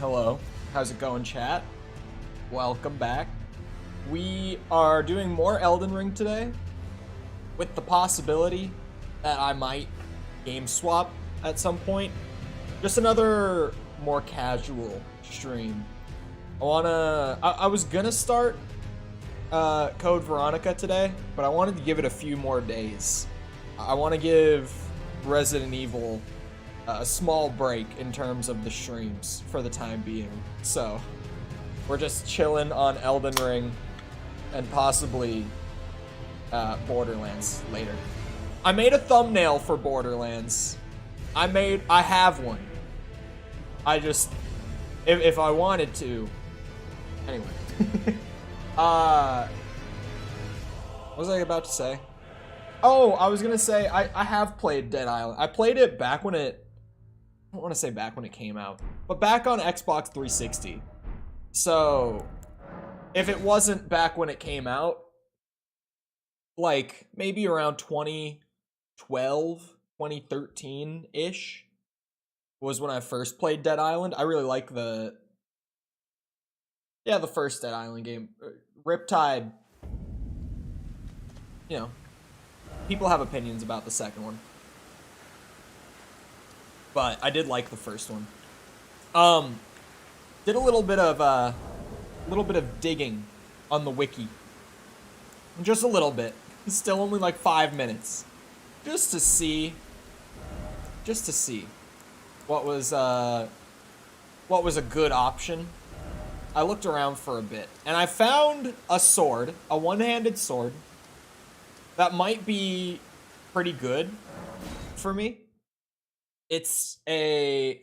Hello, how's it going, chat? Welcome back. We are doing more Elden Ring today, with the possibility that I might game swap at some point. Just another more casual stream. I was gonna start Code Veronica today, but I wanted to give it a few more days. I want to give Resident Evil a small break in terms of the streams for the time being. So we're just chilling on Elden Ring and possibly Borderlands later. I made a thumbnail for Borderlands. I have one. I just, if I wanted to. Anyway. What was I about to say? Oh, I was gonna say, I have played Dead Island. I played it back when it, I don't want to say back when it came out, but back on Xbox 360. So, if it wasn't back when it came out, like, maybe around 2012, 2013-ish, was when I first played Dead Island. I really like the first Dead Island game. Riptide, you know, people have opinions about the second one. But I did like the first one. Did a little bit of digging on the wiki. Just a little bit. Still only like 5 minutes. Just to see what was a good option. I looked around for a bit, and I found a sword, a one-handed sword, that might be pretty good for me. It's I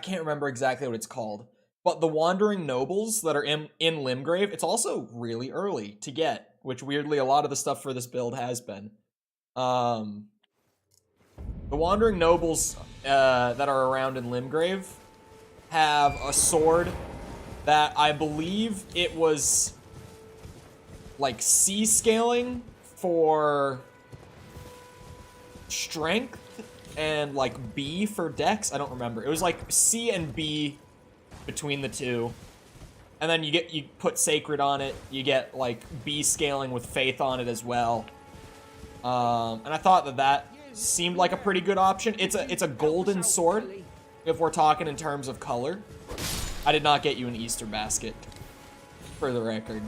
can't remember exactly what it's called, but the Wandering Nobles that are in Limgrave, it's also really early to get, which weirdly a lot of the stuff for this build has been. The Wandering Nobles that are around in Limgrave have a sword that I believe it was like C scaling for strength and like B for dex. I don't remember. It was like C and B between the two. And then you put Sacred on it. You get like B scaling with Faith on it as well. And I thought that seemed like a pretty good option. It's a golden sword if we're talking in terms of color. I did not get you an Easter basket, for the record.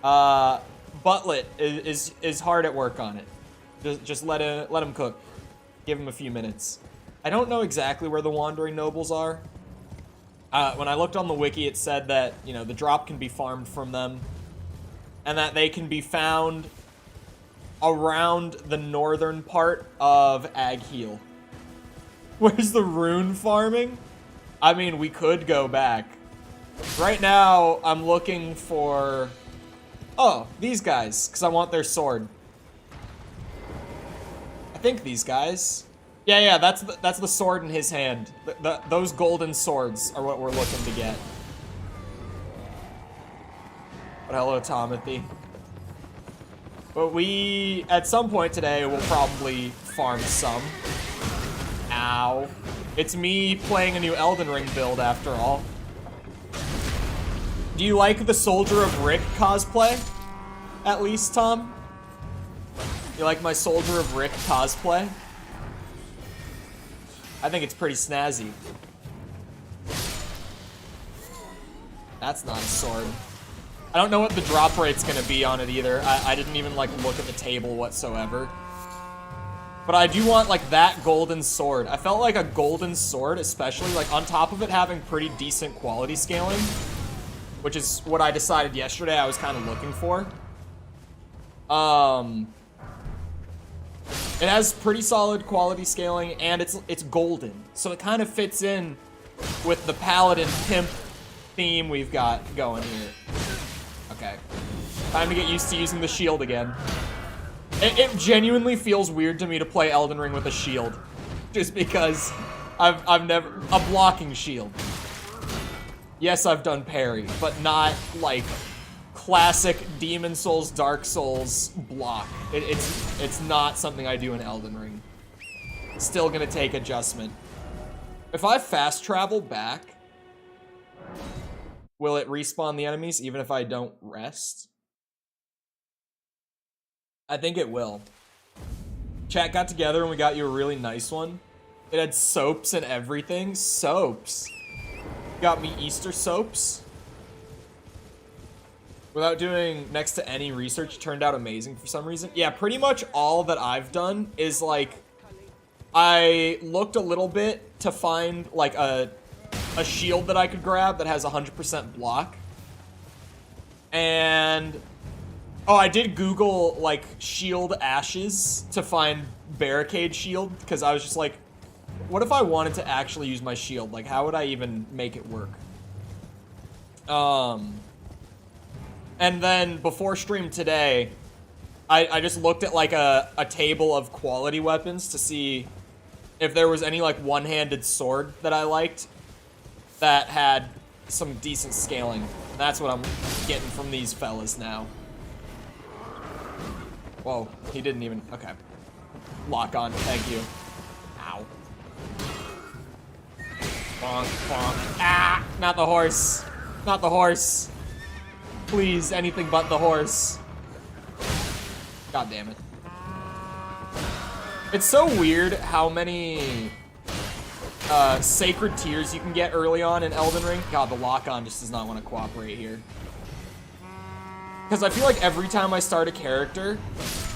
Butlet is hard at work on it. Just let him cook. Give him a few minutes. I don't know exactly where the Wandering Nobles are. When I looked on the wiki, it said that, you know, the drop can be farmed from them, and that they can be found around the northern part of Agheel. Where's the rune farming? I mean, we could go back. Right now, I'm looking for... Oh, these guys, because I want their sword. I think these guys. Yeah, that's the sword in his hand. Those golden swords are what we're looking to get. But hello, Tomothy. But we, at some point today, will probably farm some. Ow. It's me playing a new Elden Ring build, after all. Do you like the Soldier of Rick cosplay? At least, Tom? You like my Soldier of Rick cosplay? I think it's pretty snazzy. That's not a sword. I don't know what the drop rate's gonna be on it either. I didn't even, like, look at the table whatsoever. But I do want, like, that golden sword. I felt like a golden sword, especially, like, on top of it having pretty decent quality scaling, which is what I decided yesterday I was kind of looking for. It has pretty solid quality scaling, and it's golden, so it kind of fits in with the Paladin pimp theme we've got going here. Okay. Time to get used to using the shield again. It genuinely feels weird to me to play Elden Ring with a shield. Just because I've never... A blocking shield. Yes, I've done parry, but not, like, classic Demon Souls, Dark Souls block. It's not something I do in Elden Ring. Still gonna take adjustment. If I fast travel back Will it respawn the enemies even if I don't rest? I think it will. Chat got together and we got you a really nice one. It had soaps and everything. Soaps. Got me Easter soaps. Without doing next to any research, turned out amazing for some reason. Yeah, pretty much all that I've done is like, I looked a little bit to find like a shield that I could grab that has 100% block. And, oh, I did Google like shield ashes to find barricade shield because I was just like, what if I wanted to actually use my shield? Like, how would I even make it work? And then before stream today, I just looked at like a table of quality weapons to see if there was any like one-handed sword that I liked that had some decent scaling. That's what I'm getting from these fellas now. Whoa, he didn't even, okay. Lock on, thank you. Ow. Bonk, bonk. Ah, not the horse. Not the horse. Please, anything but the horse. God damn it. It's so weird how many sacred tears you can get early on in Elden Ring. God, the lock-on just does not want to cooperate here. Because I feel like every time I start a character,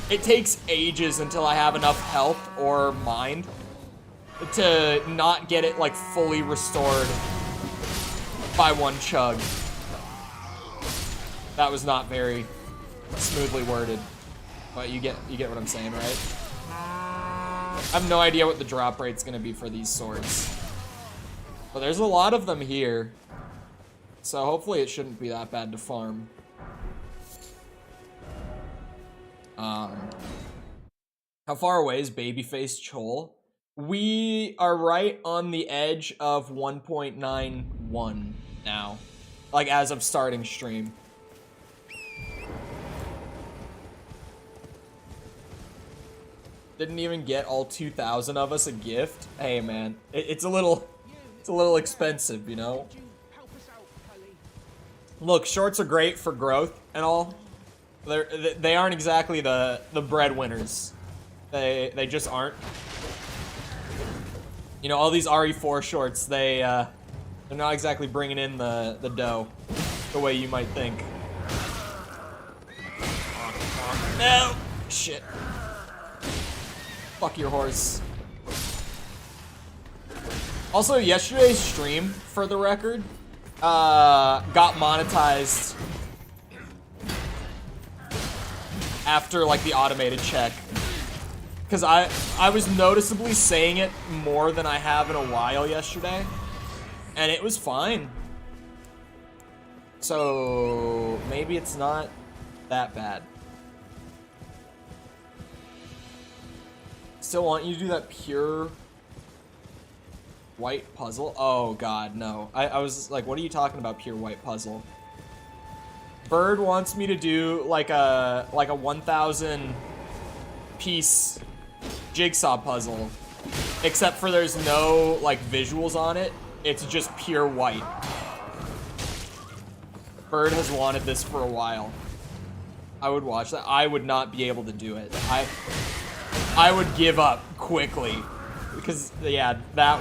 it takes ages until I have enough health or mind to not get it like fully restored by one chug. That was not very smoothly worded, but you get what I'm saying, right? I have no idea what the drop rate's gonna be for these swords. But there's a lot of them here. So hopefully it shouldn't be that bad to farm. How far away is Babyface Chol? We are right on the edge of 1.91 now. Like as of starting stream. Didn't even get all 2,000 of us a gift. Hey man, it's a little expensive, you know? Look, shorts are great for growth and all. They aren't exactly the breadwinners. They just aren't. You know, all these RE4 shorts, they're not exactly bringing in the dough the way you might think. No! Shit. Fuck your horse. Also, yesterday's stream, for the record, got monetized after, like, the automated check. Because I was noticeably saying it more than I have in a while yesterday. And it was fine. So, maybe it's not that bad. Still want you to do that pure white puzzle? Oh god, no. I was like, what are you talking about, pure white puzzle? Bird wants me to do like a 1,000 piece jigsaw puzzle, except for there's no like visuals on it. It's just pure white. Bird has wanted this for a while. I would watch that. I would not be able to do it. I would give up quickly because yeah, that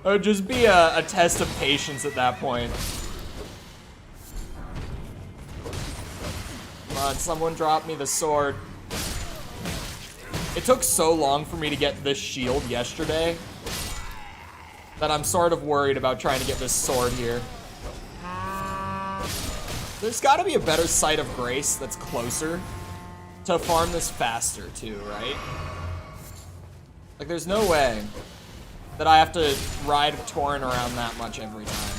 would just be a test of patience at that point. Come on, someone drop me the sword. It took so long for me to get this shield yesterday that I'm sort of worried about trying to get this sword here. There's gotta be a better site of grace that's closer to farm this faster too, right? Like there's no way that I have to ride Torrent around that much every time.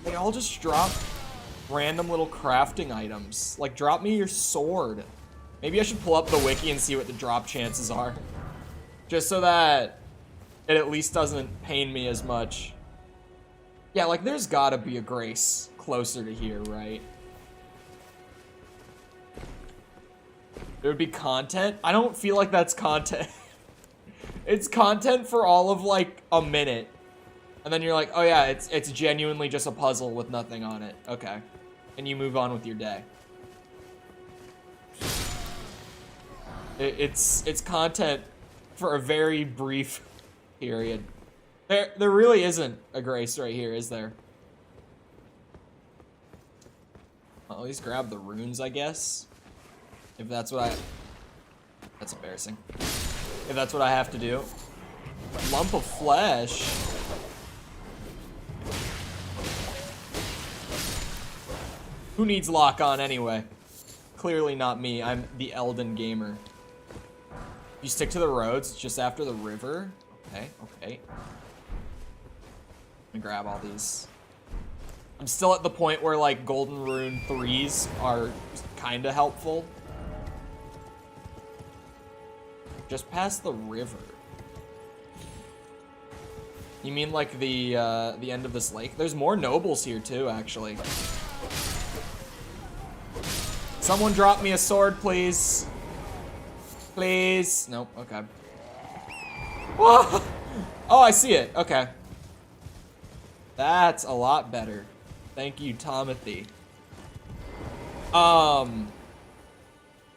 They all just drop random little crafting items. Like drop me your sword. Maybe I should pull up the wiki and see what the drop chances are. Just so that it at least doesn't pain me as much. Yeah, like there's gotta be a grace closer to here, right? There would be content? I don't feel like that's content. It's content for all of like a minute. And then you're like, oh yeah, it's genuinely just a puzzle with nothing on it. Okay. And you move on with your day. It's content for a very brief period. There really isn't a grace right here, is there? I'll at least grab the runes, I guess. If that's what I... That's embarrassing. If that's what I have to do. Lump of flesh. Who needs lock on anyway? Clearly not me. I'm the Elden gamer. You stick to the roads just after the river. Okay, okay. Let me grab all these. I'm still at the point where like golden rune 3s are kind of helpful. Just past the river. You mean like the end of this lake? There's more nobles here too, actually. Someone drop me a sword, please. Please. Nope, okay. Whoa! Oh, I see it. Okay. That's a lot better. Thank you, Timothy. Yeah,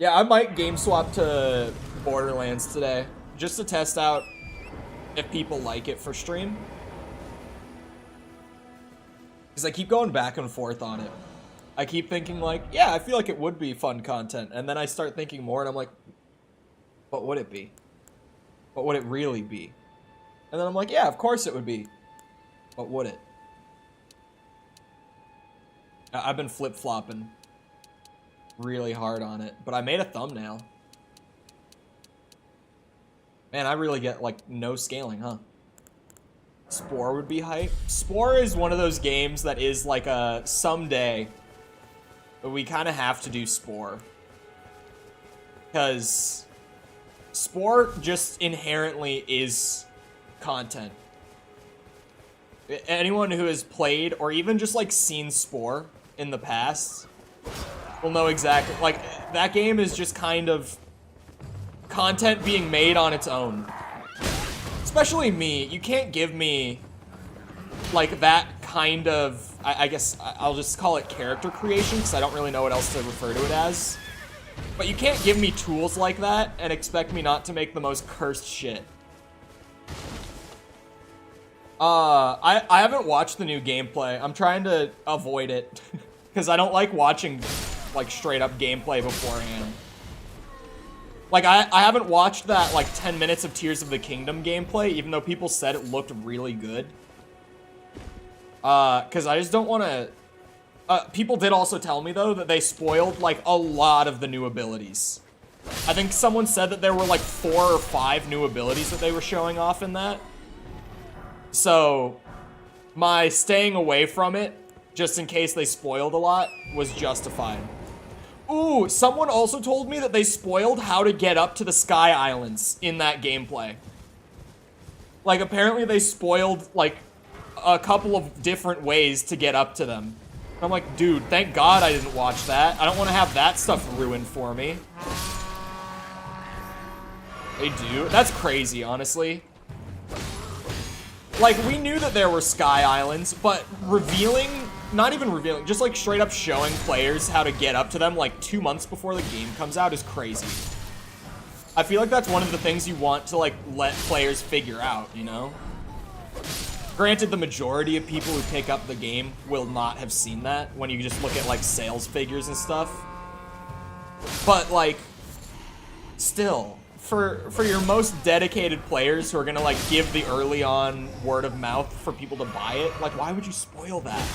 I might game swap to Borderlands today, just to test out if people like it for stream. Because I keep going back and forth on it. I keep thinking like, yeah, I feel like it would be fun content. And then I start thinking more and I'm like, what would it be? What would it really be? And then I'm like, yeah, of course it would be. What would it? I've been flip-flopping really hard on it, but I made a thumbnail. Man, I really get like no scaling, huh? Spore would be hype. Spore is one of those games that is like a someday, but we kind of have to do Spore. Because Spore just inherently is content. Anyone who has played or even just like seen Spore in the past will know exactly, like, that game is just kind of content being made on its own. Especially me. You can't give me like that kind of, I guess I'll just call it character creation because I don't really know what else to refer to it as. But you can't give me tools like that and expect me not to make the most cursed shit. I haven't watched the new gameplay. I'm trying to avoid it because I don't like watching like straight up gameplay beforehand. Like I haven't watched that like 10 minutes of Tears of the Kingdom gameplay, even though people said it looked really good. Because I just don't want to... people did also tell me though that they spoiled like a lot of the new abilities. I think someone said that there were like 4 or 5 new abilities that they were showing off in that. So, my staying away from it, just in case they spoiled a lot, was justified. Ooh, someone also told me that they spoiled how to get up to the Sky Islands in that gameplay. Like, apparently they spoiled, like, a couple of different ways to get up to them. I'm like, dude, thank God I didn't watch that. I don't want to have that stuff ruined for me. They do? That's crazy, honestly. Like, we knew that there were Sky Islands, but revealing, not even revealing, just like straight up showing players how to get up to them like 2 months before the game comes out is crazy. I feel like that's one of the things you want to like let players figure out, you know? Granted, the majority of people who pick up the game will not have seen that when you just look at like sales figures and stuff. But like, still, for your most dedicated players who are gonna like give the early on word of mouth for people to buy it, like why would you spoil that?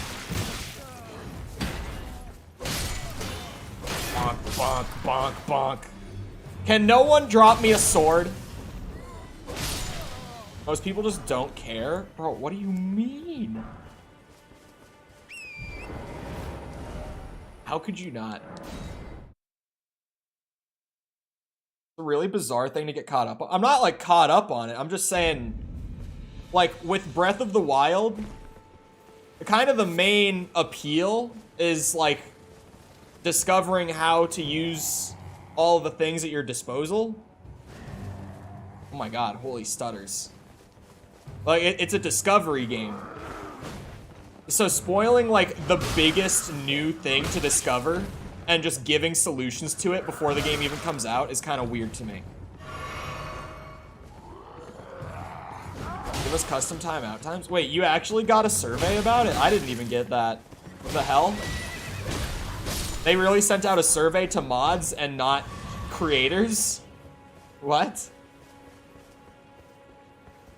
Bonk, bonk, bonk, bonk. Can no one drop me a sword? Most people just don't care? Bro, what do you mean? How could you not? It's a really bizarre thing to get caught up on. I'm not like caught up on it. I'm just saying, like with Breath of the Wild, kind of the main appeal is like discovering how to use all the things at your disposal. Oh my God, holy stutters. Like, it's a discovery game. So spoiling, like, the biggest new thing to discover and just giving solutions to it before the game even comes out is kind of weird to me. Give us custom timeout times? Wait, you actually got a survey about it? I didn't even get that. What the hell? They really sent out a survey to mods and not creators? What?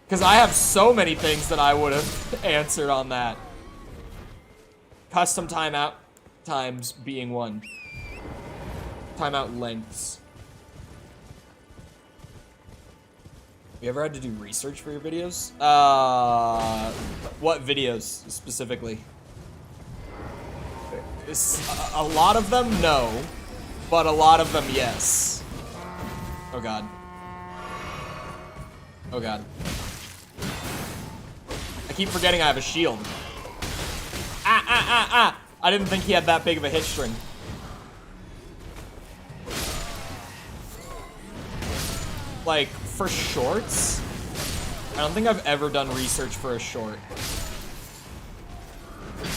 Because I have so many things that I would have answered on that. Custom timeout times being one. Timeout lengths. You ever had to do research for your videos? What videos specifically? A lot of them, no. But a lot of them, yes. Oh god. Oh god. I keep forgetting I have a shield. Ah! I didn't think he had that big of a hit string. Like, for shorts? I don't think I've ever done research for a short.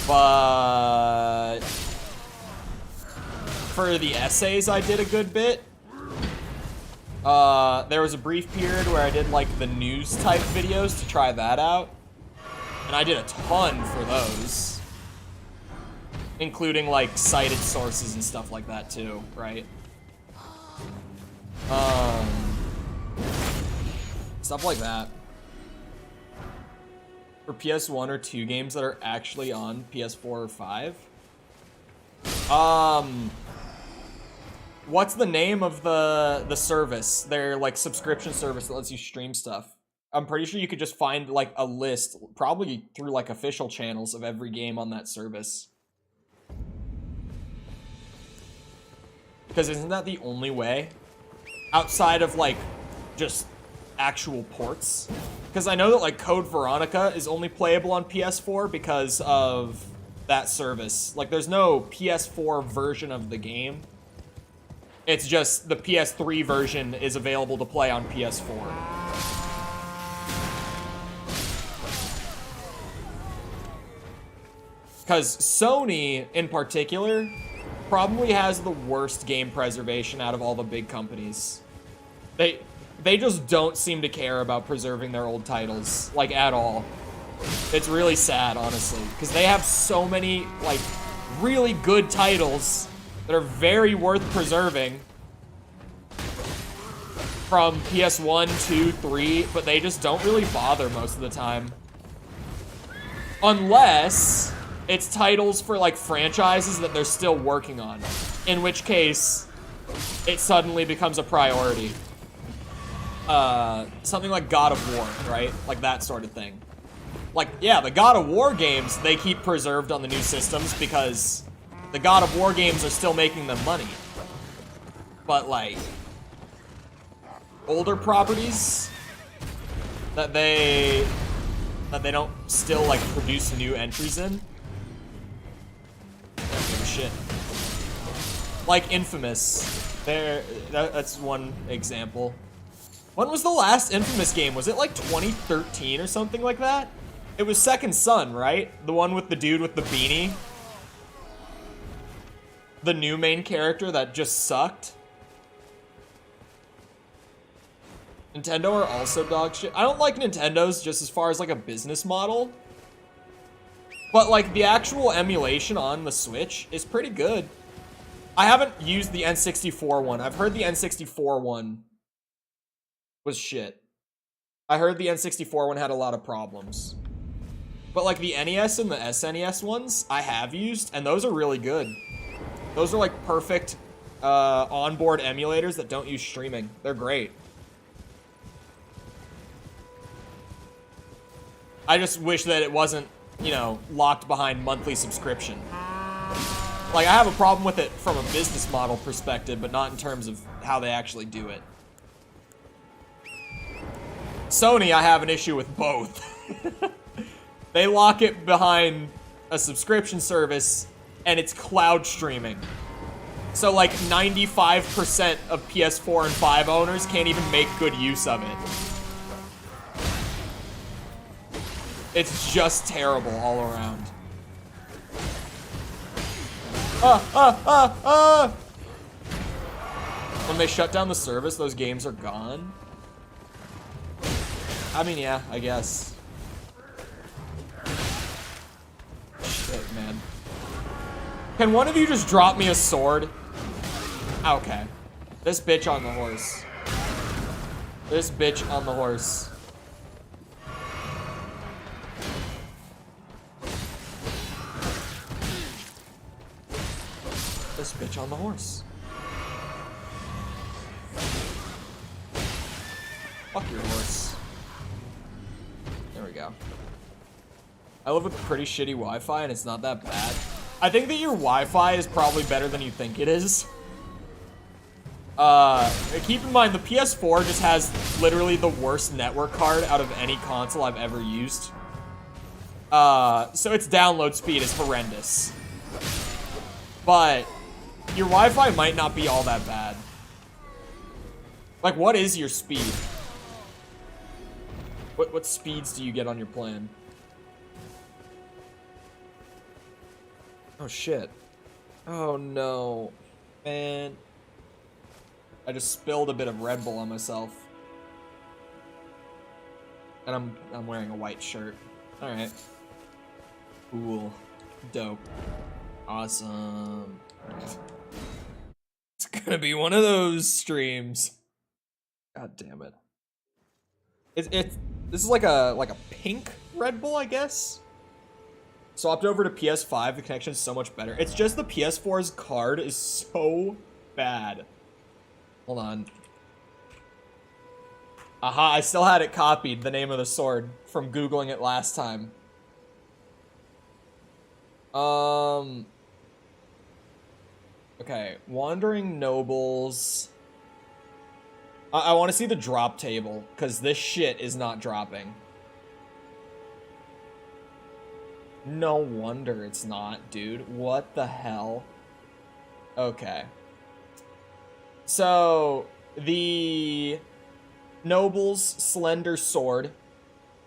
But for the essays, I did a good bit. There was a brief period where I did, like, the news type videos to try that out. And I did a ton for those. Including, like, cited sources and stuff like that, too, right? Stuff like that. For PS1 or 2 games that are actually on PS4 or 5. What's the name of the service? Their, like, subscription service that lets you stream stuff. I'm pretty sure you could just find, like, a list, probably through, like, official channels of every game on that service. Because isn't that the only way? Outside of, like, just actual ports? Because I know that, like, Code Veronica is only playable on PS4 because of that service. Like, there's no PS4 version of the game. It's just the PS3 version is available to play on PS4. Because Sony, in particular, probably has the worst game preservation out of all the big companies. They just don't seem to care about preserving their old titles, like, at all. It's really sad, honestly, because they have so many, like, really good titles that are very worth preserving from PS1, 2, 3, but they just don't really bother most of the time. Unless it's titles for, like, franchises that they're still working on, in which case it suddenly becomes a priority. Something like God of War, right? Like that sort of thing. Like, yeah, the God of War games, they keep preserved on the new systems because the God of War games are still making them money. But, like, older properties that they don't still, like, produce new entries in. Don't give a shit. Like Infamous. That's one example. When was the last Infamous game? Was it like 2013 or something like that? It was Second Son, right? The one with the dude with the beanie. The new main character that just sucked. Nintendo are also dog shit. I don't like Nintendo's just as far as like a business model. But like the actual emulation on the Switch is pretty good. I haven't used the N64 one. I've heard the N64 one was shit. I heard the N64 one had a lot of problems. But like the NES and the SNES ones, I have used, and those are really good. Those are like perfect onboard emulators that don't use streaming. They're great. I just wish that it wasn't, you know, locked behind monthly subscription. Like, I have a problem with it from a business model perspective, but not in terms of how they actually do it. Sony, I have an issue with both. They lock it behind a subscription service, and it's cloud streaming. So, like, 95% of PS4 and 5 owners can't even make good use of it. It's just terrible all around. When they shut down the service, those games are gone. I mean, yeah, I guess. Shit, man. Can one of you just drop me a sword? Okay. This bitch on the horse. This bitch on the horse. This bitch on the horse. Fuck your horse. There we go. I live with pretty shitty Wi-Fi and it's not that bad. I think that your Wi-Fi is probably better than you think it is. Keep in mind the PS4 just has literally the worst network card out of any console I've ever used. So its download speed is horrendous. But your Wi-Fi might not be all that bad. Like, what is your speed? What speeds do you get on your plan? Oh shit. Oh no. Man. I just spilled a bit of Red Bull on myself. And I'm wearing a white shirt. Alright. Cool. Dope. Awesome. It's gonna be one of those streams. God damn it. This is like a pink Red Bull, I guess. Swapped over to PS5, the connection's so much better. It's just the PS4's card is so bad. Hold on. Aha, I still had it copied, the name of the sword, from Googling it last time. Okay, Wandering Nobles. I want to see the drop table, because this shit is not dropping. No wonder it's not, dude. What the hell? Okay. So, the Noble's Slender Sword,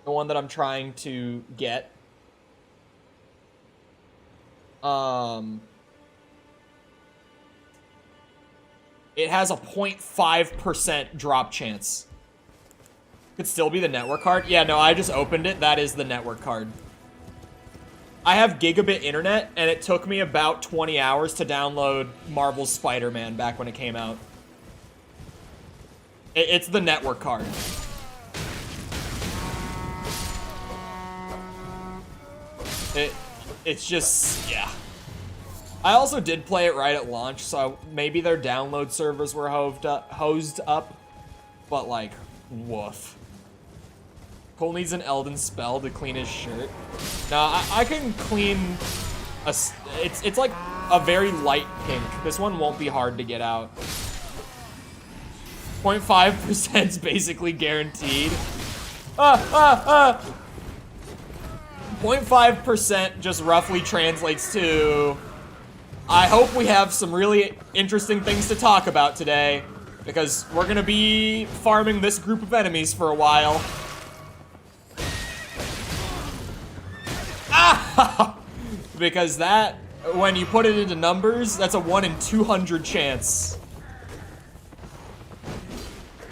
the one that I'm trying to get, it has a 0.5% drop chance. Could still be the network card. Yeah, no, I just opened it. That is the network card. I have gigabit internet, and it took me about 20 hours to download Marvel's Spider-Man back when it came out. It's the network card. It's just, yeah. I also did play it right at launch, so maybe their download servers were hosed up, but like, woof. Cole needs an Elden spell to clean his shirt. Nah, I can clean a, it's like a very light pink. This one won't be hard to get out. 0.5% is basically guaranteed. 0.5% just roughly translates to, I hope we have some really interesting things to talk about today, because we're gonna be farming this group of enemies for a while. Because that, when you put it into numbers, that's a 1 in 200 chance.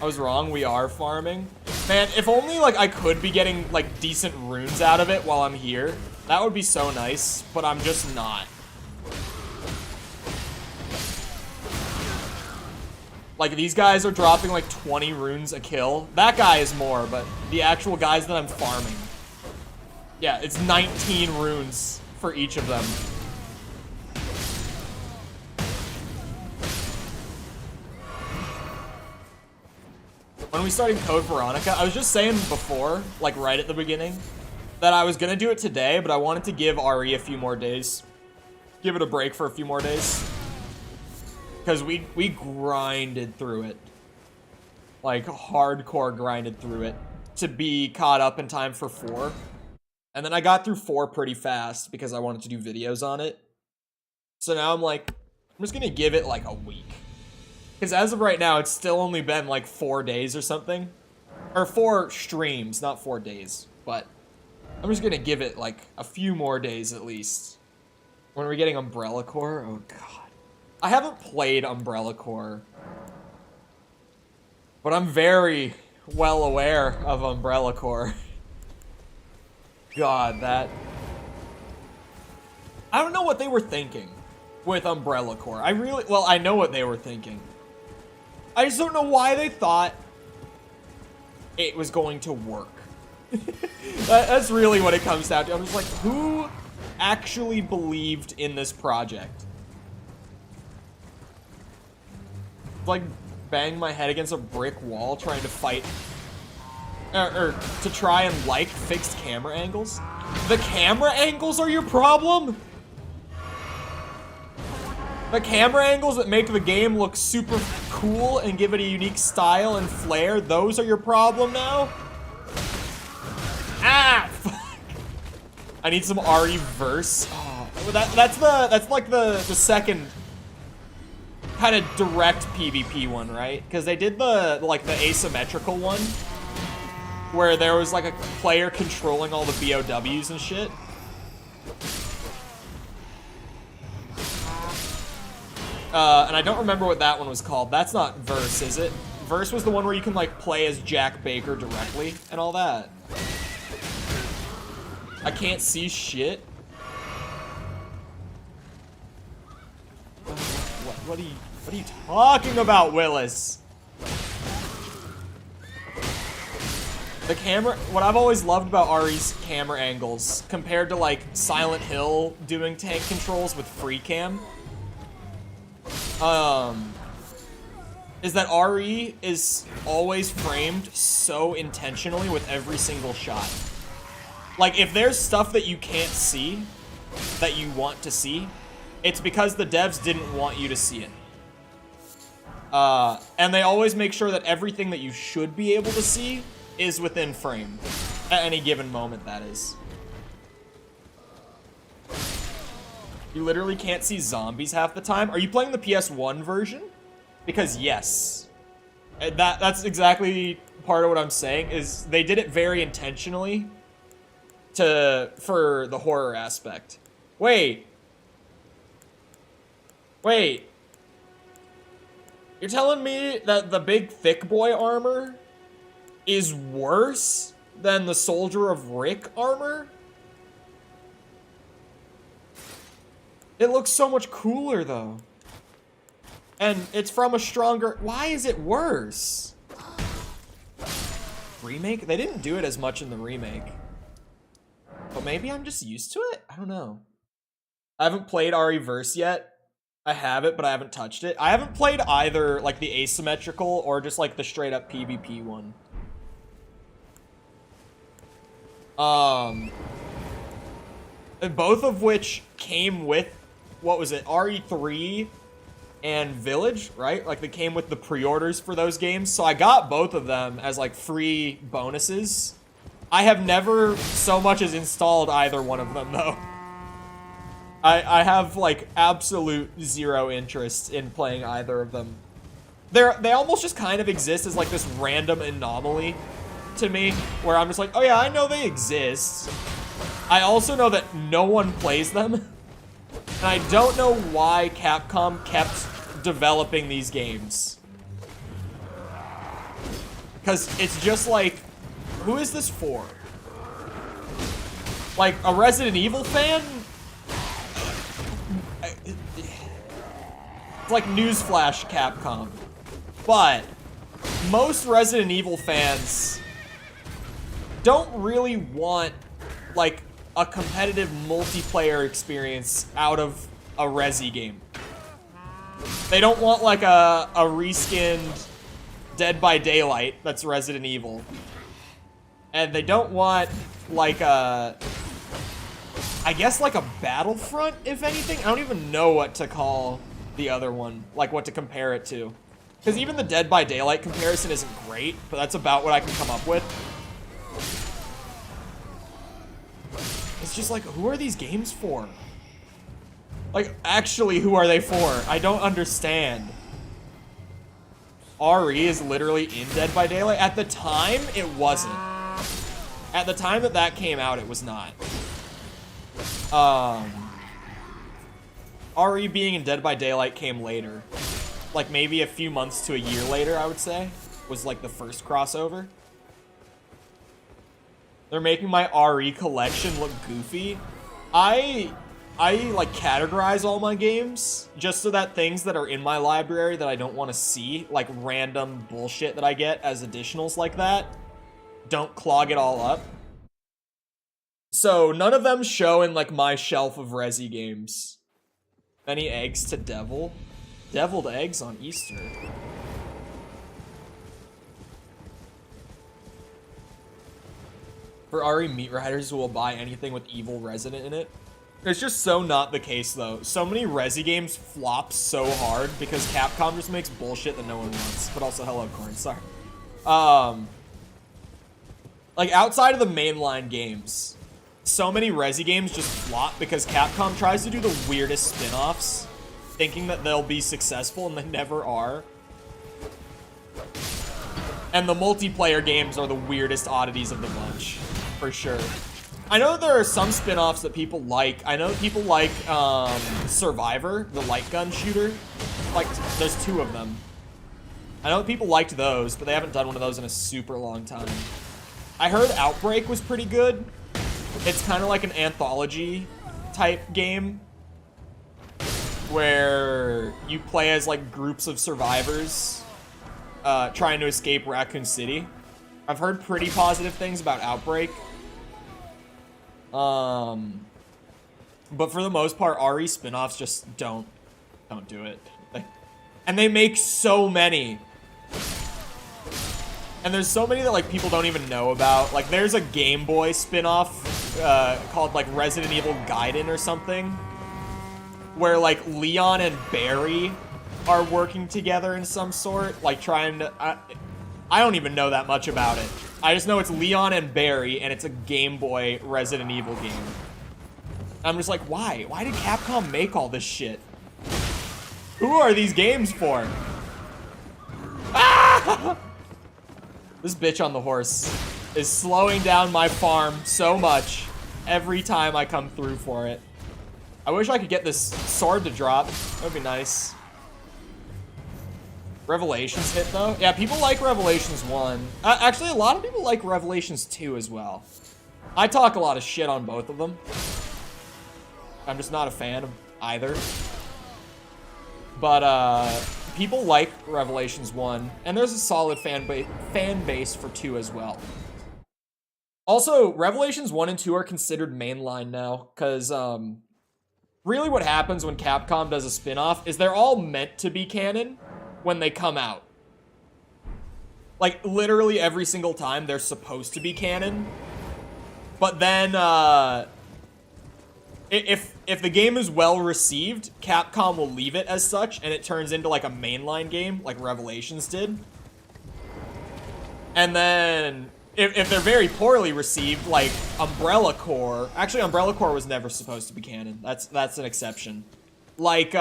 I was wrong, we are farming. Man, if only like I could be getting like decent runes out of it while I'm here. That would be so nice, but I'm just not. Like, these guys are dropping like 20 runes a kill. That guy is more, but the actual guys that I'm farming. Yeah, it's 19 runes for each of them. When we started Code Veronica, I was just saying before, like right at the beginning, that I was gonna do it today, but I wanted to give RE a few more days. Give it a break for a few more days. Because we grinded through it. Like, hardcore grinded through it to be caught up in time for 4. And then I got through 4 pretty fast because I wanted to do videos on it. So now I'm like, I'm just gonna give it like a week. Because as of right now, it's still only been like 4 days or something. Or 4 streams, not 4 days. But I'm just gonna give it, like, a few more days at least. When are we getting Umbrella Corps? Oh, God. I haven't played Umbrella Corps. But I'm very well aware of Umbrella Corps. God, that... I don't know what they were thinking with Umbrella Corps. Well, I know what they were thinking. I just don't know why they thought it was going to work. That's really what it comes down to. I'm just like, who actually believed in this project? Like, bang my head against a brick wall trying to fight, or to try and, like, fixed camera angles? The camera angles are your problem? The camera angles that make the game look super cool and give it a unique style and flair, those are your problem now? Ah, fuck. I need some RE verse. Oh, that's like the second kind of direct PvP one, right? Because they did the asymmetrical one where there was like a player controlling all the BOWs and shit. And I don't remember what that one was called. That's not Verse, is it? Verse was the one where you can, like, play as Jack Baker directly and all that. I can't see shit. What are you talking about, Willis? The camera, what I've always loved about Ari's camera angles, compared to, like, Silent Hill doing tank controls with free cam, is that RE is always framed so intentionally with every single shot. Like, if there's stuff that you can't see, that you want to see, it's because the devs didn't want you to see it. And they always make sure that everything that you should be able to see is within frame. At any given moment, that is. You literally can't see zombies half the time. Are you playing the PS1 version? Because yes. That's exactly part of what I'm saying, is they did it very intentionally for the horror aspect. Wait. You're telling me that the big thick boy armor is worse than the Soldier of Rick armor? It looks so much cooler, though. And it's from a stronger... Why is it worse? Remake? They didn't do it as much in the remake. But maybe I'm just used to it? I don't know. I haven't played RE Verse yet. I have it, but I haven't touched it. I haven't played either, like, the asymmetrical or just, like, the straight-up PvP one. Both of which came with, what was it, RE3 and Village, right? Like, they came with the pre-orders for those games. So I got both of them as, like, free bonuses. I have never so much as installed either one of them, though. I have, like, absolute zero interest in playing either of them. They almost just kind of exist as, like, this random anomaly to me, where I'm just like, oh yeah, I know they exist. I also know that no one plays them. And I don't know why Capcom kept developing these games. Because it's just like, who is this for? Like, a Resident Evil fan? It's like newsflash, Capcom. But most Resident Evil fans don't really want, like, a competitive multiplayer experience out of a Resi game. They don't want, like, a reskinned Dead by Daylight that's Resident Evil. And they don't want, like, I guess, like, a Battlefront, if anything. I don't even know what to call the other one, like, what to compare it to. Because even the Dead by Daylight comparison isn't great, but that's about what I can come up with. It's just like, who are these games for? Like, actually, who are they for? I don't understand. RE is literally in Dead by Daylight. At the time, it wasn't. At the time that that came out, it was not. RE being in Dead by Daylight came later. Like maybe a few months to a year later, I would say, was like the first crossover. They're making my RE collection look goofy. I like categorize all my games just so that things that are in my library that I don't want to see, like random bullshit that I get as additionals like that, don't clog it all up. So none of them show in like my shelf of Resi games. Many eggs to devil. Deviled eggs on Easter. For RE meat riders who will buy anything with evil resident in it. It's just so not the case though. So many Resi games flop so hard because Capcom just makes bullshit that no one wants. But also, hello, Corn. Sorry. Like outside of the mainline games, so many Resi games just flop because Capcom tries to do the weirdest spin-offs, thinking that they'll be successful and they never are. And the multiplayer games are the weirdest oddities of the bunch, for sure. I know there are some spin-offs that people like. I know people like Survivor, the light gun shooter. Like, there's 2 of them. I know people liked those, but they haven't done one of those in a super long time. I heard Outbreak was pretty good. It's kind of like an anthology type game where you play as like groups of survivors trying to escape Raccoon City. I've heard pretty positive things about Outbreak. But for the most part, RE spin-offs just don't do it. And they make so many. And there's so many that like people don't even know about. Like there's a Game Boy spin-off called like Resident Evil Gaiden or something, where like Leon and Barry are working together in some sort, like trying to... I don't even know that much about it. I just know it's Leon and Barry, and it's a Game Boy Resident Evil game. I'm just like, why? Why did Capcom make all this shit? Who are these games for? Ah! This bitch on the horse is slowing down my farm so much every time I come through for it. I wish I could get this sword to drop. That would be nice. Revelations hit, though? Yeah, people like Revelations 1. Actually, a lot of people like Revelations 2 as well. I talk a lot of shit on both of them. I'm just not a fan of either. But, people like Revelations 1, and there's a solid fan base for 2 as well. Also, Revelations 1 and 2 are considered mainline now, because, really what happens when Capcom does a spin-off is they're all meant to be canon when they come out. Like, literally every single time they're supposed to be canon. But then, if the game is well received, Capcom will leave it as such, and it turns into like a mainline game, like Revelations did. And then, if they're very poorly received, like Umbrella Corps... Actually, Umbrella Corps was never supposed to be canon. That's an exception. Like,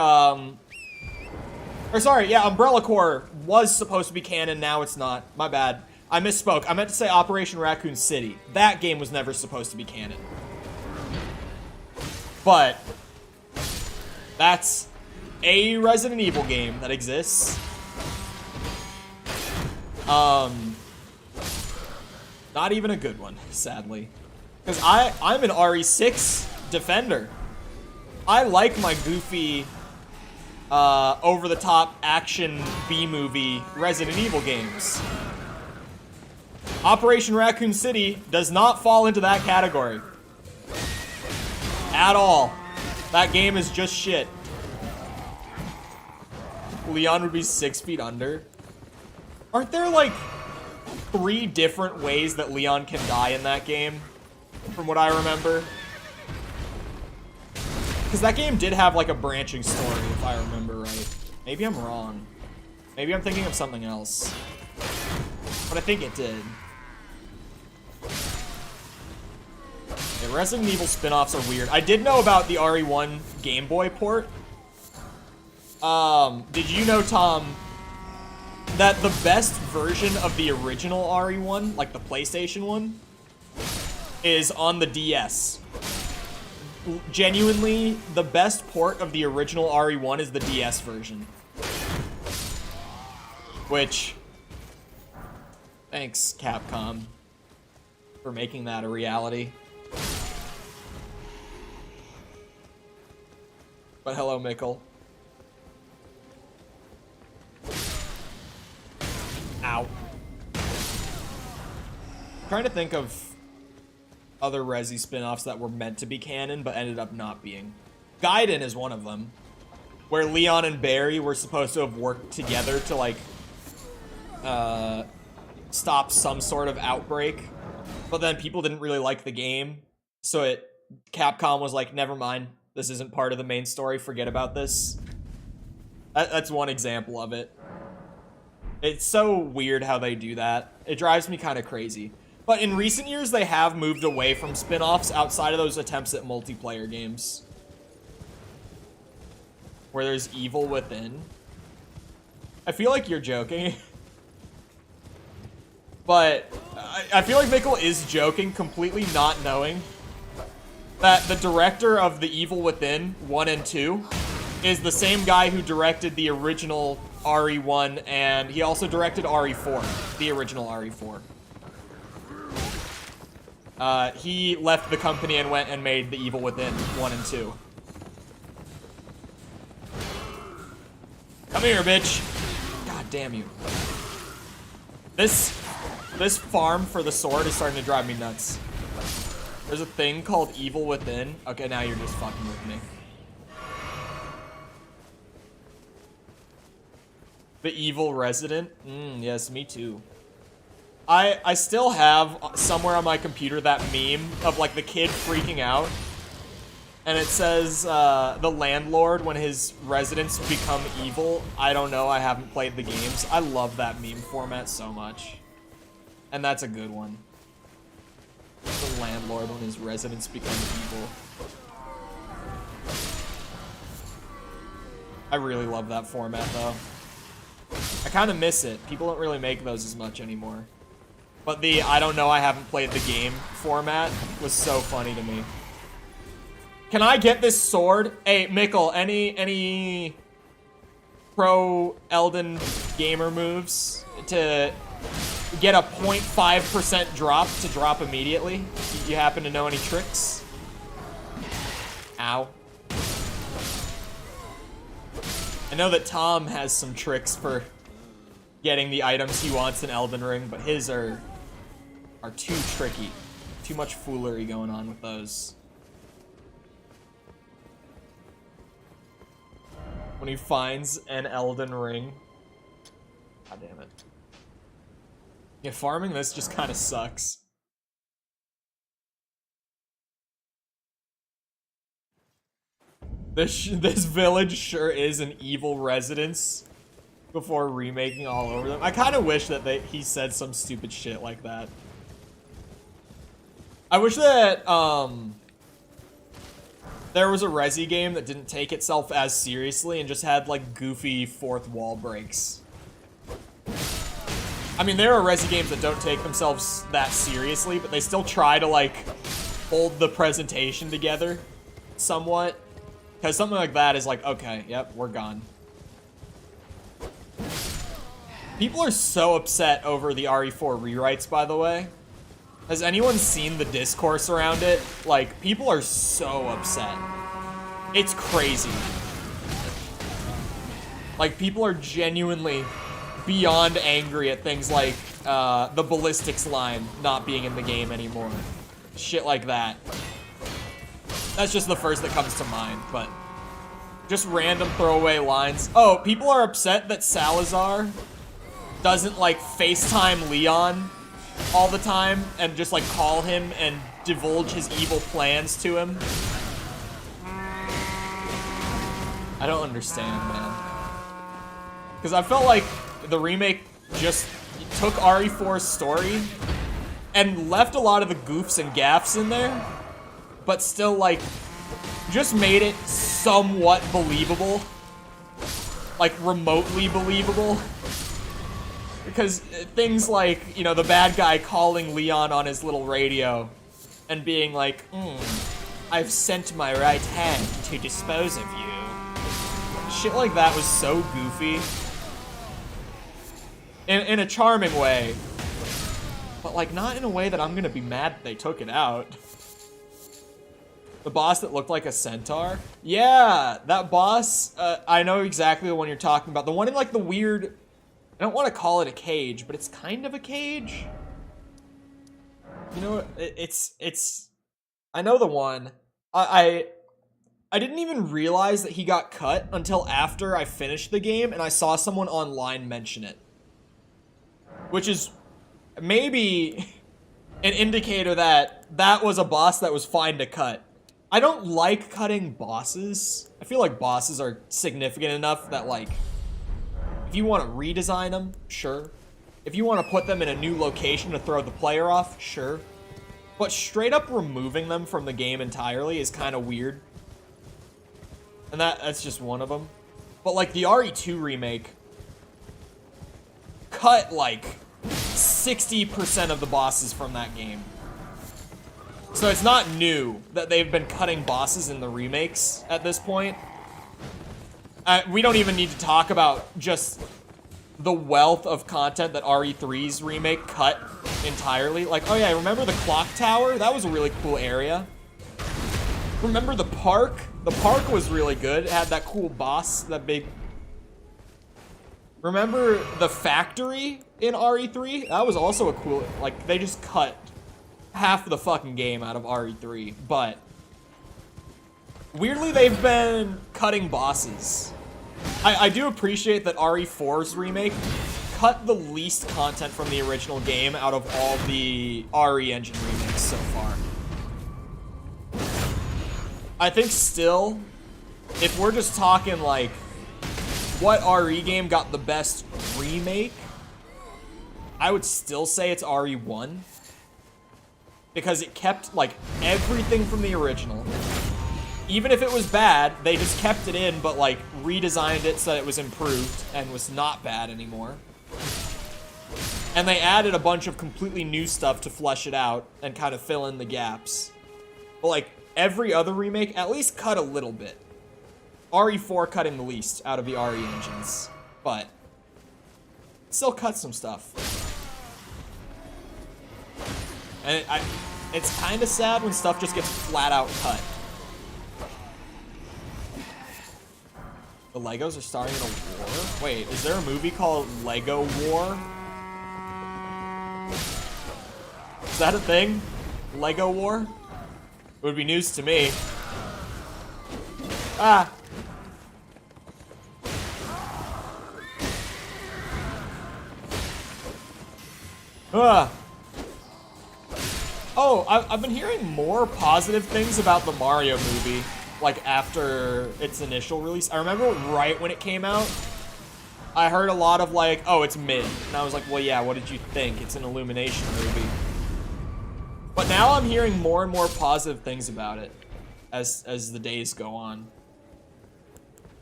Or sorry, yeah, Umbrella Corps was supposed to be canon, now it's not. My bad. I misspoke. I meant to say Operation Raccoon City. That game was never supposed to be canon. But that's a Resident Evil game that exists. Not even a good one, sadly. Because I'm an RE6 defender. I like my goofy, over-the-top action B-movie Resident Evil games. Operation Raccoon City does not fall into that category. At all. That game is just shit. Leon would be 6 feet under. Aren't there, like, 3 different ways that Leon can die in that game? From what I remember. Because that game did have, like, a branching story, if I remember right. Maybe I'm wrong. Maybe I'm thinking of something else. But I think it did. Yeah, Resident Evil spin-offs are weird. I did know about the RE1 Game Boy port. Did you know, Tom, that the best version of the original RE1, like the PlayStation one, is on the DS. Genuinely, the best port of the original RE1 is the DS version. Which, thanks Capcom for making that a reality. But hello, Mikkel. Ow. I'm trying to think of other Resi spin-offs that were meant to be canon but ended up not being. Gaiden is one of them, where Leon and Barry were supposed to have worked together to like stop some sort of outbreak, but then people didn't really like the game, so Capcom was like, never mind, this isn't part of the main story, forget about this. That's one example of it. It's so weird how they do that. It drives me kind of crazy. But in recent years, they have moved away from spin-offs outside of those attempts at multiplayer games. Where there's evil within. I feel like you're joking. But I feel like Mikkel is joking, completely not knowing that the director of The Evil Within 1 and 2 is the same guy who directed the original RE1, and he also directed RE4, the original RE4. He left the company and went and made The Evil Within 1 and 2. Come here, bitch. God damn you. This farm for the sword is starting to drive me nuts. There's a thing called Evil Within. Okay, now you're just fucking with me. The Evil Resident? Yes, me too. I still have somewhere on my computer that meme of like the kid freaking out. And it says, the landlord, when his residents become evil. I don't know, I haven't played the games. I love that meme format so much. And that's a good one. The landlord when his residents become evil. I really love that format though. I kind of miss it. People don't really make those as much anymore. But the I don't know, I haven't played the game format was so funny to me. Can I get this sword? Hey, Mikkel, any pro Elden gamer moves to get a 0.5% drop to drop immediately? You happen to know any tricks? Ow. I know that Tom has some tricks for getting the items he wants in Elden Ring, but his are too tricky. Too much foolery going on with those. When he finds an Elden Ring. God damn it. Yeah, farming this just kind of sucks. This village sure is an evil residence before remaking all over them. I kind of wish that he said some stupid shit like that. I wish that there was a Resi game that didn't take itself as seriously and just had like goofy fourth wall breaks. I mean, there are Resi games that don't take themselves that seriously, but they still try to like hold the presentation together somewhat. Because something like that is like, okay, yep, we're gone. People are so upset over the RE4 rewrites, by the way. Has anyone seen the discourse around it? Like, people are so upset. It's crazy. Like, people are genuinely beyond angry at things like the ballistics line not being in the game anymore. Shit like that. That's just the first that comes to mind, but just random throwaway lines. Oh, people are upset that Salazar doesn't like FaceTime Leon all the time and just like call him and divulge his evil plans to him. I don't understand, man. Because I felt like the remake just took RE4's story and left a lot of the goofs and gaffes in there, but still like just made it somewhat believable, like remotely believable. Because things like, you know, the bad guy calling Leon on his little radio and being like, I've sent my right hand to dispose of you. Shit like that was so goofy. In a charming way. But, like, not in a way that I'm gonna be mad that they took it out. The boss that looked like a centaur? Yeah, that boss, I know exactly the one you're talking about. The one in, like, the weird... I don't want to call it a cage, but it's kind of a cage. You know, it's... I know the one. I didn't even realize that he got cut until after I finished the game and I saw someone online mention it. Which is maybe an indicator that that was a boss that was fine to cut. I don't like cutting bosses. I feel like bosses are significant enough that, like, if you want to redesign them, sure. If you want to put them in a new location to throw the player off, sure. But straight up removing them from the game entirely is kind of weird. And that's just one of them. But, like, the RE2 remake cut, like, 60% of the bosses from that game. So it's not new that they've been cutting bosses in the remakes at this point. We don't even need to talk about just the wealth of content that RE3's remake cut entirely. Like, oh yeah, remember the clock tower? That was a really cool area. Remember the park? The park was really good. It had that cool boss, that big... Remember the factory in RE3? That was also a cool... Like, they just cut half the fucking game out of RE3, but... Weirdly, they've been cutting bosses. I do appreciate that RE4's remake cut the least content from the original game out of all the RE engine remakes so far. I think still, if we're just talking like, what RE game got the best remake, I would still say it's RE1. Because it kept, like, everything from the original. Even if it was bad, they just kept it in, but, like, redesigned it so that it was improved and was not bad anymore. And they added a bunch of completely new stuff to flesh it out and kind of fill in the gaps. But, like, every other remake at least cut a little bit. RE4 cutting the least out of the RE engines, but still cut some stuff. And it's kind of sad when stuff just gets flat out cut. The Legos are starring in a war? Wait, is there a movie called Lego War? Is that a thing? Lego War? It would be news to me. Ah! Ah! Oh, I've been hearing more positive things about the Mario movie, like, after its initial release. I remember right when it came out, I heard a lot of, like, oh, it's mid. And I was like, well, yeah, what did you think? It's an Illumination movie. But now I'm hearing more and more positive things about it as the days go on.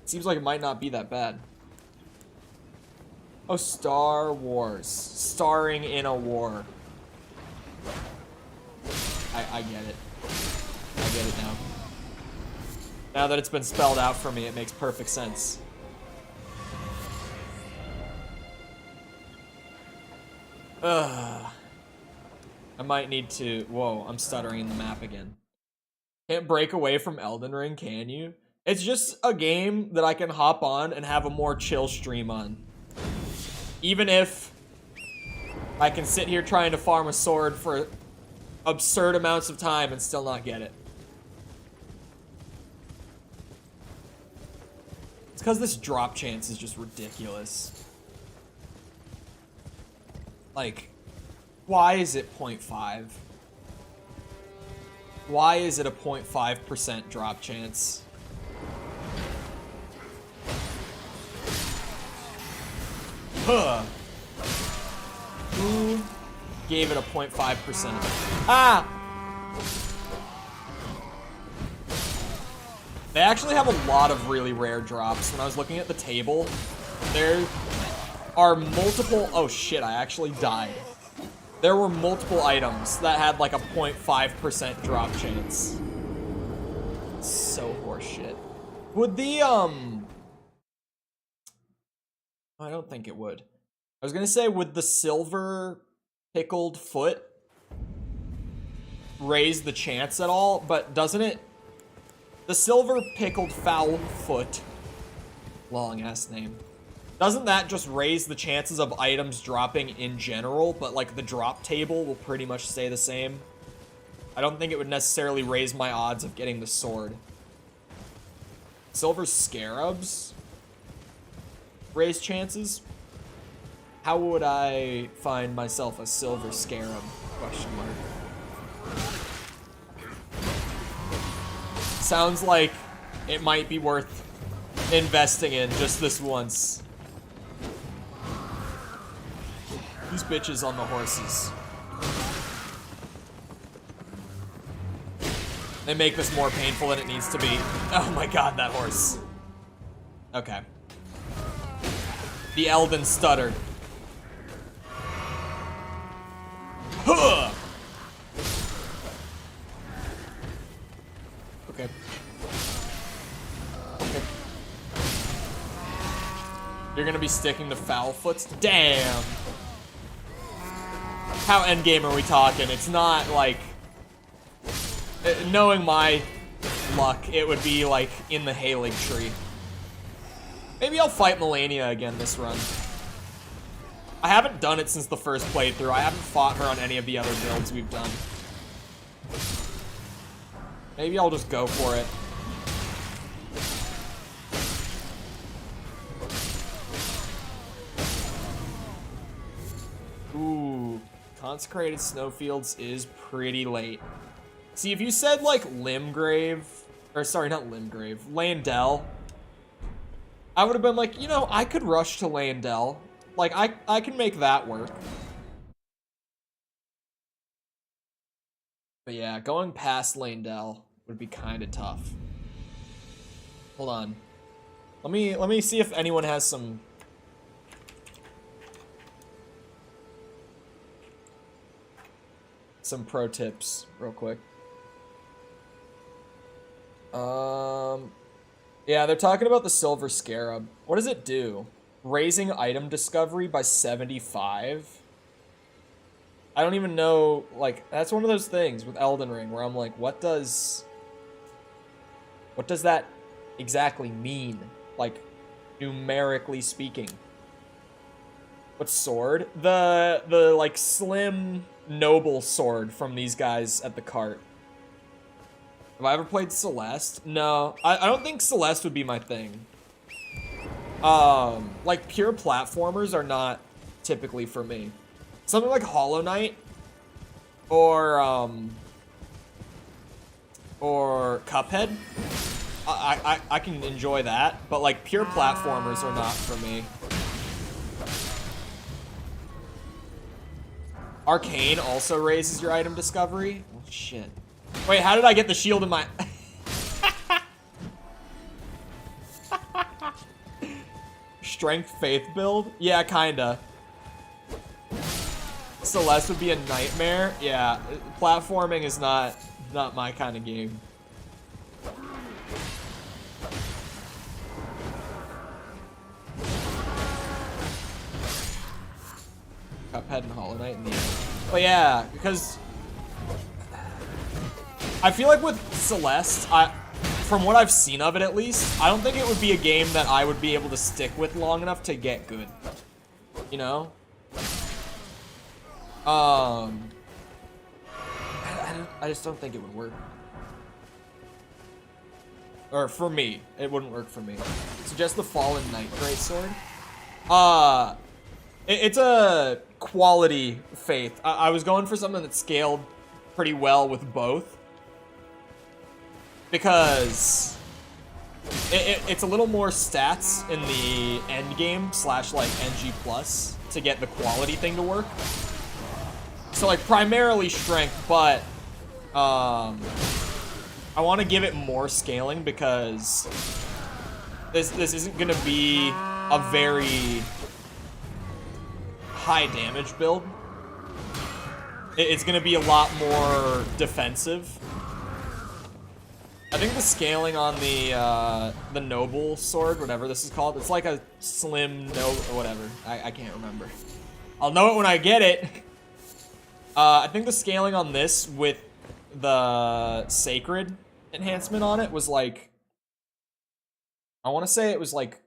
It seems like it might not be that bad. Oh, Star Wars. Starring in a war. I get it. I get it now. Now that it's been spelled out for me, it makes perfect sense. Ugh. I might need to... Whoa, I'm stuttering in the map again. Can't break away from Elden Ring, can you? It's just a game that I can hop on and have a more chill stream on. Even if I can sit here trying to farm a sword for absurd amounts of time and still not get it. It's because this drop chance is just ridiculous. Like, why is it 0.5? Why is it a 0.5% drop chance? Huh. Who gave it a 0.5%? Ah! They actually have a lot of really rare drops. When I was looking at the table, there are multiple... Oh shit, I actually died. there were multiple items that had like a 0.5% drop chance. So horseshit. Would the, I don't think it would. I was gonna say, would the silver pickled foot raise the chance at all? But doesn't it? The silver pickled foul foot, long ass name. Doesn't that just raise the chances of items dropping in general, but like the drop table will pretty much stay the same? I don't think it would necessarily raise my odds of getting the sword. Silver scarabs raise chances? How would I find myself a silver scarab? Question mark. Sounds like it might be worth investing in just this once. These bitches on the horses. They make this more painful than it needs to be. Oh my god, that horse. Okay. The Elden stuttered. Huh! Okay. Okay. You're gonna be sticking to foul foots? Damn! How endgame are we talking? It's not like... knowing my luck, it would be like in the Halig tree. Maybe I'll fight Melania again this run. I haven't done it since the first playthrough. I haven't fought her on any of the other builds we've done. Maybe I'll just go for it. Ooh, Consecrated Snowfields is pretty late. See, if you said like Limgrave, or sorry, not Limgrave, Landell, I would have been like, you know, I could rush to Landell. Like, I can make that work. But yeah, going past Landell would be kind of tough. Hold on. Let me see if anyone has some pro tips real quick. Yeah, they're talking about the Silver Scarab. What does it do? Raising item discovery by 75? I don't even know, like, that's one of those things with Elden Ring where I'm like, what does that exactly mean? Like, numerically speaking. What sword? The like, slim, noble sword from these guys at the cart. Have I ever played Celeste? No, I don't think Celeste would be my thing. Like, pure platformers are not typically for me. Something like Hollow Knight or Cuphead, I can enjoy that, but like pure platformers are not for me. Arcane also raises your item discovery. Oh shit. Wait, how did I get the shield in my... Strength faith build? Yeah, kinda. Celeste would be a nightmare. Yeah, platforming is not my kind of game. Cuphead and Hollow Knight in the end. But yeah, because I feel like with Celeste, from what I've seen of it at least, I don't think it would be a game that I would be able to stick with long enough to get good. You know? I just don't think it would work. Or for me, it wouldn't work for me. Suggest the Fallen Knight Greatsword. It's a quality faith. I was going for something that scaled pretty well with both. Because it's a little more stats in the end game / like NG plus to get the quality thing to work. So like primarily strength, but I want to give it more scaling because this isn't gonna be a very high damage build. It's gonna be a lot more defensive. I think the scaling on the noble sword, whatever this is called, it's like a slim or whatever. I can't remember. I'll know it when I get it. I think the scaling on this with the sacred enhancement on it was like, I want to say it was like,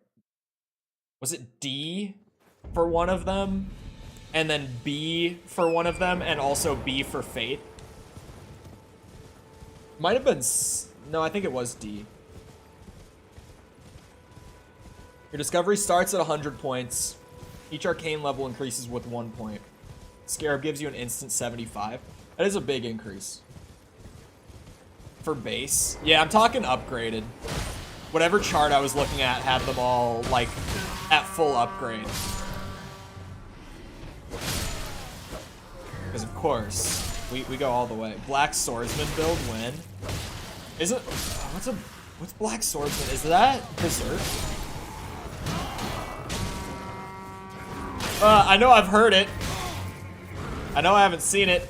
was it D for one of them, and then B for one of them, and also B for faith? Might have been, no, I think it was D. Your discovery starts at 100 points. Each arcane level increases with 1 point. Scarab gives you an instant 75. That is a big increase. For base. Yeah, I'm talking upgraded. Whatever chart I was looking at had them all, like, at full upgrade. Because, of course, we go all the way. Black Swordsman build win. Is it... What's Black Swordsman? Is that Berserk? I know I've heard it. I know I haven't seen it.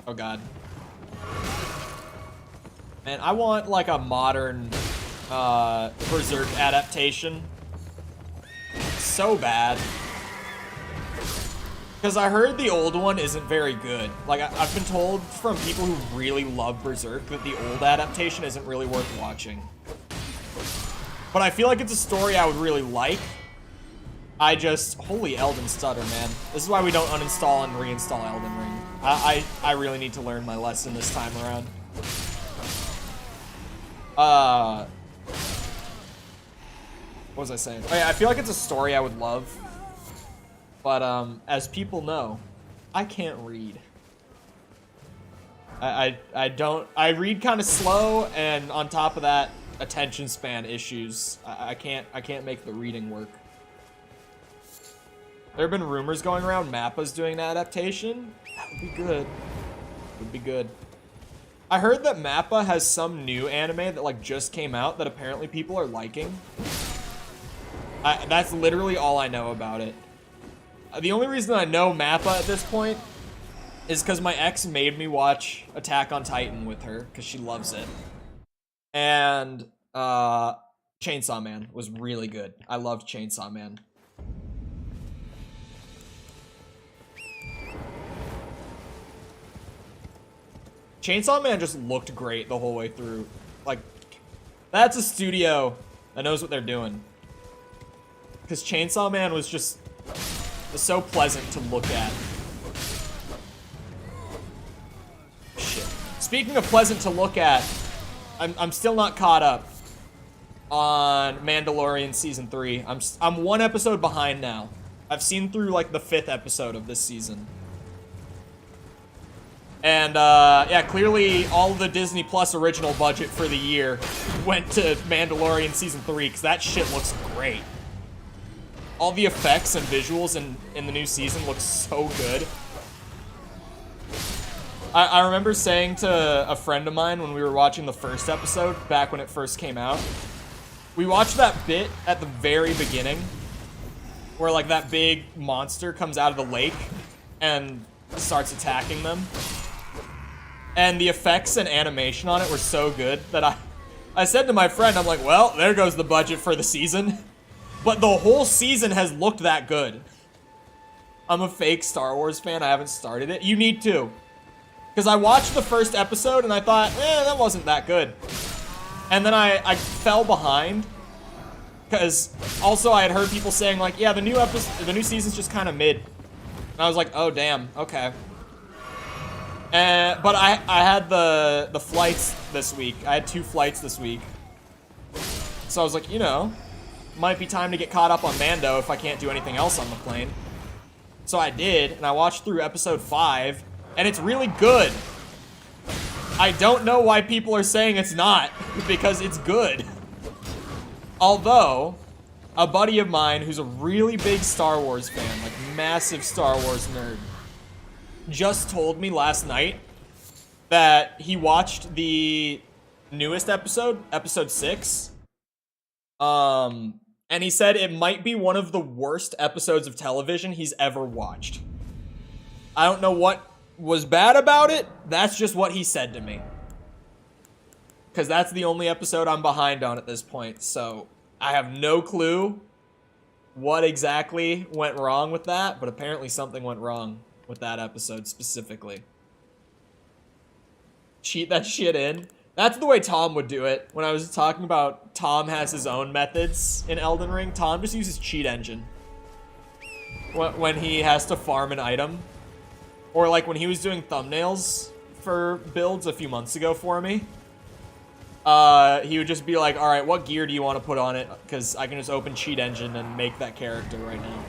Oh god. Man, I want like a modern Berserk adaptation. So bad. Because I heard the old one isn't very good. Like, I've been told from people who really love Berserk that the old adaptation isn't really worth watching. But I feel like it's a story I would really like. I just, holy Elden stutter, man. This is why we don't uninstall and reinstall Elden Ring. I really need to learn my lesson this time around. What was I saying? Oh yeah, I feel like it's a story I would love. But, as people know, I can't read. I read kind of slow, and on top of that, attention span issues. I can't make the reading work. There have been rumors going around Mappa's doing an adaptation. That would be good. Would be good. I heard that Mappa has some new anime that like just came out that apparently people are liking. That's literally all I know about it. The only reason I know Mappa at this point is because my ex made me watch Attack on Titan with her because she loves it. And Chainsaw Man was really good. I loved Chainsaw Man. Chainsaw Man just looked great the whole way through. Like, that's a studio that knows what they're doing. Because Chainsaw Man was just so pleasant to look at. Shit. Speaking of pleasant to look at, I'm still not caught up on Mandalorian Season 3. I'm one episode behind now. I've seen through, like, the 5th episode of this season. And, yeah, clearly all the Disney Plus original budget for the year went to Mandalorian Season 3, because that shit looks great. All the effects and visuals in the new season look so good. I remember saying to a friend of mine when we were watching the first episode, back when it first came out, we watched that bit at the very beginning, where, like, that big monster comes out of the lake and starts attacking them. And the effects and animation on it were so good that I said to my friend, I'm like, well, there goes the budget for the season. But the whole season has looked that good. I'm a fake Star Wars fan. I haven't started it. You need to. Because I watched the first episode and I thought, that wasn't that good. And then I fell behind. Because also I had heard people saying, like, yeah, the new season's just kind of mid. And I was like, oh, damn. Okay. But I had the flights this week. I had 2 flights this week. So I was like, you know, might be time to get caught up on Mando if I can't do anything else on the plane. So I did, and I watched through episode 5, and it's really good. I don't know why people are saying it's not, because it's good. Although, a buddy of mine who's a really big Star Wars fan, like massive Star Wars nerd, just told me last night that he watched the newest episode, episode 6. And he said it might be one of the worst episodes of television he's ever watched. I don't know what was bad about it, that's just what he said to me. Because that's the only episode I'm behind on at this point, so I have no clue what exactly went wrong with that, but apparently something went wrong with that episode specifically. Cheat that shit in. That's the way Tom would do it. When I was talking about Tom has his own methods in Elden Ring, Tom just uses cheat engine when he has to farm an item. Or like when he was doing thumbnails for builds a few months ago for me. He would just be like, alright, what gear do you want to put on it? Because I can just open cheat engine and make that character right now.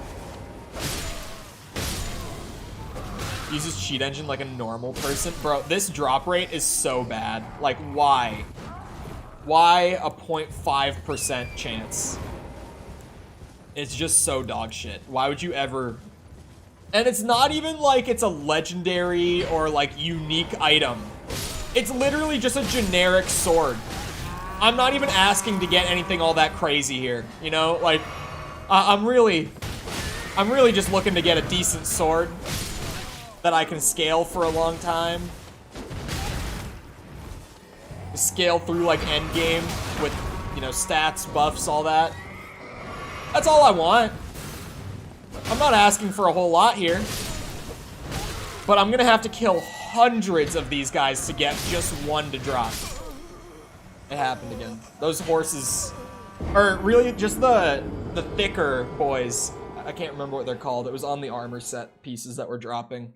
Uses cheat engine like a normal person. Bro, this drop rate is so bad. Like, why? Why a 0.5% chance? It's just so dog shit. Why would you ever... And it's not even like it's a legendary or like unique item. It's literally just a generic sword. I'm not even asking to get anything all that crazy here. You know, like, I'm really just looking to get a decent sword that I can scale for a long time. Scale through like end game with, you know, stats, buffs, all that. That's all I want. I'm not asking for a whole lot here. But I'm gonna have to kill hundreds of these guys to get just one to drop. It happened again. Those horses, or really just the thicker boys. I can't remember what they're called. It was on the armor set pieces that were dropping.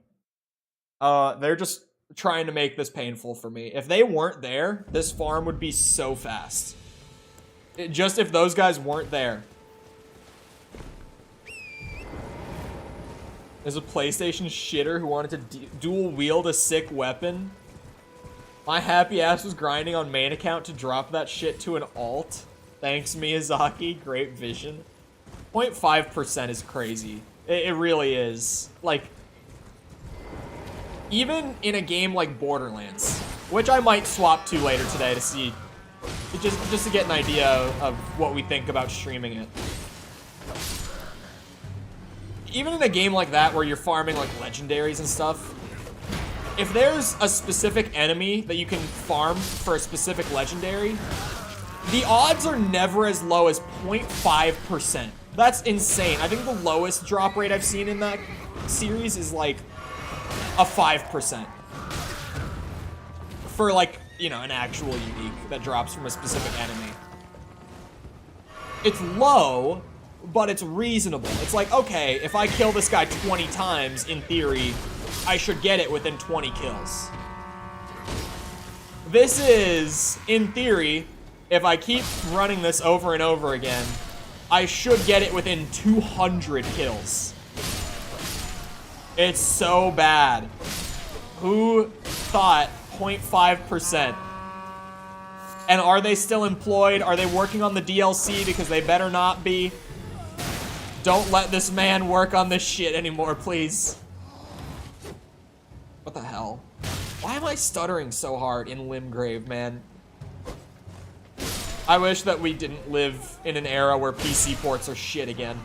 They're just trying to make this painful for me. If they weren't there, this farm would be so fast. Just if those guys weren't there. There's a PlayStation shitter who wanted to dual wield a sick weapon. My happy ass was grinding on main account to drop that shit to an alt. Thanks, Miyazaki. Great vision. 0.5% is crazy. It really is. Like, even in a game like Borderlands, which I might swap to later today to see, just to get an idea of what we think about streaming it. Even in a game like that where you're farming like legendaries and stuff, if there's a specific enemy that you can farm for a specific legendary, the odds are never as low as 0.5%. That's insane. I think the lowest drop rate I've seen in that series is like a 5%. For like, you know, an actual unique that drops from a specific enemy. It's low, but it's reasonable. It's like, okay, if I kill this guy 20 times, in theory, I should get it within 20 kills. This is, in theory, if I keep running this over and over again, I should get it within 200 kills. It's so bad. Who thought 0.5%? And are they still employed? Are they working on the DLC? Because they better not be. Don't let this man work on this shit anymore, please. What the hell? Why am I stuttering so hard in Limgrave, man? I wish that we didn't live in an era where PC ports are shit again.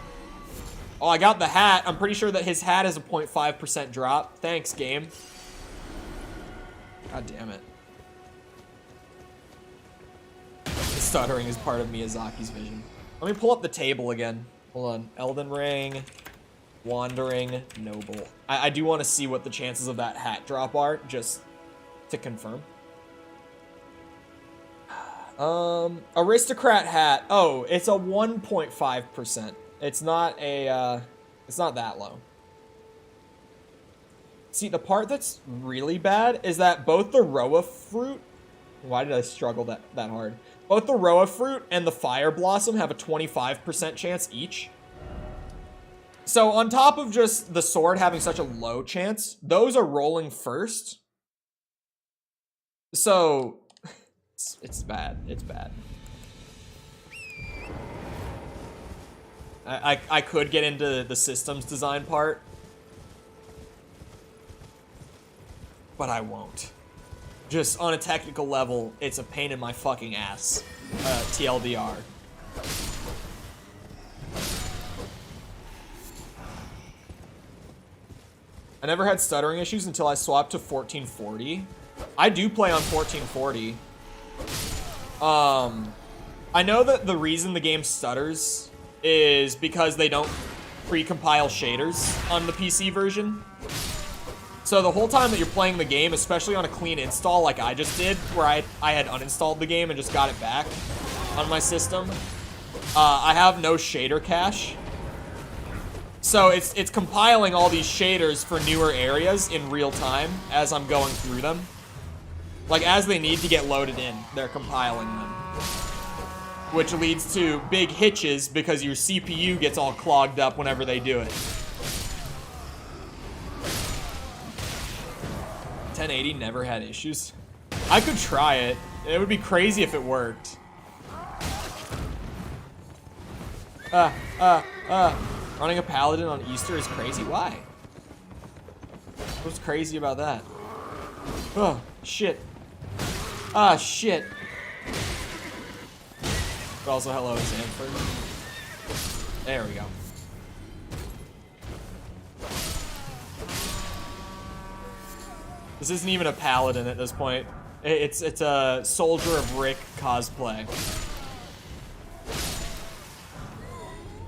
Oh, I got the hat. I'm pretty sure that his hat is a 0.5% drop. Thanks, game. God damn it. The stuttering is part of Miyazaki's vision. Let me pull up the table again. Hold on. Elden Ring. Wandering. Noble. I do want to see what the chances of that hat drop are, just to confirm. Aristocrat hat. Oh, it's a 1.5%. It's not a, it's not that low. See, the part that's really bad is that both the Roa fruit... Why did I struggle that hard? Both the Roa fruit and the Fire Blossom have a 25% chance each. So on top of just the sword having such a low chance, those are rolling first. So... It's bad. It's bad. I could get into the systems design part, but I won't. Just on a technical level, it's a pain in my fucking ass. TLDR. I never had stuttering issues until I swapped to 1440. I do play on 1440. I know that the reason the game stutters is because they don't pre-compile shaders on the PC version. So the whole time that you're playing the game, especially on a clean install like I just did, where I had uninstalled the game and just got it back on my system, I have no shader cache. So it's compiling all these shaders for newer areas in real time as I'm going through them. Like, as they need to get loaded in, they're compiling them. Which leads to big hitches because your CPU gets all clogged up whenever they do it. 1080 never had issues. I could try it. It would be crazy if it worked. Running a Paladin on Easter is crazy. Why? What's crazy about that? Oh, shit. Ah, shit. But also, hello, Sanford. There we go. This isn't even a Paladin at this point. It's a Soldier of Rick cosplay.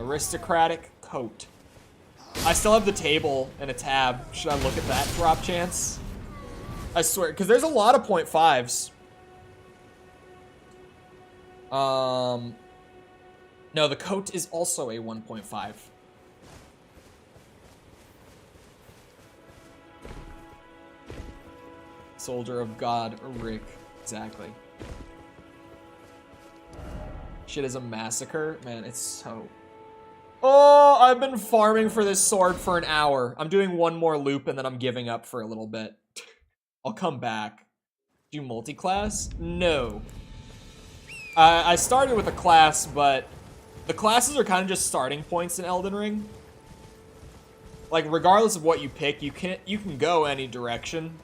Aristocratic coat. I still have the table and a tab. Should I look at that drop chance? I swear, because there's a lot of 0.5s. No, the coat is also a 1.5. Soldier of God, Rick. Exactly. Shit is a massacre. Man, it's so... Oh, I've been farming for this sword for an hour. I'm doing one more loop and then I'm giving up for a little bit. I'll come back. Do multi-class? No. I started with a class, but the classes are kind of just starting points in Elden Ring. Like, regardless of what you pick, you can go any direction.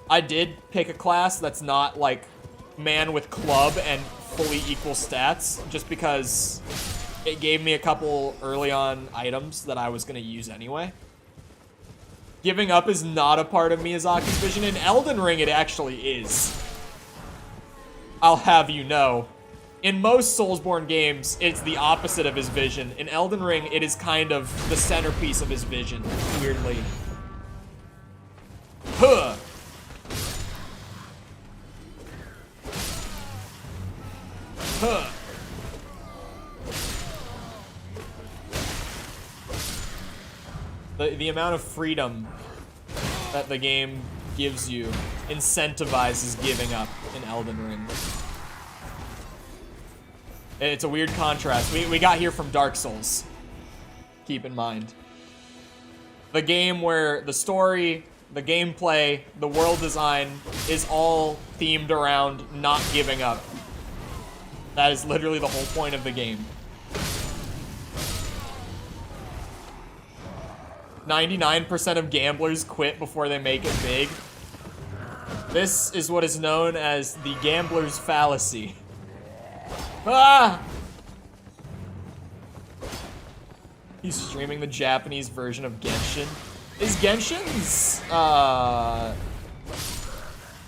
I did pick a class that's not, like, man with club and fully equal stats, just because it gave me a couple early on items that I was going to use anyway. Giving up is not a part of Miyazaki's vision. In Elden Ring, it actually is. I'll have you know. In most Soulsborne games, it's the opposite of his vision. In Elden Ring, it is kind of the centerpiece of his vision, weirdly. Huh. Huh. The amount of freedom that the game gives you incentivizes giving up in Elden Ring. It's a weird contrast. We got here from Dark Souls. Keep in mind. The game where the story, the gameplay, the world design is all themed around not giving up. That is literally the whole point of the game. 99% of gamblers quit before they make it big. This is what is known as the gambler's fallacy. Ah! He's streaming the Japanese version of Genshin. Is Genshin's,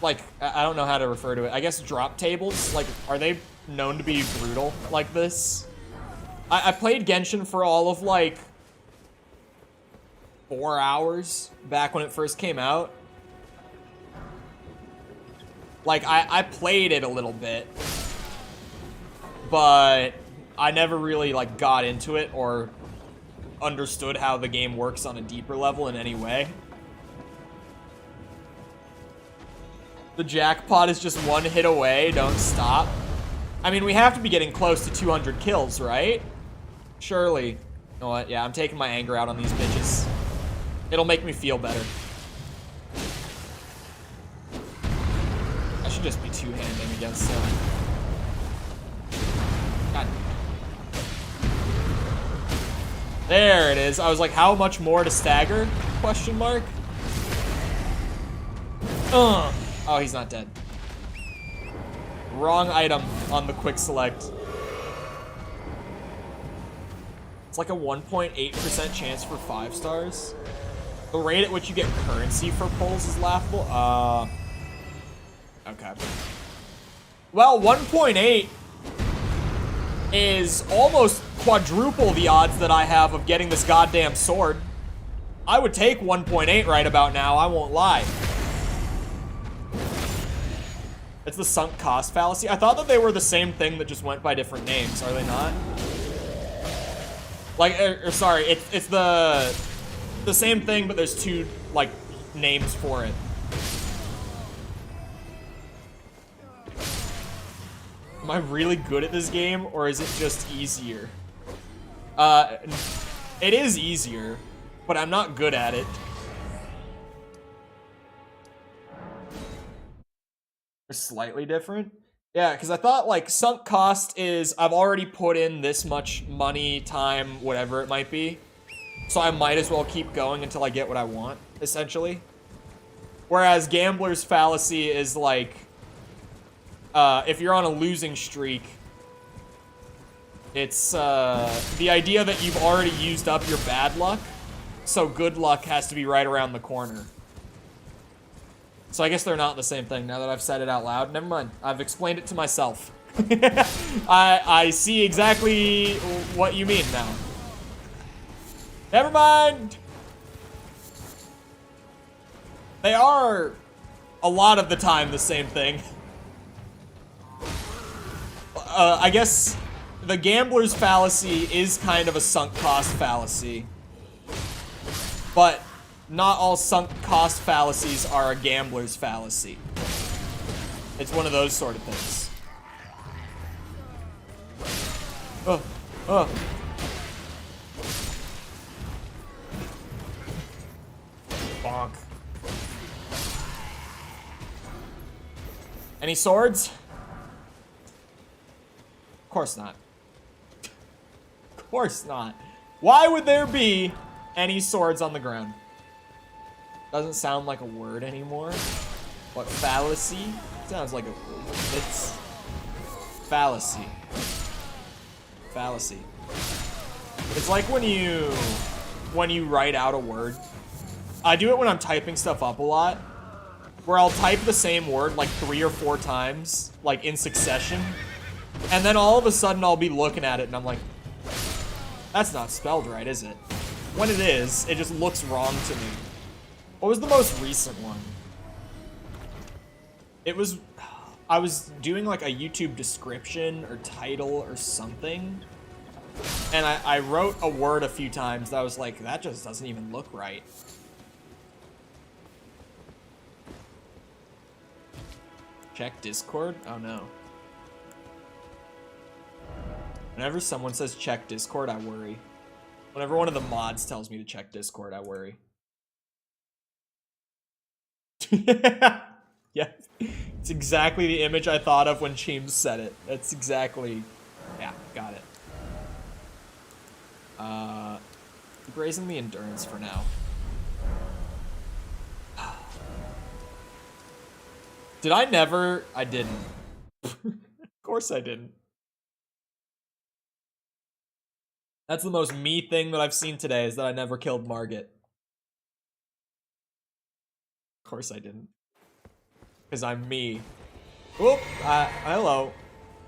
like, I don't know how to refer to it. I guess drop tables? Like, are they known to be brutal like this? I played Genshin for all of, like, 4 hours back when it first came out. Like, I played it a little bit, but I never really, like, got into it or understood how the game works on a deeper level in any way. The jackpot is just one hit away, don't stop. I mean, we have to be getting close to 200 kills, right? Surely. You know what? Yeah, I'm taking my anger out on these bitches. It'll make me feel better. I should just be two-handing against them. God. There it is. I was like, how much more to stagger? Question mark. Oh, he's not dead. Wrong item on the quick select. It's like a 1.8% chance for 5 stars. The rate at which you get currency for pulls is laughable. Okay. Well, 1.8 is almost quadruple the odds that I have of getting this goddamn sword. I would take 1.8 right about now, I won't lie. It's the sunk cost fallacy. I thought that they were the same thing that just went by different names. Are they not? Like, sorry, it's the same thing, but there's two, like, names for it. Am I really good at this game, or is it just easier? It is easier, but I'm not good at it. They're slightly different. Yeah, because I thought, like, sunk cost is I've already put in this much money, time, whatever it might be. So I might as well keep going until I get what I want, essentially. Whereas gambler's fallacy is like, if you're on a losing streak, it's the idea that you've already used up your bad luck, so good luck has to be right around the corner. So I guess they're not the same thing now that I've said it out loud. Never mind. I've explained it to myself. I see exactly what you mean now. Never mind. They are a lot of the time the same thing. I guess the gambler's fallacy is kind of a sunk cost fallacy. But not all sunk cost fallacies are a gambler's fallacy. It's one of those sort of things. Bonk. Any swords? Of course not. Of course not. Why would there be any swords on the ground? Doesn't sound like a word anymore. What, fallacy? Sounds like a word. It's fallacy. Fallacy. It's like when you write out a word. I do it when I'm typing stuff up a lot, where I'll type the same word like 3 or 4 times, like in succession, and then all of a sudden I'll be looking at it and I'm like, that's not spelled right, is it? When it is, it just looks wrong to me. What was the most recent one? It was, I was doing like a YouTube description or title or something, and I wrote a word a few times that I was like, that just doesn't even look right. Check Discord? Oh no. Whenever someone says check Discord, I worry. Whenever one of the mods tells me to check Discord, I worry. Yeah, it's exactly the image I thought of when Cheems said it. That's exactly, yeah, got it. Keep raising the endurance for now. Did I never? I didn't. Of course I didn't. That's the most me thing that I've seen today, is that I never killed Margit. Of course I didn't. Because I'm me. Whoop! Hello.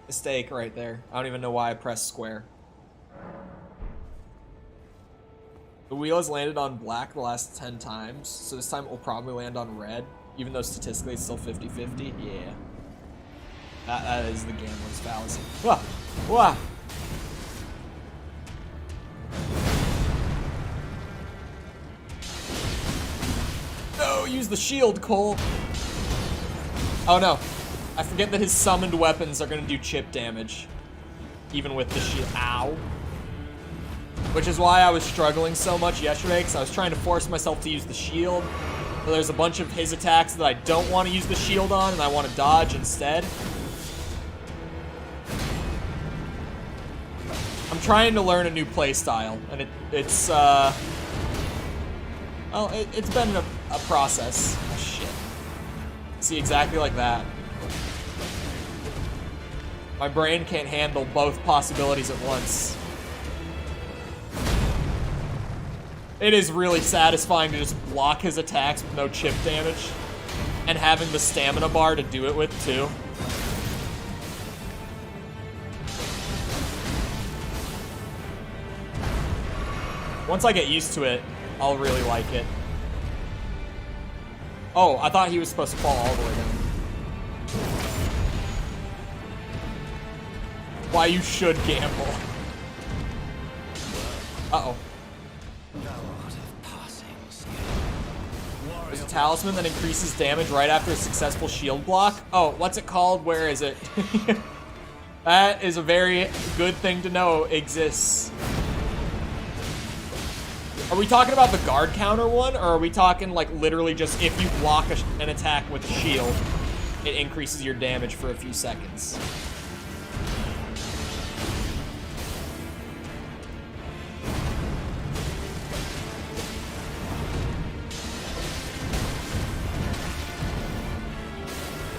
Mistake right there. I don't even know why I pressed square. The wheel has landed on black the last 10 times, so this time it will probably land on red, even though statistically it's still 50-50. Yeah. That is the gambler's fallacy. Wah! Wah! No, use the shield, Cole. Oh no. I forget that his summoned weapons are gonna do chip damage. Even with the shield. Ow. Which is why I was struggling so much yesterday, because I was trying to force myself to use the shield. But there's a bunch of his attacks that I don't want to use the shield on, and I want to dodge instead. I'm trying to learn a new playstyle, and it's well, it's been a process. Oh, shit. See, exactly like that. My brain can't handle both possibilities at once. It is really satisfying to just block his attacks with no chip damage. And having the stamina bar to do it with, too. Once I get used to it, I'll really like it. Oh, I thought he was supposed to fall all the way down. Why you should gamble. Uh-oh. There's a talisman that increases damage right after a successful shield block. Oh, what's it called? Where is it? That is a very good thing to know exists. Are we talking about the guard counter one, or are we talking like literally just if you block an attack with a shield, it increases your damage for a few seconds?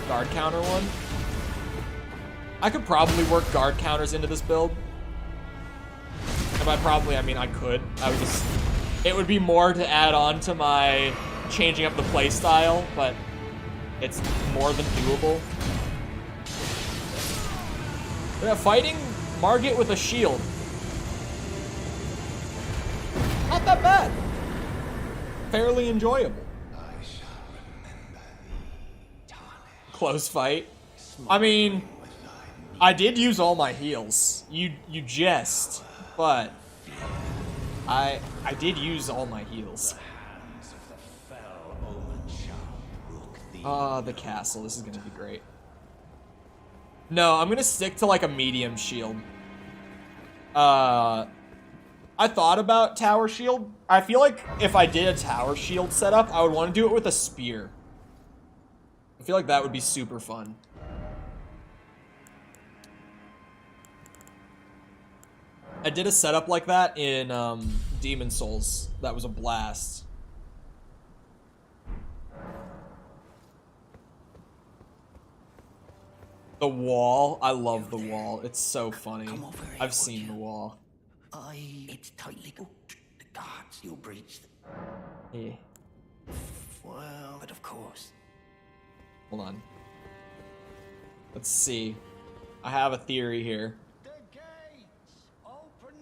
Guard counter one? I could probably work guard counters into this build. And by probably, I mean I could. I would just... It would be more to add on to my changing up the playstyle, but it's more than doable. Yeah, fighting Margit with a shield. Not that bad. Fairly enjoyable. Close fight. I mean, I did use all my heals. You jest, but I did use all my heals. The castle. This is gonna be great. No, I'm gonna stick to like a medium shield. I thought about tower shield. I feel like if I did a tower shield setup, I would want to do it with a spear. I feel like that would be super fun. I did a setup like that in Demon Souls. That was a blast. The wall. I love the wall. It's so funny. I've seen the wall. It's tightly booked. The guards, you'll breach them. Yeah. Well, but of course. Hold on. Let's see. I have a theory here.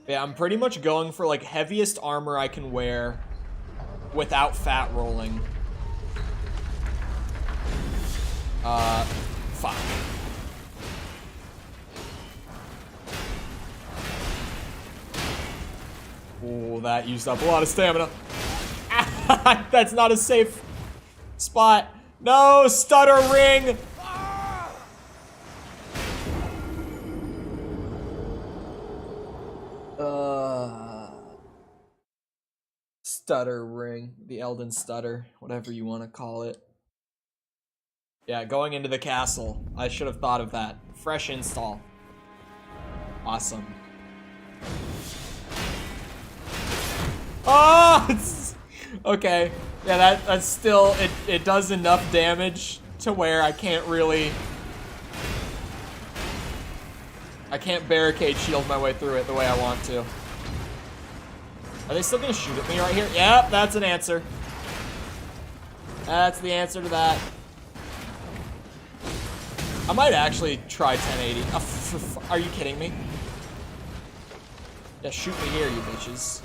Yeah, I'm pretty much going for like heaviest armor I can wear without fat rolling. Fuck. Oh, that used up a lot of stamina. That's not a safe spot. No, stutter ring. Stutter ring, the Elden stutter, whatever you want to call it. Yeah, going into the castle. I should have thought of that. Fresh install. Awesome. Oh, okay. Yeah, that's still, it does enough damage to where I can't barricade shield my way through it the way I want to. Are they still gonna shoot at me right here? Yep, that's an answer. That's the answer to that. I might actually try 1080. Oh, are you kidding me? Yeah, shoot me here, you bitches.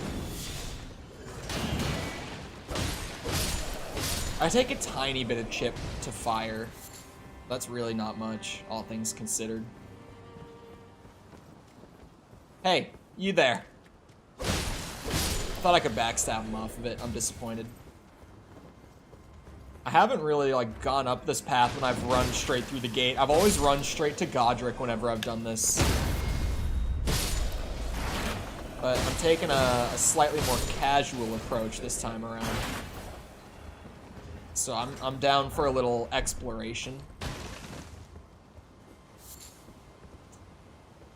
I take a tiny bit of chip to fire. That's really not much, all things considered. Hey, you there. Thought I could backstab him off of it. I'm disappointed. I haven't really like gone up this path when I've run straight through the gate. I've always run straight to Godric whenever I've done this. But I'm taking a slightly more casual approach this time around. So I'm down for a little exploration.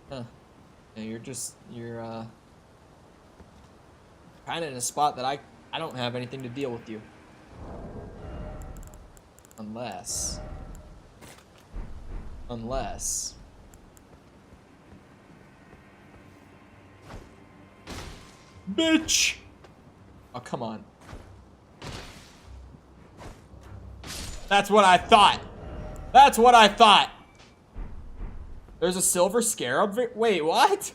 Huh. Yeah, you're kind of in a spot that I don't have anything to deal with you. Unless. Bitch! Oh, come on. That's what I thought. That's what I thought. There's a silver scarab. Wait, what?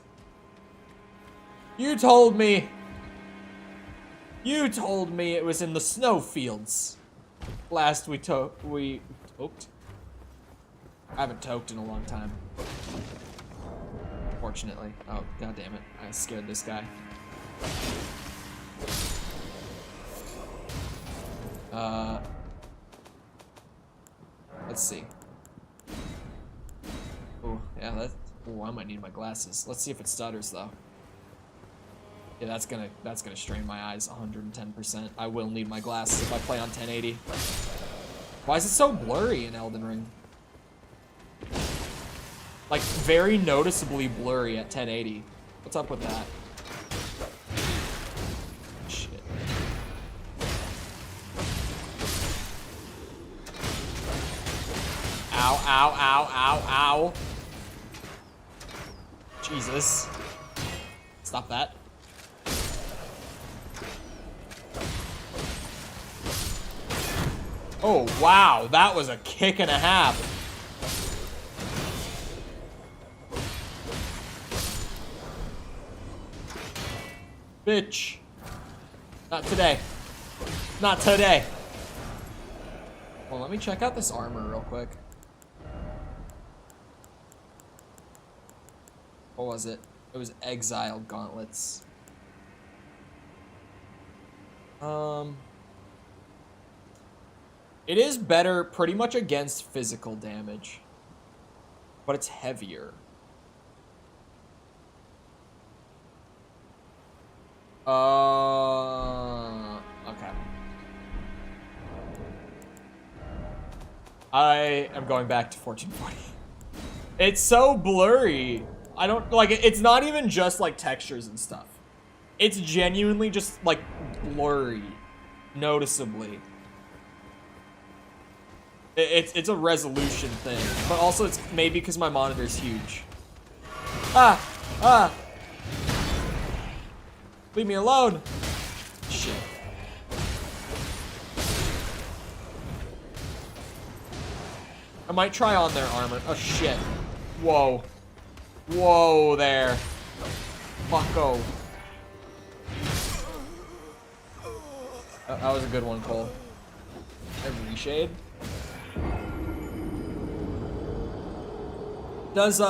You told me. You told me it was in the snowfields. Last we toked. I haven't toked in a long time. Fortunately. Oh, god damn it. I scared this guy. Let's see. Oh, yeah, that. Oh, I might need my glasses. Let's see if it stutters though. Yeah, that's gonna strain my eyes 110%. I will need my glasses if I play on 1080. Why is it so blurry in Elden Ring? Like, very noticeably blurry at 1080. What's up with that? Shit. Ow, ow, ow, ow, ow. Jesus. Stop that. Oh, wow. That was a kick and a half. Bitch. Not today. Not today. Well, let me check out this armor real quick. What was it? It was Exile Gauntlets. It is better pretty much against physical damage, but it's heavier. Okay. I am going back to 1440. It's so blurry. I don't, like, it's not even just, like, textures and stuff. It's genuinely just, like, blurry. Noticeably. It's a resolution thing. But also, it's maybe because my monitor's huge. Ah! Ah! Leave me alone! Shit. I might try on their armor. Oh, shit. Whoa. Whoa there. Fucko. That was a good one, Cole. Reshade? Does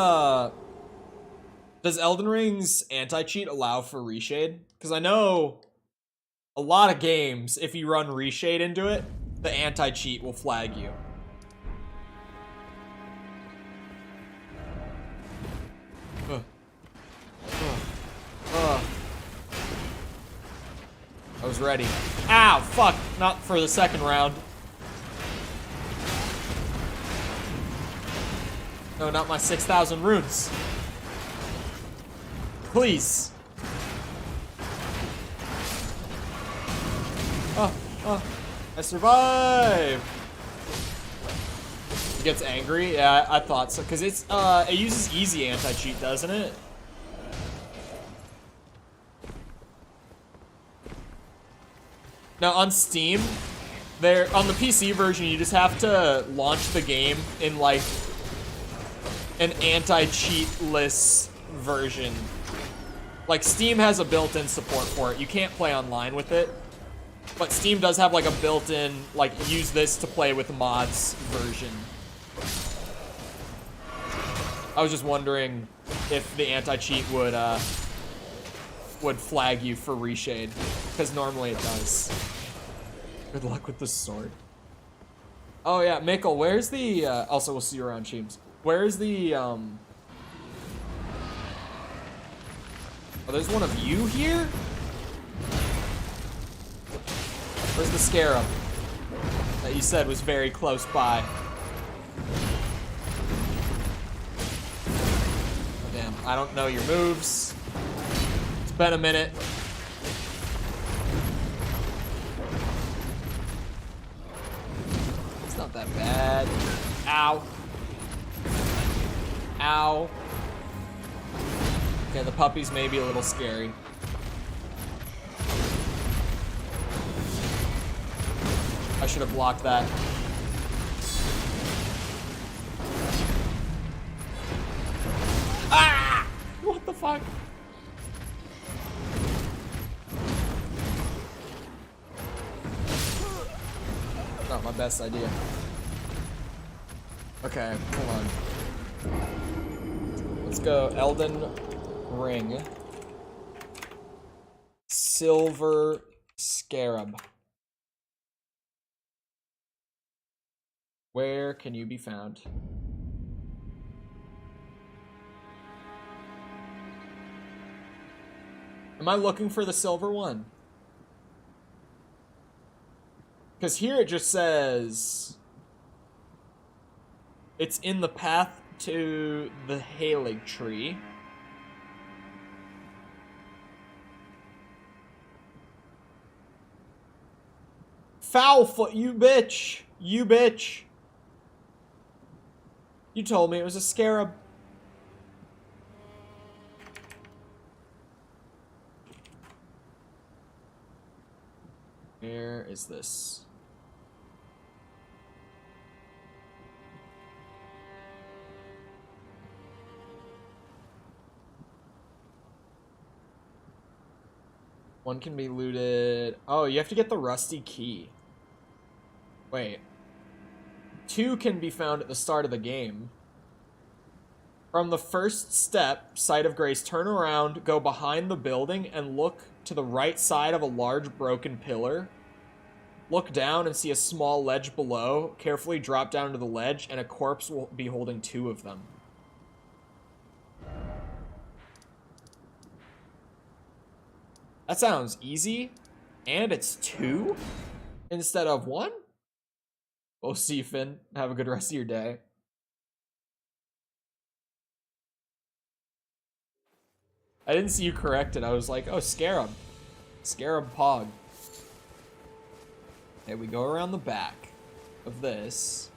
Elden Ring's anti-cheat allow for reshade? Because I know a lot of games, if you run reshade into it, the anti-cheat will flag you. I was ready. Ow, fuck. Not for the second round. No, not my 6,000 runes. Please. Oh, I survived. It gets angry? Yeah, I thought so. Because it's, it uses easy anti-cheat, doesn't it? Now, on Steam, on the PC version, you just have to launch the game in, like, an anti-cheat-less version. Like, Steam has a built-in support for it. You can't play online with it. But Steam does have, like, a built-in, like, use this to play with mods version. I was just wondering if the anti-cheat would flag you for reshade, because normally it does. Good luck with the sword. Oh yeah, Mikkel, where's the, also we'll see you around Sheems. Where's the, oh, there's one of you here? Where's the scarab that you said was very close by? Oh, damn, I don't know your moves. It's been a minute. It's not that bad. Ow. Ow. Okay, the puppy's maybe a little scary. I should have blocked that. Ah! What the fuck? Not my best idea. Okay, hold on. Let's go Elden Ring. Silver Scarab. Where can you be found? Am I looking for the silver one? Because here it just says it's in the path to the Halig tree. Foulfoot, you bitch! You bitch! You told me it was a scarab. Where is this? One can be looted. Oh, you have to get the rusty key. Wait. 2 can be found at the start of the game. From the first step, Sight of Grace, turn around, go behind the building, and look to the right side of a large broken pillar. Look down and see a small ledge below. Carefully drop down to the ledge, and a corpse will be holding 2 of them. That sounds easy. And it's 2 instead of 1? We'll see, Finn. Have a good rest of your day. I didn't see you correct it. I was like, oh, Scarab. Scarab Pog. Okay, we go around the back of this.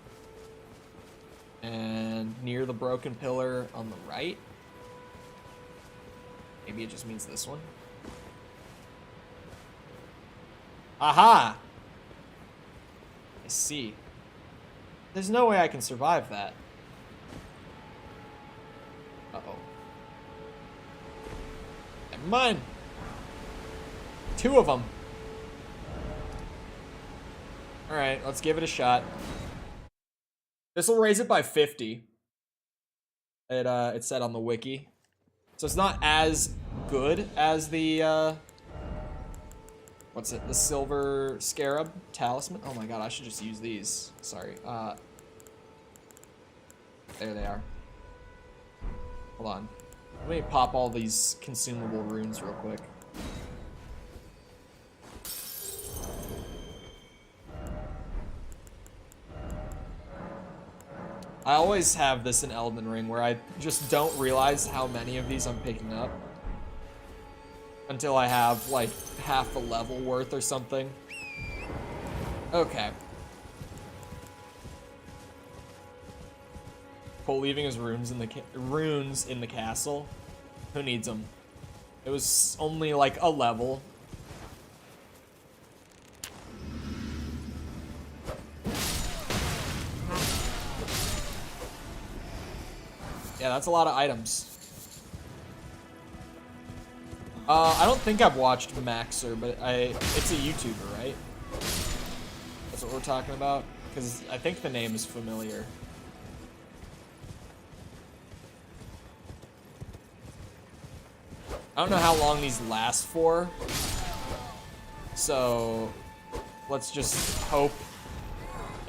And near the broken pillar on the right. Maybe it just means this one. Aha! I see. There's no way I can survive that. Uh-oh. Never mind. 2 of them. Alright, let's give it a shot. This will raise it by 50. It said on the wiki. So it's not as good as the, what's it? The Silver Scarab Talisman? Oh my god, I should just use these. Sorry. There they are. Hold on. Let me pop all these consumable runes real quick. I always have this in Elden Ring where I just don't realize how many of these I'm picking up until I have like half a level worth or something. Okay. Cole leaving his runes in the castle. Who needs them? It was only like a level. Yeah, that's a lot of items. I don't think I've watched Maxer, but it's a YouTuber, right? That's what we're talking about? Because I think the name is familiar. I don't know how long these last for. So, let's just hope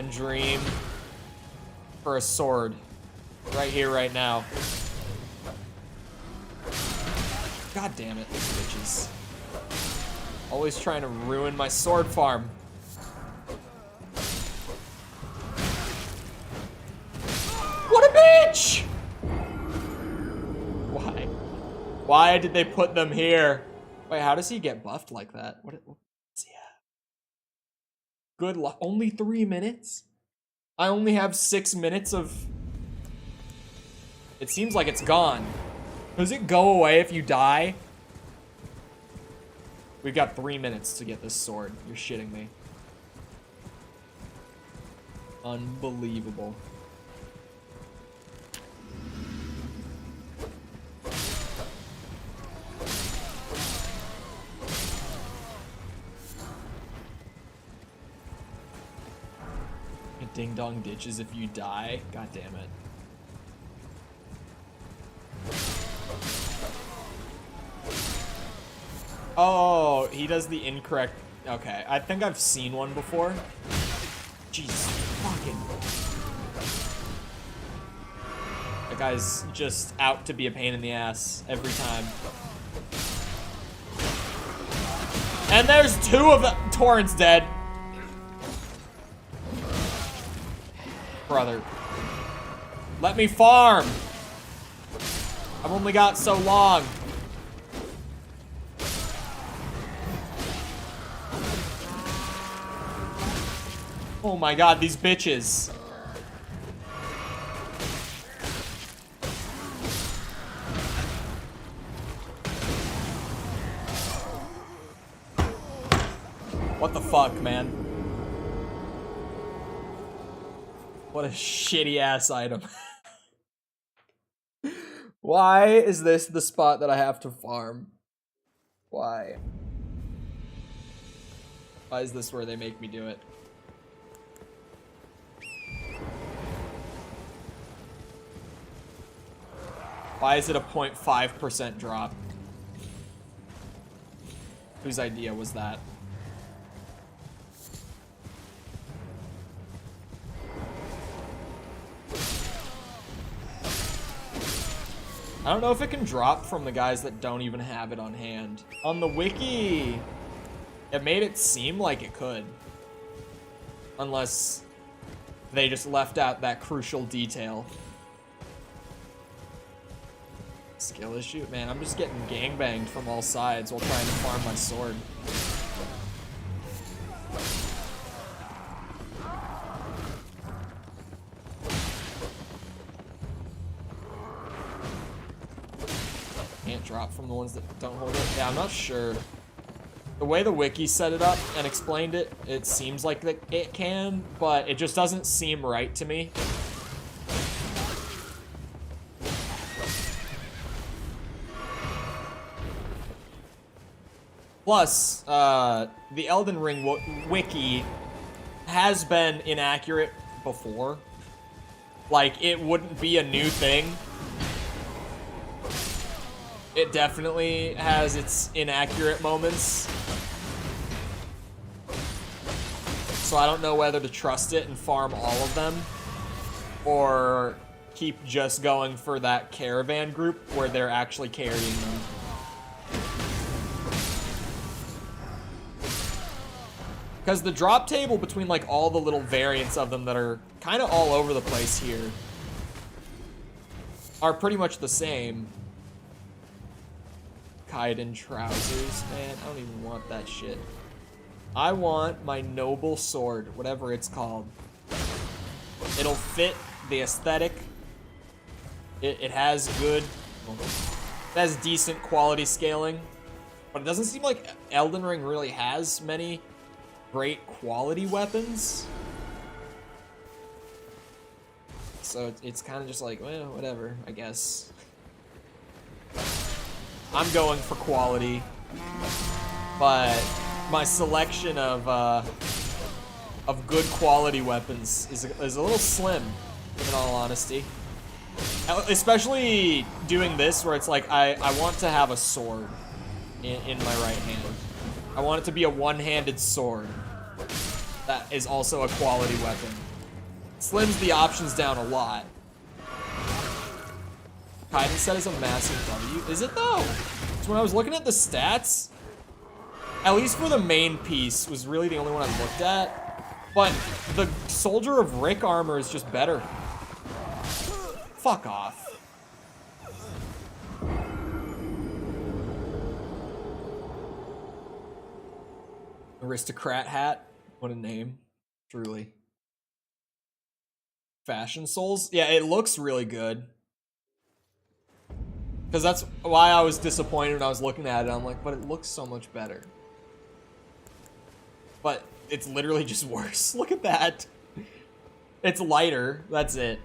and dream for a sword. Right here, right now. God damn it, these bitches. Always trying to ruin my sword farm. What a bitch! Why? Why did they put them here? Wait, how does he get buffed like that? What does he have? Good luck. Only 3 minutes? I only have 6 minutes of... It seems like it's gone. Does it go away if you die? We've got 3 minutes to get this sword. You're shitting me. Unbelievable. Ding dong ditches if you die. God damn it. Oh, he does the incorrect. Okay, I think I've seen one before. Jesus fucking. That guy's just out to be a pain in the ass every time. And there's two of them. Torrent's dead. Brother. Let me farm. I've only got so long. Oh my god, these bitches. What the fuck, man? What a shitty ass item. Why is this the spot that I have to farm? Why? Why is this where they make me do it? Why is it a 0.5% drop? Whose idea was that? I don't know if it can drop from the guys that don't even have it on hand. On the wiki, it made it seem like it could. Unless they just left out that crucial detail. Skill issue? Man, I'm just getting gangbanged from all sides while trying to farm my sword. Can't drop from the ones that don't hold it. Yeah, I'm not sure. The way the wiki set it up and explained it, it seems like that it can, but it just doesn't seem right to me. Plus, the Elden Ring wiki has been inaccurate before. Like, it wouldn't be a new thing. It definitely has its inaccurate moments. So I don't know whether to trust it and farm all of them, or keep just going for that caravan group where they're actually carrying them. Because the drop table between like all the little variants of them that are kind of all over the place here are pretty much the same. Kaiden trousers, man, I don't even want that shit. I want my noble sword, whatever it's called. It'll fit the aesthetic. It has good, it has decent quality scaling, but it doesn't seem like Elden Ring really has many great quality weapons. So it's kind of just like, well, whatever, I guess. I'm going for quality, but my selection of good quality weapons is a little slim, in all honesty. Especially doing this, where it's like I want to have a sword in my right hand. I want it to be a one-handed sword that is also a quality weapon. Slims the options down a lot. Kaiden set is a massive W. Is it though? So when I was looking at the stats, at least for the main piece, was really the only one I looked at. But the Soldier of Rick armor is just better. Fuck off. Aristocrat hat. What a name. Truly. Fashion Souls? Yeah, it looks really good. Because that's why I was disappointed when I was looking at it. I'm like, but it looks so much better. But it's literally just worse. Look at that. It's lighter. That's it.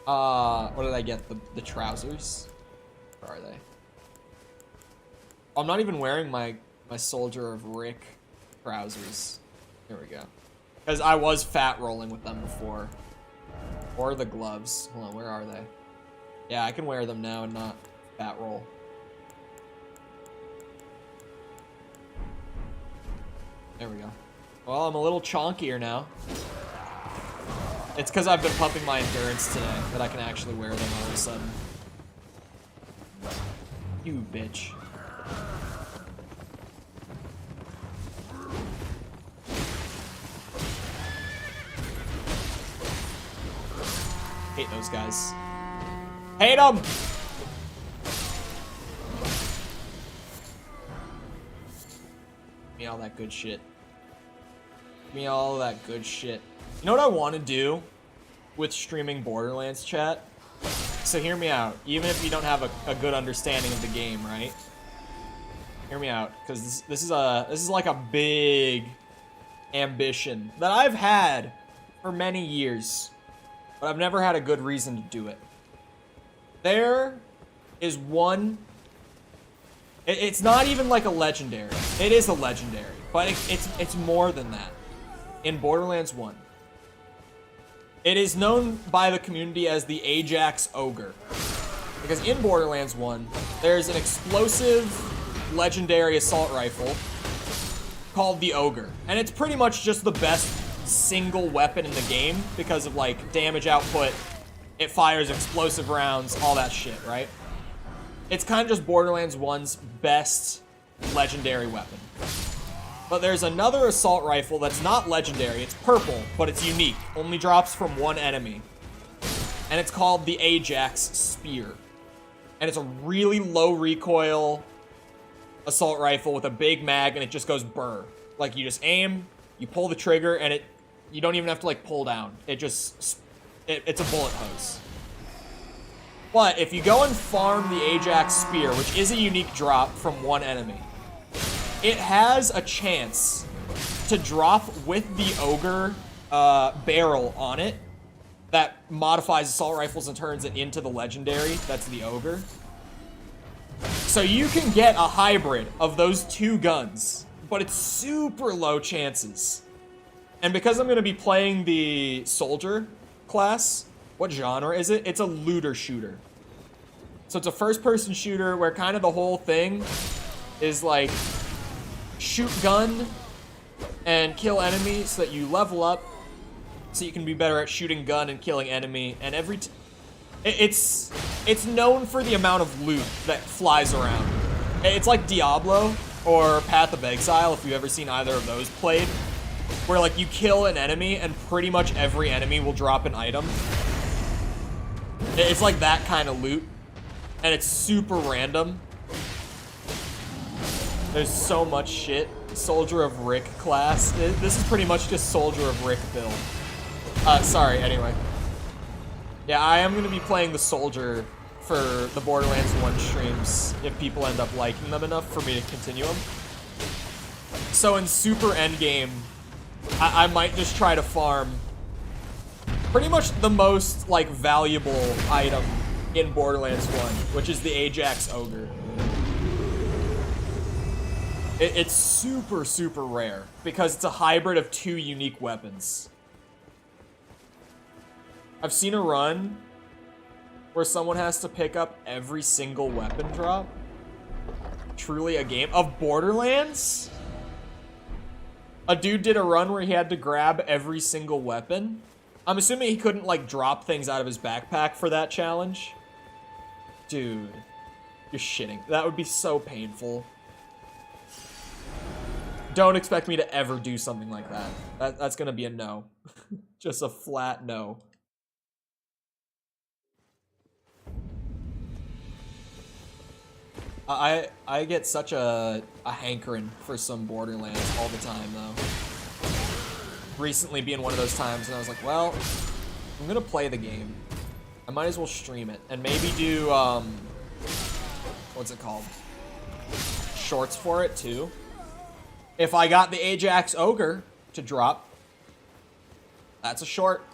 What did I get? The trousers? Where are they? I'm not even wearing my Soldier of Rick trousers. Here we go. Because I was fat rolling with them before. Or the gloves. Hold on, where are they? Yeah, I can wear them now and not fat roll. There we go. Well, I'm a little chonkier now. It's because I've been pumping my endurance today that I can actually wear them all of a sudden. You bitch. Hate those guys. Hate them! Give me all that good shit. Give me all that good shit. You know what I want to do with streaming Borderlands, chat? So hear me out. Even if you don't have a good understanding of the game, right? Hear me out, because this is like a big ambition that I've had for many years, but I've never had a good reason to do it. There is one. It's not even like a legendary. It is a legendary, but it's more than that. In Borderlands 1, it is known by the community as the Ajax Ogre, because in Borderlands 1, there's an explosive legendary assault rifle called the Ogre, and it's pretty much just the best single weapon in the game because of like damage output. It fires explosive rounds, all that shit, right? It's kind of just Borderlands 1's best legendary weapon. But there's another assault rifle that's not legendary. It's purple, but it's unique. Only drops from one enemy. And it's called the Ajax Spear. And it's a really low recoil assault rifle with a big mag, and it just goes burr. Like, you just aim, you pull the trigger, and you don't even have to, like, pull down. It's a bullet hose. But if you go and farm the Ajax Spear, which is a unique drop from one enemy, it has a chance to drop with the Ogre barrel on it that modifies assault rifles and turns it into the legendary. That's the Ogre. So you can get a hybrid of those two guns, but it's super low chances. And because I'm going to be playing the Soldier class, what genre is it? It's a looter shooter. So it's a first-person shooter where kind of the whole thing is like shoot gun and kill enemies so that you level up so you can be better at shooting gun and killing enemy. And it's known for the amount of loot that flies around. It's like Diablo or Path of Exile, if you've ever seen either of those played, where like you kill an enemy and pretty much every enemy will drop an item. It's like that kind of loot, and it's super random. There's so much shit. Soldier of Rick class. This is pretty much just Soldier of Rick build. Sorry, anyway. Yeah, I am going to be playing the Soldier for the Borderlands 1 streams if people end up liking them enough for me to continue them. So in super endgame, I might just try to farm pretty much the most, like, valuable item in Borderlands 1, which is the Ajax Ogre. It's super, super rare because it's a hybrid of two unique weapons. I've seen a run where someone has to pick up every single weapon drop. Truly a game of Borderlands? A dude did a run where he had to grab every single weapon. I'm assuming he couldn't, like, drop things out of his backpack for that challenge. Dude, you're shitting. That would be so painful. Don't expect me to ever do something like that. That's gonna be a no. Just a flat no. I get such a hankering for some Borderlands all the time, though. Recently being one of those times, and I was like, well, I'm gonna play the game. I might as well stream it, and maybe do, what's it called? Shorts for it, too. If I got the Ajax Ogre to drop, That's a short.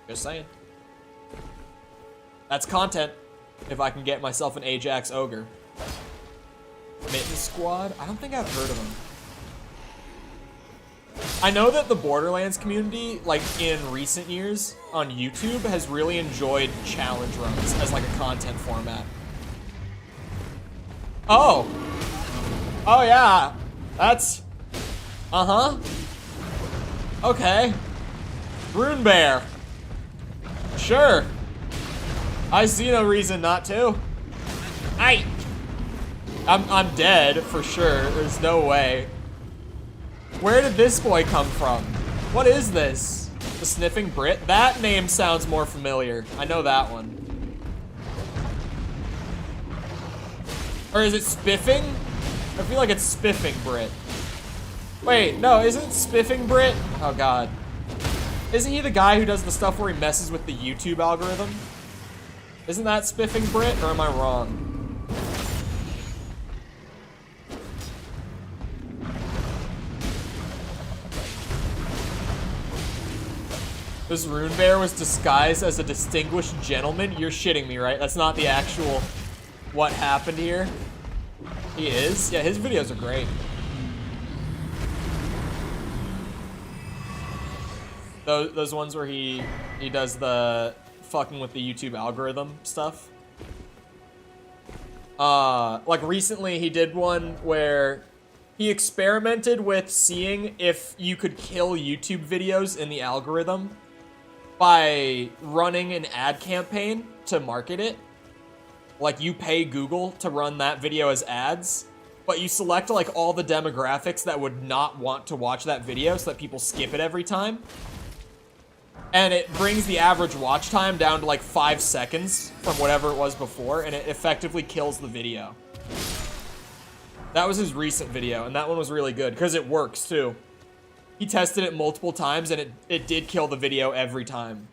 Just saying. That's content. If I can get myself an Ajax Ogre. Mitten Squad? I don't think I've heard of them. I know that the Borderlands community, like in recent years on YouTube, has really enjoyed challenge runs as like a content format. Oh. Oh yeah. That's... Uh-huh. Okay. Rune Bear. Sure. I see no reason not to. I'm dead for sure. There's no way. Where did this boy come from? What is this? The Sniffing Brit? That name sounds more familiar. I know that one. Or is it Spiffing? I feel like it's Spiffing Brit. Wait, no, isn't it Spiffing Brit? Oh god. Isn't he the guy who does the stuff where he messes with the YouTube algorithm? Isn't that Spiffing Brit, or am I wrong? This Rune Bear was disguised as a distinguished gentleman? You're shitting me, right? That's not the actual what happened here. He is? Yeah, his videos are great. Those ones where he does the fucking with the YouTube algorithm stuff. Like recently he did one where he experimented with seeing if you could kill YouTube videos in the algorithm by running an ad campaign to market it. Like you pay Google to run that video as ads, but you select like all the demographics that would not want to watch that video so that people skip it every time. And it brings the average watch time down to like 5 seconds from whatever it was before, and it effectively kills the video. That was his recent video, and that one was really good because it works too. He tested it multiple times, and it did kill the video every time.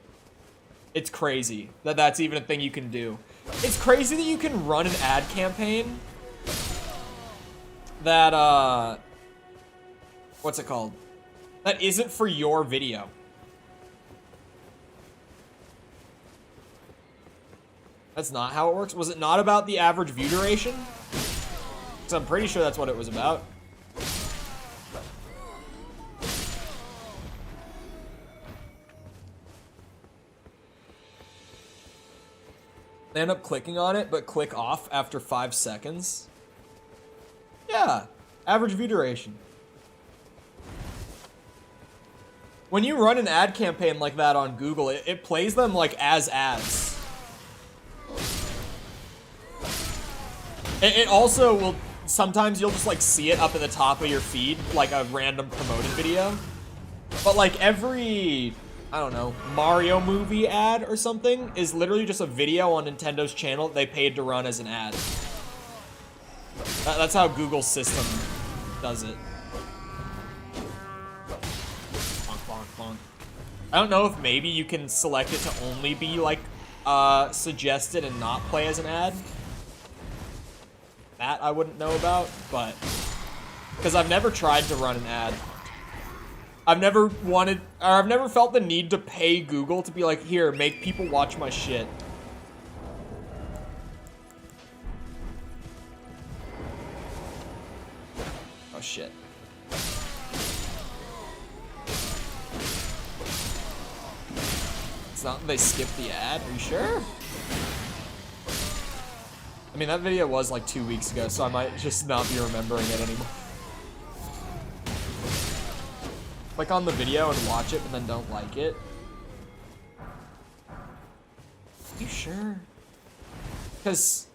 It's crazy that that's even a thing you can do. It's crazy that you can run an ad campaign that, what's it called? That isn't for your video. That's not how it works. Was it not about the average view duration? Because I'm pretty sure that's what it was about. They end up clicking on it, but click off after 5 seconds. Yeah, average view duration. When you run an ad campaign like that on Google, it plays them like as ads. It also will, sometimes you'll just like see it up at the top of your feed, like a random promoted video. But like every, I don't know, Mario movie ad or something is literally just a video on Nintendo's channel that they paid to run as an ad. That's how Google's system does it. Bonk, bonk, bonk. I don't know if maybe you can select it to only be like suggested and not play as an ad. That I wouldn't know about, but because I've never tried to run an ad. I've never wanted, or I've never felt the need to pay Google to be like, here, make people watch my shit. Oh shit. It's not that they skipped the ad, are you sure? I mean, that video was like 2 weeks ago, so I might just not be remembering it anymore. Click on the video and watch it, but then don't like it. Are you sure? Because...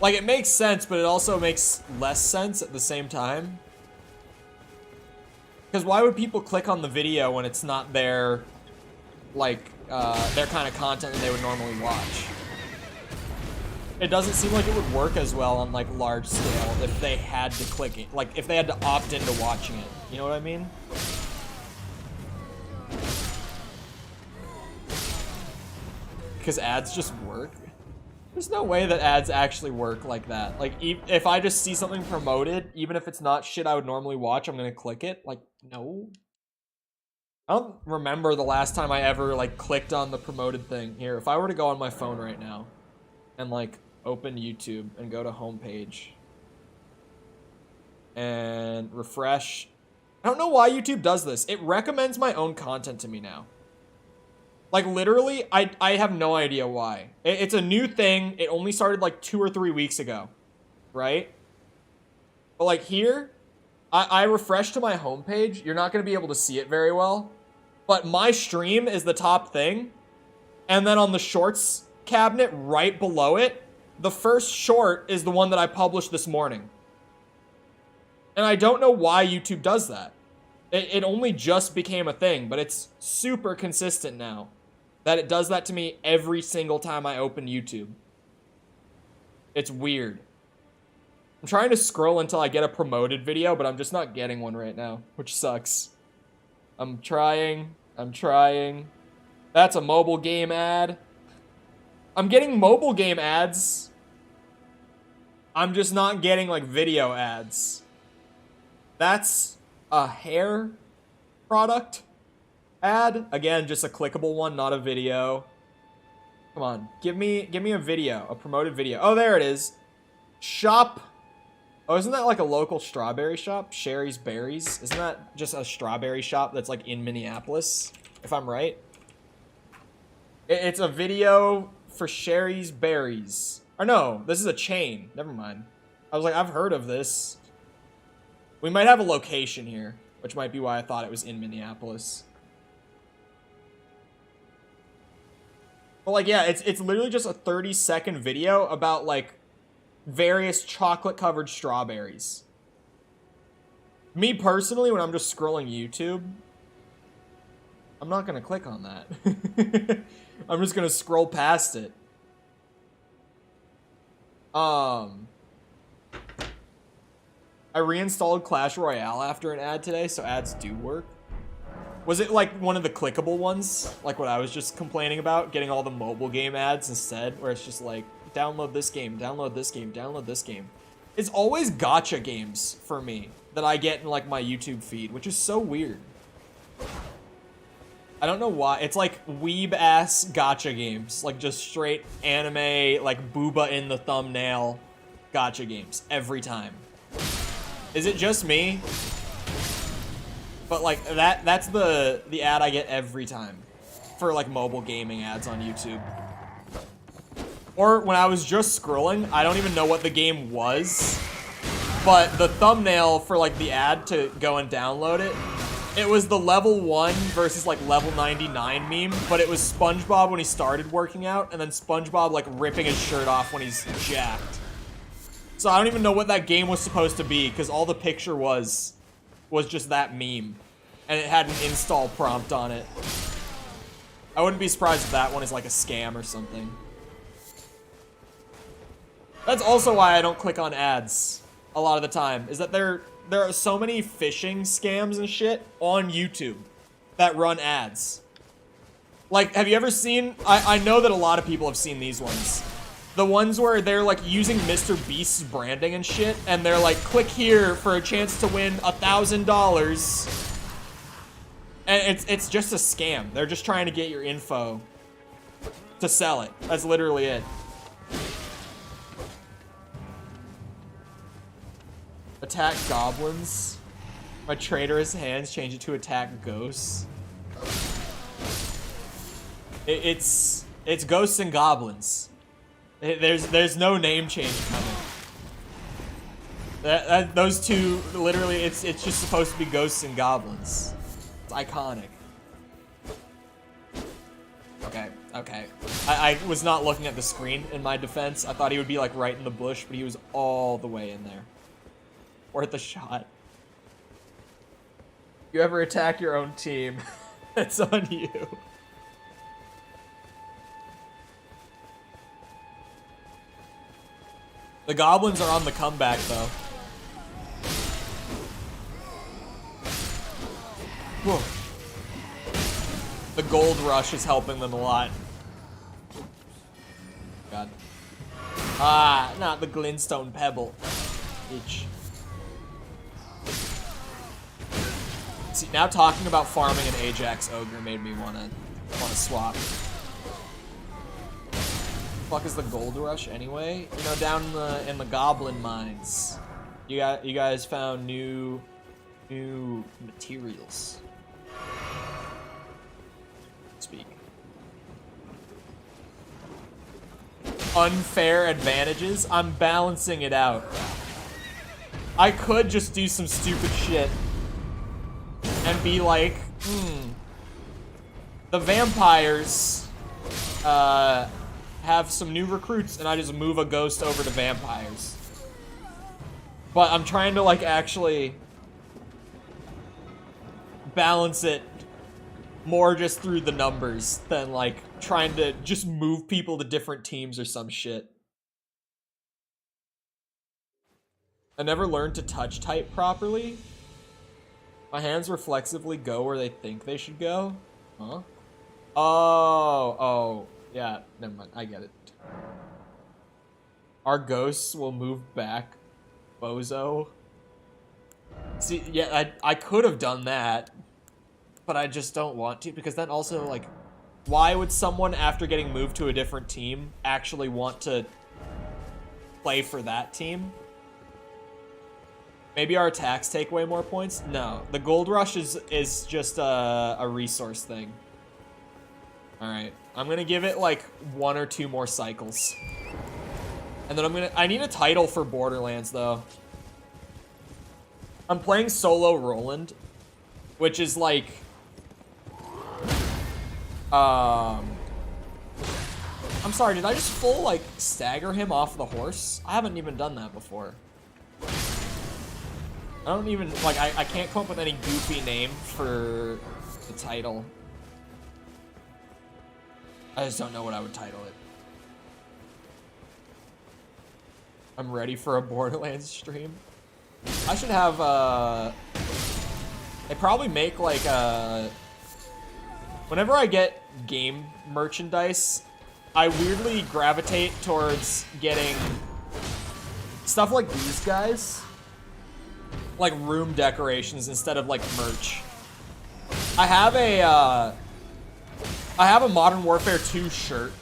like, it makes sense, but it also makes less sense at the same time. Because why would people click on the video when it's not their... like, their kind of content that they would normally watch? It doesn't seem like it would work as well on, like, large scale if they had to click it. Like, if they had to opt into watching it. You know what I mean? Because ads just work. There's no way that ads actually work like that. Like, if I just see something promoted, even if it's not shit I would normally watch, I'm gonna click it. Like, no. I don't remember the last time I ever, like, clicked on the promoted thing. Here, if I were to go on my phone right now and, like, open YouTube and go to homepage and refresh. I don't know why YouTube does this. It recommends my own content to me now. Like, literally, I have no idea why. It's a new thing. It only started, like, 2 or 3 weeks ago, right? But, like, here, I refresh to my homepage. You're not going to be able to see it very well. But my stream is the top thing. And then on the shorts cabinet right below it, the first short is the one that I published this morning. And I don't know why YouTube does that. It only just became a thing, but it's super consistent now. That it does that to me every single time I open YouTube. It's weird. I'm trying to scroll until I get a promoted video, but I'm just not getting one right now, which sucks. I'm trying. That's a mobile game ad. I'm getting mobile game ads. I'm just not getting, like, video ads. That's a hair product ad. Again, just a clickable one, not a video. Come on, give me a video, a promoted video. Oh, there it is. Shop. Oh, isn't that like a local strawberry shop? Sherry's Berries. Isn't that just a strawberry shop that's like in Minneapolis, if I'm right? It's a video for Sherry's Berries. Or no, this is a chain. Never mind. I was like, I've heard of this. We might have a location here, which might be why I thought it was in Minneapolis. But, like, yeah, it's literally just a 30-second video about, like, various chocolate-covered strawberries. Me, personally, when I'm just scrolling YouTube, I'm not gonna click on that. I'm just gonna scroll past it. I reinstalled Clash Royale after an ad today, so ads do work. Was it like one of the clickable ones? Like what I was just complaining about? Getting all the mobile game ads instead? Where it's just like, download this game, download this game, download this game. It's always gacha games for me that I get in like my YouTube feed, which is so weird. I don't know why. It's like weeb-ass gacha games. Like just straight anime, like booba in the thumbnail gacha games. Every time. Is it just me? But like that's the ad I get every time for like mobile gaming ads on YouTube. Or when I was just scrolling, I don't even know what the game was, but the thumbnail for like the ad to go and download it, it was the level 1 versus like level 99 meme, but it was SpongeBob when he started working out and then SpongeBob like ripping his shirt off when he's jacked. So I don't even know what that game was supposed to be because all the picture was just that meme. And it had an install prompt on it. I wouldn't be surprised if that one is like a scam or something. That's also why I don't click on ads a lot of the time, is that there are so many phishing scams and shit on YouTube that run ads. Like, have you ever seen, I know that a lot of people have seen these ones. The ones where they're like using Mr. Beast's branding and shit, and they're like, click here for a chance to win $1,000. And it's just a scam. They're just trying to get your info to sell it. That's literally it. Attack goblins. My traitorous hands change it to attack ghosts. It's ghosts and goblins. There's no name change coming. Those two, literally, it's just supposed to be ghosts and goblins. It's iconic. Okay. I was not looking at the screen in my defense. I thought he would be like right in the bush, but he was all the way in there. Worth a shot. You ever attack your own team? It's on you. The goblins are on the comeback, though. Whoa. The gold rush is helping them a lot. God. Ah, not the glintstone pebble. Bitch. See, now talking about farming an Ajax Ogre made me wanna swap. Fuck is the gold rush anyway? You know, down in the goblin mines. You guys found new materials. Speak. Unfair advantages? I'm balancing it out. I could just do some stupid shit and be like, the vampires have some new recruits, and I just move a ghost over to vampires. But I'm trying to like actually balance it more just through the numbers than like trying to just move people to different teams or some shit. I never learned to touch type properly. My hands reflexively go where they think they should go. Huh? Oh, yeah, never mind, I get it. Our ghosts will move back, bozo. See, yeah, I could have done that, but I just don't want to, because then also, like, why would someone, after getting moved to a different team, actually want to play for that team? Maybe our attacks take way more points? No, the gold rush is just a resource thing. Alright, I'm gonna give it like 1 or 2 more cycles. And then I need a title for Borderlands though. I'm playing solo Roland, which is like, I'm sorry, did I just full like stagger him off the horse? I haven't even done that before. I don't even, like, I can't come up with any goofy name for the title. I just don't know what I would title it. I'm ready for a Borderlands stream. I should have, they probably make, like, whenever I get game merchandise, I weirdly gravitate towards getting stuff like these guys. Like room decorations instead of like merch. I have a Modern Warfare 2 shirt.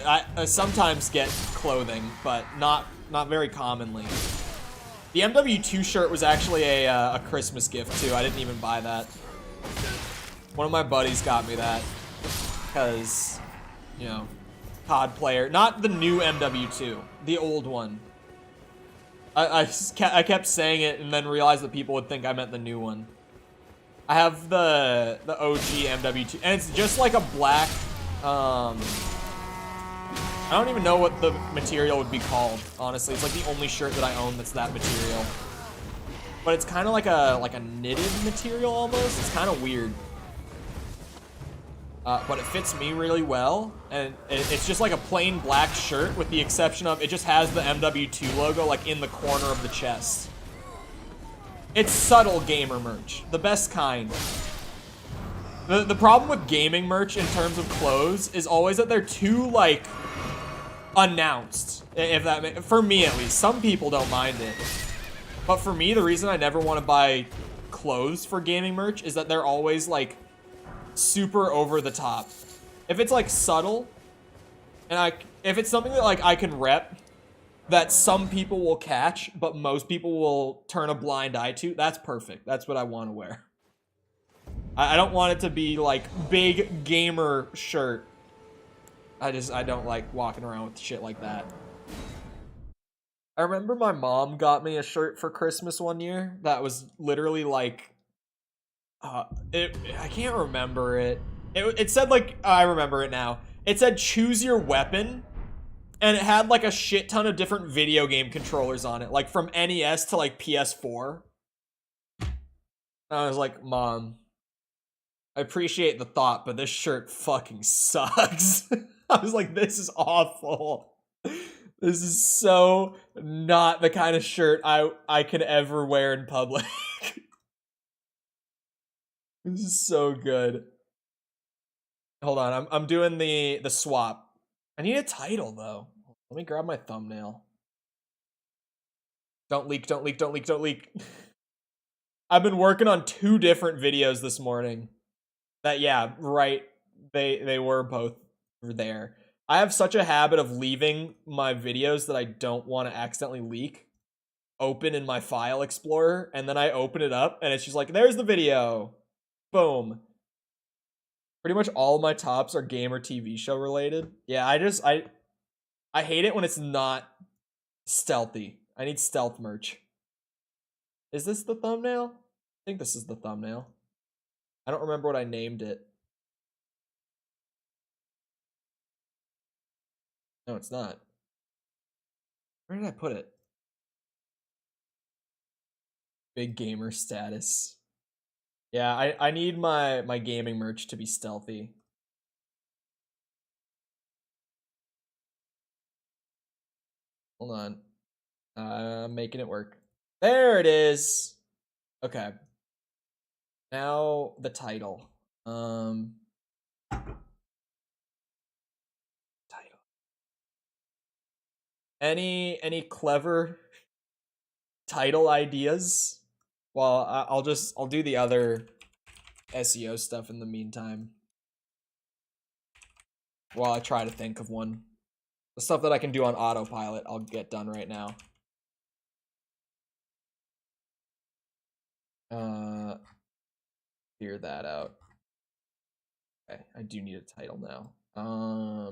I sometimes get clothing, but not very commonly. The MW2 shirt was actually a Christmas gift too. I didn't even buy that. One of my buddies got me that because, you know, COD player. Not the new MW2, the old one. I kept saying it and then realized that people would think I meant the new one. I have the OG MW2, and it's just like a black, I don't even know what the material would be called, honestly. It's like the only shirt that I own that's that material. But it's kind of like a knitted material almost. It's kind of weird. But it fits me really well, and it's just like a plain black shirt with the exception of it just has the MW2 logo like in the corner of the chest. It's subtle gamer merch, the best kind. The problem with gaming merch in terms of clothes is always that they're too like announced, if that for me at least. Some people don't mind it, but for me, the reason I never want to buy clothes for gaming merch is that they're always like super over the top. If it's like subtle, and if it's something that like I can rep, that some people will catch, but most people will turn a blind eye to, that's perfect. That's what I want to wear. I don't want it to be like big gamer shirt. I don't like walking around with shit like that. I remember my mom got me a shirt for Christmas one year that was literally like, I can't remember it. It said like, I remember it now. It said choose your weapon, and it had like a shit ton of different video game controllers on it, like from NES to like PS4. And I was like, Mom, I appreciate the thought, but this shirt fucking sucks. I was like, this is awful. This is so not the kind of shirt I could ever wear in public. This is so good. Hold on, I'm doing the swap. I need a title though. Let me grab my thumbnail. Don't leak, don't leak, don't leak, don't leak. I've been working on 2 different videos this morning. That, yeah, right. They were both there. I have such a habit of leaving my videos that I don't want to accidentally leak open in my file explorer, and then I open it up and it's just like, there's the video. Boom. Pretty much all my tops are game or TV show related. Yeah, I hate it when it's not stealthy. I need stealth merch. Is this the thumbnail? I think this is the thumbnail. I don't remember what I named it. No, it's not. Where did I put it? Big gamer status. Yeah, I need my gaming merch to be stealthy. Hold on. I'm making it work. There it is. Okay. Now the title. Title. Any clever title ideas? Well, I'll do the other SEO stuff in the meantime. While I try to think of one. The stuff that I can do on autopilot, I'll get done right now. Figure that out. Okay, I do need a title now. I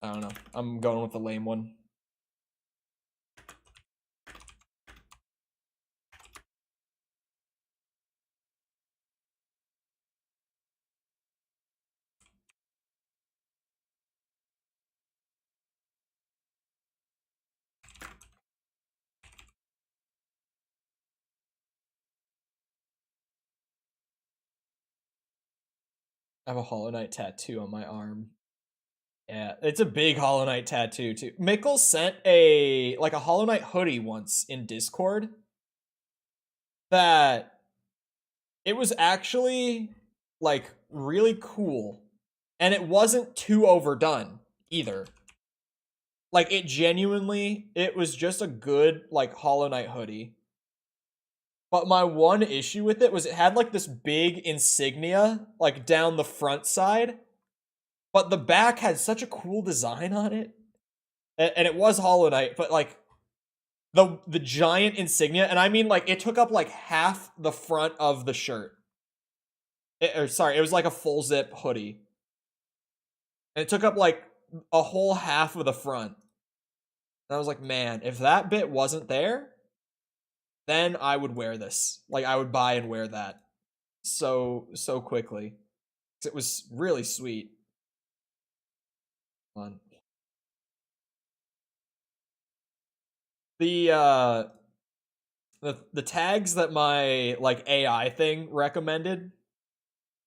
don't know. I'm going with the lame one. I have a Hollow Knight tattoo on my arm. Yeah, it's a big Hollow Knight tattoo too. Mickle sent a Hollow Knight hoodie once in Discord that it was actually like really cool, and it wasn't too overdone either. Like it was just a good like Hollow Knight hoodie. But my one issue with it was it had like this big insignia like down the front side, but the back had such a cool design on it. And it was Hollow Knight, but like the giant insignia, and I mean like it took up like half the front of the shirt. It was like a full zip hoodie. And it took up like a whole half of the front. And I was like, man, if that bit wasn't there, then I would wear this. Like I would buy and wear that so quickly. It was really sweet. Hold on. The tags that my like AI thing recommended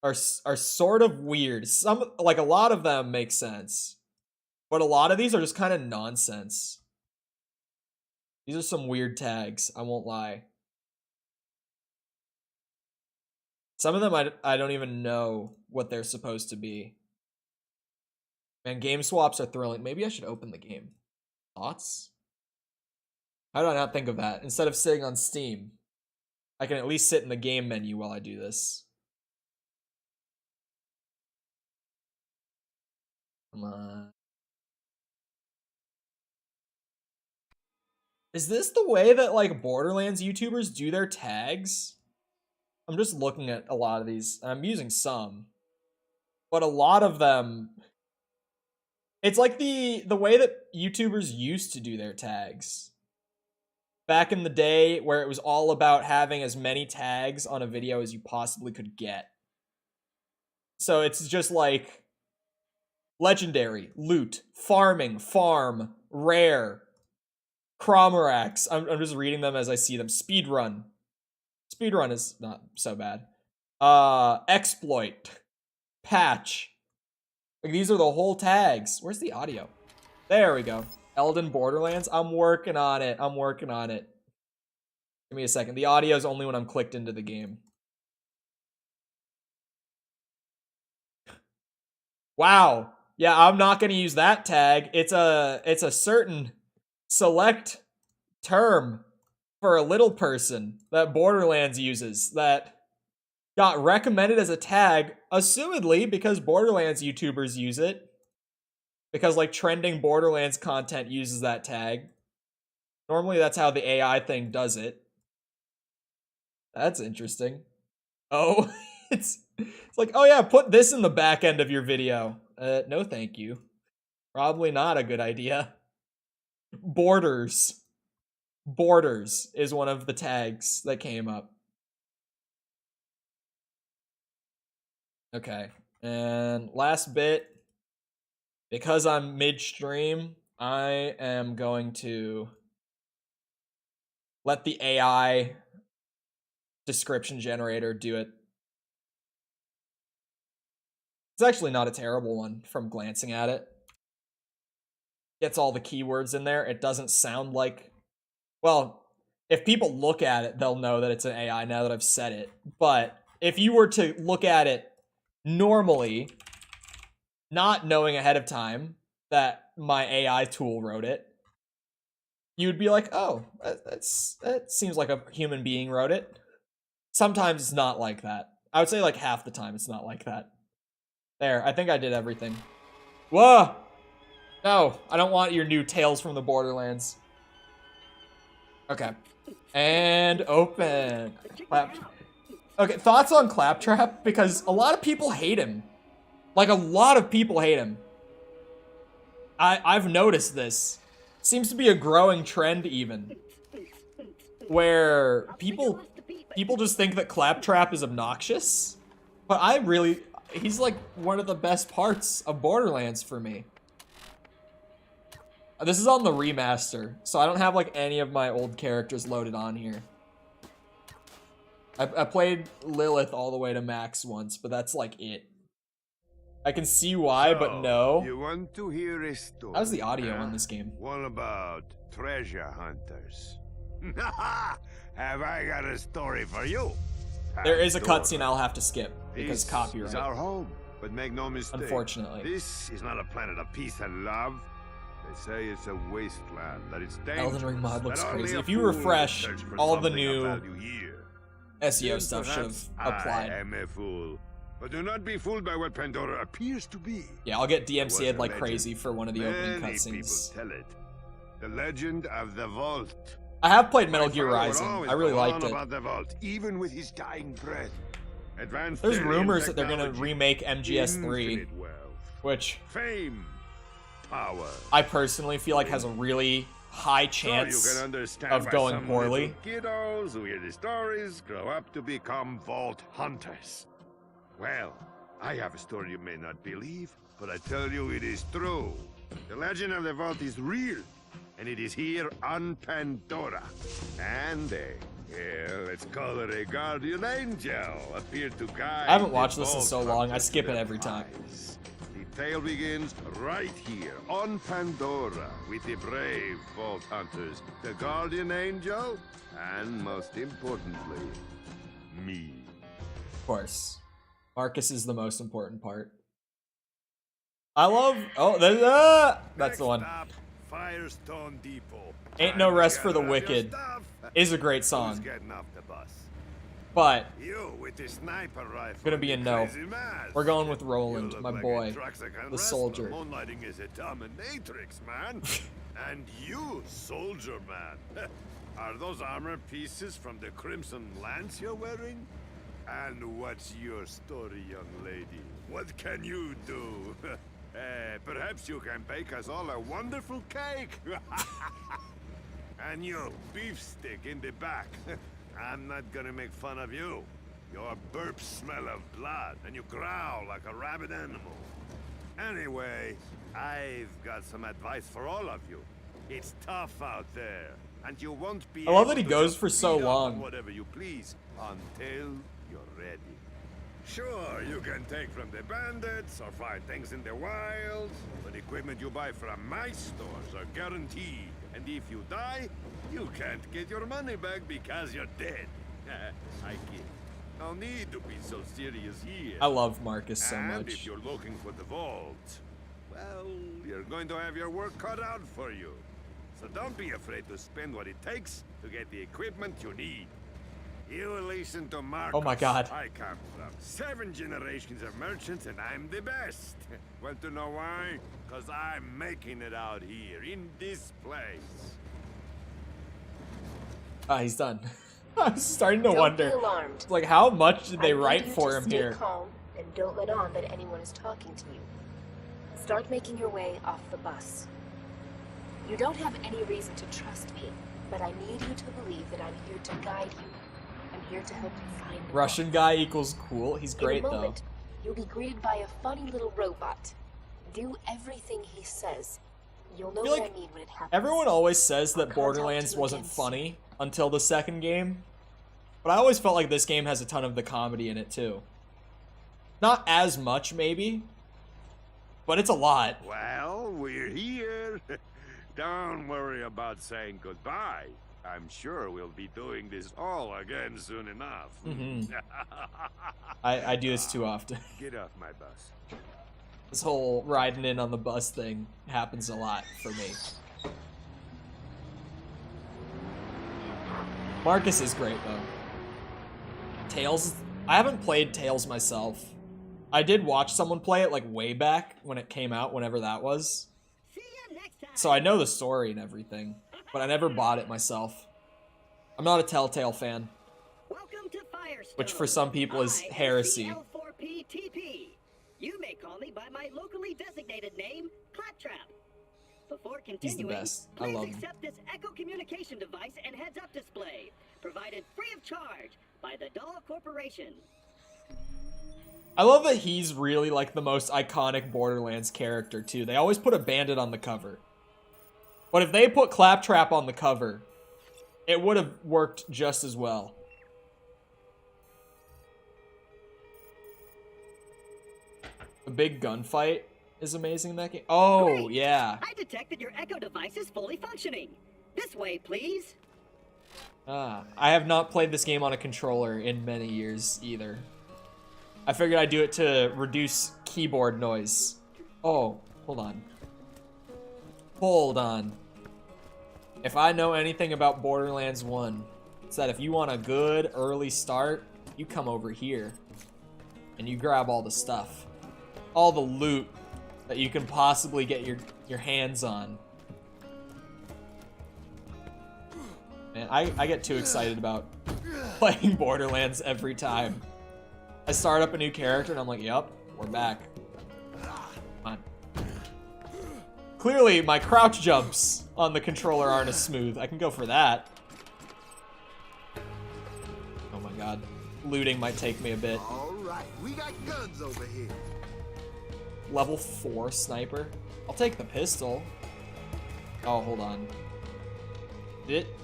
are sort of weird. Some like a lot of them make sense, but a lot of these are just kind of nonsense. These are some weird tags, I won't lie. Some of them I don't even know what they're supposed to be. Man, game swaps are thrilling. Maybe I should open the game. Thoughts? How did I not think of that? Instead of sitting on Steam, I can at least sit in the game menu while I do this. Come on. Is this the way that like Borderlands YouTubers do their tags? I'm just looking at a lot of these. I'm using some, but a lot of them, it's like the way that YouTubers used to do their tags. Back in the day where it was all about having as many tags on a video as you possibly could get. So it's just like legendary, loot, farming, farm, rare, Cromorax. I'm just reading them as I see them. Speedrun. Speedrun is not so bad. Exploit. Patch. Like these are the whole tags. Where's the audio? There we go. Elden Borderlands? I'm working on it. I'm working on it. Give me a second. The audio is only when I'm clicked into the game. Wow. Yeah, I'm not going to use that tag. It's a certain select term for a little person that Borderlands uses that got recommended as a tag, assumedly because Borderlands YouTubers use it. Because, like, trending Borderlands content uses that tag. Normally, that's how the AI thing does it. That's interesting. Oh, it's like, oh yeah, put this in the back end of your video. No thank you. Probably not a good idea. Borders. Borders is one of the tags that came up. Okay, and last bit. Because I'm midstream, I am going to let the AI description generator do it. It's actually not a terrible one from glancing at it. Gets all the keywords in there. It doesn't sound like... Well, if people look at it, they'll know that it's an AI now that I've said it. But if you were to look at it normally, not knowing ahead of time that my AI tool wrote it, you'd be like, oh, that seems like a human being wrote it. Sometimes it's not like that. I would say like half the time it's not like that. There, I think I did everything. Whoa! No, I don't want your new Tales from the Borderlands. Okay. And open. Clap. Okay, thoughts on Claptrap? Because a lot of people hate him. Like, a lot of people hate him. I've noticed this. Seems to be a growing trend, even. Where people just think that Claptrap is obnoxious. But he's like one of the best parts of Borderlands for me. This is on the remaster, so I don't have like any of my old characters loaded on here. I played Lilith all the way to max once, but that's like it. I can see why, but no. You want to hear a story? How's the audio on this game? What about treasure hunters? Have I got a story for you? There is a cutscene I'll have to skip because copyright. This is our home, but make no mistake. Unfortunately. This is not a planet of peace and love. They say it's a wasteland, that it's dangerous. Elden Ring mod looks that only crazy. a If you fool refresh, search for all the something new of value here. SEO stuff should have Perhaps applied. I am a fool. But do not be fooled by what Pandora appears to be. Yeah, I'll get There was DMCA'd a like legend. crazy for one of the opening Many cutscenes. people tell it. The legend of the vault. I have played Metal My Gear father would Rising. always I really go liked on it. about the vault, even with his dying breath. Advanced There's theory and rumors that they're gonna technology, remake MGS3, infinite wealth, which fame, power. I personally feel like has a really high chance So you can understand of why going some poorly. little kiddos who hear the stories grow up to become vault hunters. Well, I have a story you may not believe, but I tell you it is true. The legend of the vault is real, and it is here on Pandora. And let's call her a guardian angel, appeared to guide. I haven't watched the this in vault so long, I hunters skip to it their every time. prize. The tale begins right here on Pandora with the brave vault hunters, the guardian angel, and most importantly, me. Of course. Marcus is the most important part. I love... Oh, that's the one. Stop, Firestone Depot. Ain't No Rest Time for to the gather up your Wicked stuff. is a great Who's song, getting off the bus? but You with the sniper rifle. Gonna be a and no. crazy mask. We're going with You Roland, look my like boy, a Traxican the wrestler soldier. moonlighting as a dominatrix, man. And you, soldier man. Are those armor pieces from the Crimson Lance you're wearing? And what's your story, young lady? What can you do? Perhaps you can bake us all a wonderful cake. And you, beefsteak in the back. I'm not gonna make fun of you. Your burps smell of blood, and you growl like a rabid animal. Anyway, I've got some advice for all of you. It's tough out there, and you won't be I love able that he to goes just for so beat up on long. whatever you please until you're ready. Sure, you can take from the bandits or find things in the wild, but equipment you buy from my stores are guaranteed. And if you die, you can't get your money back because you're dead. I kid. No need to be so serious here. I love Marcus so And much. if you're looking for the vault, well, you're going to have your work cut out for you. So don't be afraid to spend what it takes to get the equipment you need. You listen to Marcus. Oh my God. I come from 7 generations of merchants and I'm the best. Want to know why? Because I'm making it out here in this place. Ah, he's done. I'm starting to Don't wonder. be alarmed. Like, how much did they I need write you for to him stay here? Calm and don't let on that anyone is talking to you. Start making your way off the bus. You don't have any reason to trust me, but I need you to believe that I'm here to guide you. I'm here to help you find the Russian book. guy equals cool. He's great In a though. moment, you'll be greeted by a funny little robot. Do everything he says. You'll know feel what like I mean when it happens. Everyone always says that I'll Borderlands contact you wasn't again funny until the second game, but I always felt like this game has a ton of the comedy in it too. Not as much, maybe, but it's a lot. Well, we're here. Don't worry about saying goodbye. I'm sure we'll be doing this all again soon enough. I do this too often. Get off my bus. This whole riding in on the bus thing happens a lot for me. Marcus is great though. Tales, I haven't played Tales myself. I did watch someone play it like way back when it came out, whenever that was. So I know the story and everything, but I never bought it myself. I'm not a Telltale fan, Welcome to Firestone. which for some people is I am heresy. CL4PTP. You may call me by my locally designated name, Claptrap. Before continuing, best. I please love him. accept this Echo communication device and heads-up display, provided free of charge by the Doll Corporation. I love that he's really like the most iconic Borderlands character too. They always put a bandit on the cover. But if they put Claptrap on the cover, it would have worked just as well. The big gunfight is amazing in that game. Oh, Great. yeah. I detect that your Echo device is fully functioning. This way, please. Ah, I have not played this game on a controller in many years either. I figured I'd do it to reduce keyboard noise. Oh, hold on. Hold on. If I know anything about Borderlands 1, it's that if you want a good early start, you come over here and you grab all the stuff. All the loot that you can possibly get your hands on. Man, I get too excited about playing Borderlands every time. I start up a new character and I'm like, yup, we're back. Come on. Clearly, my crouch jumps on the controller aren't as smooth. I can go for that. Oh my god. Looting might take me a bit. All right, we got guns over here. Level 4 sniper. I'll take the pistol. Oh, hold on. Did it?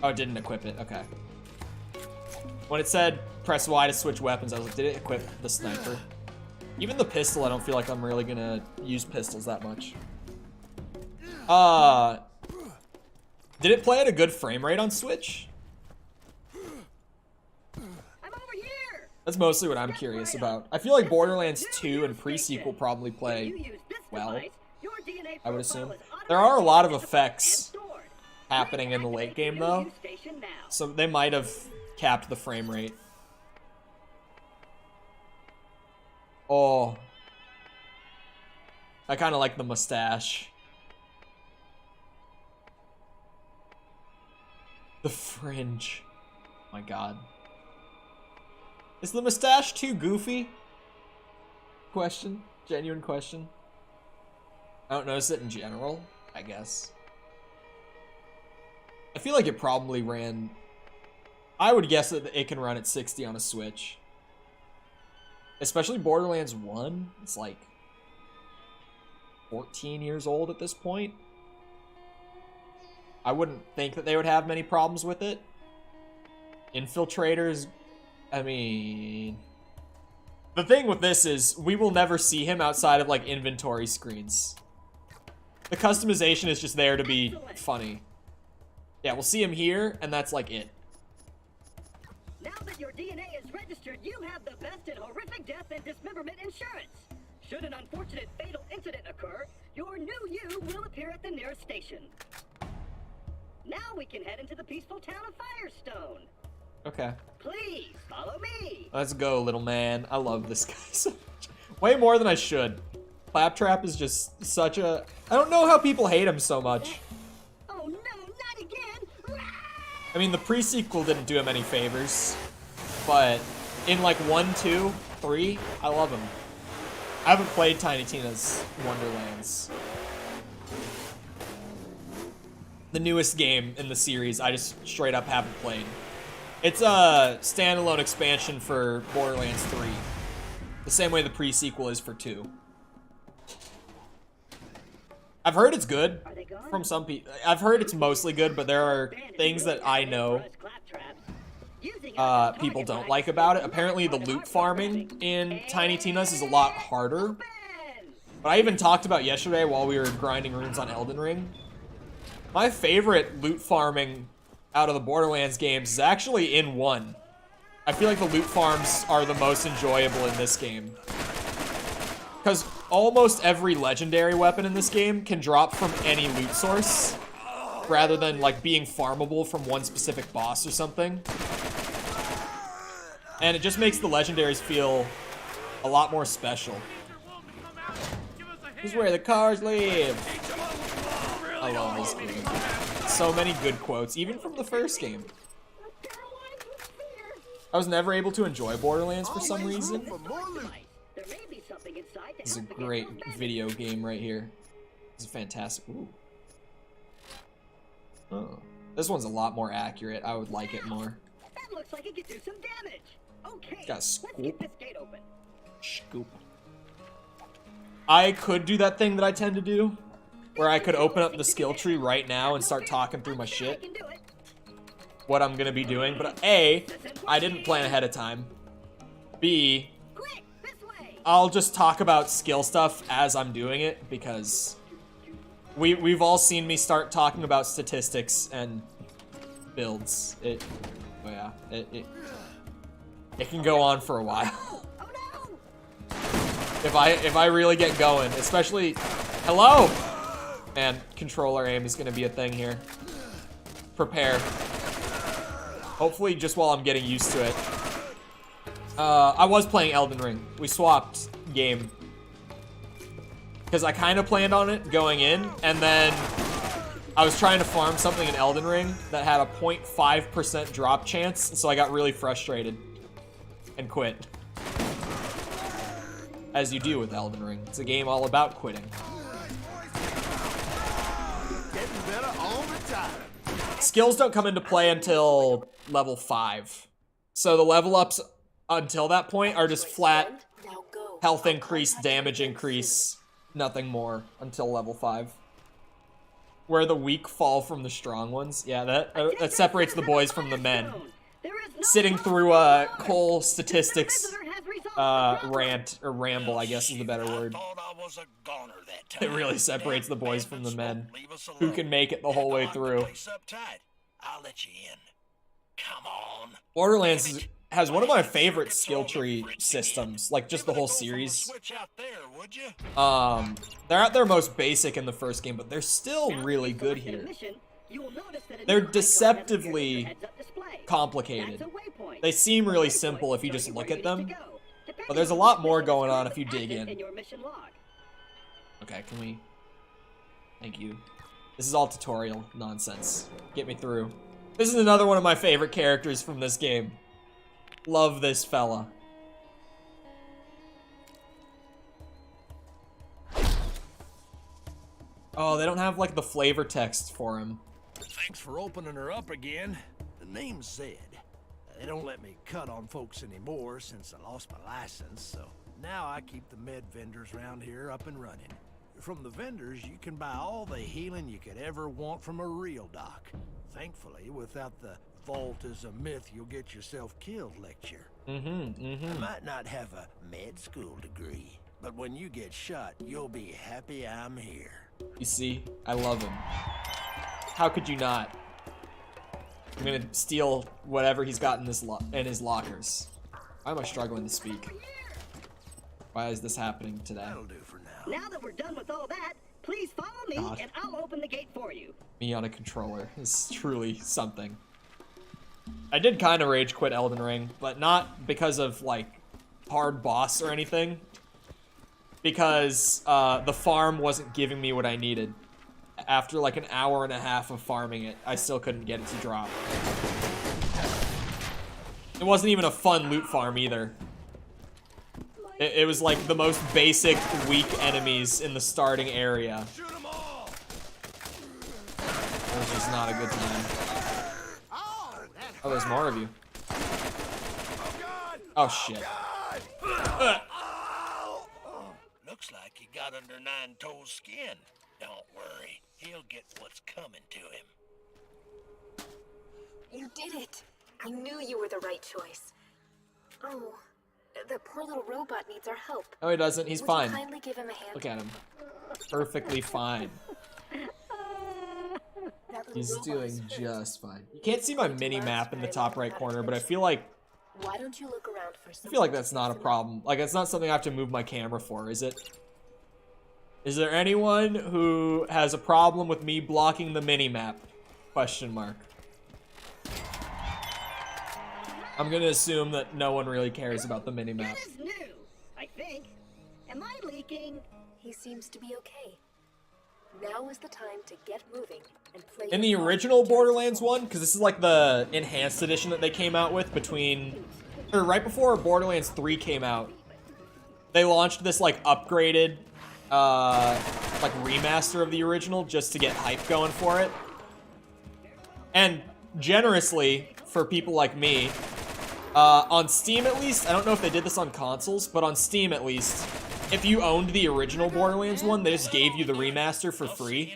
Oh, it didn't equip it. Okay. When it said press Y to switch weapons, I was like, did it equip the sniper? Even the pistol, I don't feel like I'm really gonna use pistols that much. Did it play at a good frame rate on Switch? I'm over here. That's mostly what I'm curious about. I feel like Borderlands 2 and pre-sequel probably When play you use this well, device, your DNA I would profile assume. is There are a lot of automatically identified effects and stored. happening in the late game though, Use station now. so they might have capped the frame rate. Oh. I kind of like the mustache. The fringe. My god. Is the mustache too goofy? Question. Genuine question. I don't notice it in general, I guess. I feel like it probably ran... I would guess that it can run at 60 on a Switch. Especially Borderlands 1. It's like 14 years old at this point. I wouldn't think that they would have many problems with it. Infiltrators, I mean... The thing with this is we will never see him outside of like inventory screens. The customization is just there to be funny. Yeah, we'll see him here, and that's like it. Now that your DNA is registered, you have the best in horrific death and dismemberment insurance. Should an unfortunate fatal incident occur, your new you will appear at the nearest station. Now we can head into the peaceful town of Firestone. Okay. Please follow me. Let's go, little man. I love this guy so much. Way more than I should. Claptrap is just such a... I don't know how people hate him so much. Oh no, not again! I mean, the pre-sequel didn't do him any favors. But in like 1, 2, 3, I love him. I haven't played Tiny Tina's Wonderlands. The newest game in the series, I just straight up haven't played. It's a standalone expansion for Borderlands 3. The same way the pre-sequel is for 2. I've heard it's good from some people. I've heard it's mostly good, but there are things that I know people don't like about it. Apparently the loot farming in Tiny Tina's is a lot harder. But I even talked about yesterday while we were grinding runes on Elden Ring. My favorite loot farming out of the Borderlands games is actually in 1. I feel like the loot farms are the most enjoyable in this game. Because almost every legendary weapon in this game can drop from any loot source, rather than like being farmable from one specific boss or something. And it just makes the legendaries feel a lot more special. This is where the cars live. I love this game. So many good quotes, even from the first game. I was never able to enjoy Borderlands for some reason. This is a great video game right here. This is fantastic. Ooh. Oh. This one's a lot more accurate. I would like it more. That looks like it could do some damage. Okay, Got a let's scoop. get this gate open. Scoop. I could do that thing that I tend to do, where I could open up the skill tree right now and start talking through my shit. What I'm gonna be doing, but A, I didn't plan ahead of time. B, I'll just talk about skill stuff as I'm doing it, because we've all seen me start talking about statistics and builds. It can go on for a while. If I really get going, especially, hello, and controller aim is gonna be a thing here. Prepare. Hopefully just while I'm getting used to it. I was playing Elden Ring. We swapped game. Because I kind of planned on it going in, and then I was trying to farm something in Elden Ring that had a 0.5% drop chance, so I got really frustrated and quit. As you do with Elden Ring. It's a game all about quitting. Getting better all the time. Skills don't come into play until level 5. So the level ups until that point are just flat health increase, damage increase, nothing more until level 5. Where the weak fall from the strong ones. Yeah, that separates the boys from the men. Sitting through a Cole statistics rant, or ramble, I guess is the better word. It really separates the boys from the men. Who can make it the whole way through. I'll let you in. Come on. Borderlands has one of my favorite skill tree systems, like just the whole series. They're at their most basic in the first game, but they're still really good here. They're deceptively complicated. They seem really simple if you just look at them, but there's a lot more going on if you dig in. Okay, can we... Thank you. This is all tutorial nonsense. Get me through. This is another one of my favorite characters from this game. Love this fella. Oh, they don't have like the flavor text for him. Thanks for opening her up again. The name's Zed. They don't let me cut on folks anymore since I lost my license, so now I keep the med vendors around here up and running. From the vendors, you can buy all the healing you could ever want from a real doc. Thankfully, without the vault is a myth, you'll get yourself killed lecture. I might not have a med school degree, but when you get shot, you'll be happy I'm here. You see, I love him. How could you not? I'm gonna steal whatever he's got in his lockers. Why am I struggling to speak? Why is this happening today? That'll do for now. Now that we're done with all that, please follow me God. and I'll open the gate for you. Me on a controller is truly something. I did kind of rage quit Elden Ring, but not because of like hard boss or anything. Because the farm wasn't giving me what I needed. After like an hour and a half of farming it, I still couldn't get it to drop. It wasn't even a fun loot farm either. It was like the most basic, weak enemies in the starting area. Shoot 'em all! It was just not a good time. Oh, there's more of you. Oh, God! Oh, shit. God! Looks like he got under Nine Toes' skin. Don't worry, he'll get what's coming to him. You did it. I knew you were the right choice. Oh, the poor little robot needs our help. No, he doesn't. He's Would fine. you kindly give him a hand? Look at him. Perfectly fine. That little He's robot doing is hurt. just fine. You can't see my mini map in the top right corner, but I feel like Why don't you look around for some? that's not a problem. Like, it's not something I have to move my camera for, is it? Is there anyone who has a problem with me blocking the mini map? Question mark. I'm gonna assume that no one really cares about the mini map. That is new, I think. Am I leaking? He seems to be okay. Now is the time to get moving and play. In the your part original to turn Borderlands control. 1, because this is like the enhanced edition that they came out with right before Borderlands 3 came out, they launched this like upgraded, like remaster of the original just to get hype going for it. And generously, for people like me, on Steam at least, I don't know if they did this on consoles, but on Steam at least, if you owned the original Borderlands 1, they just gave you the remaster for free.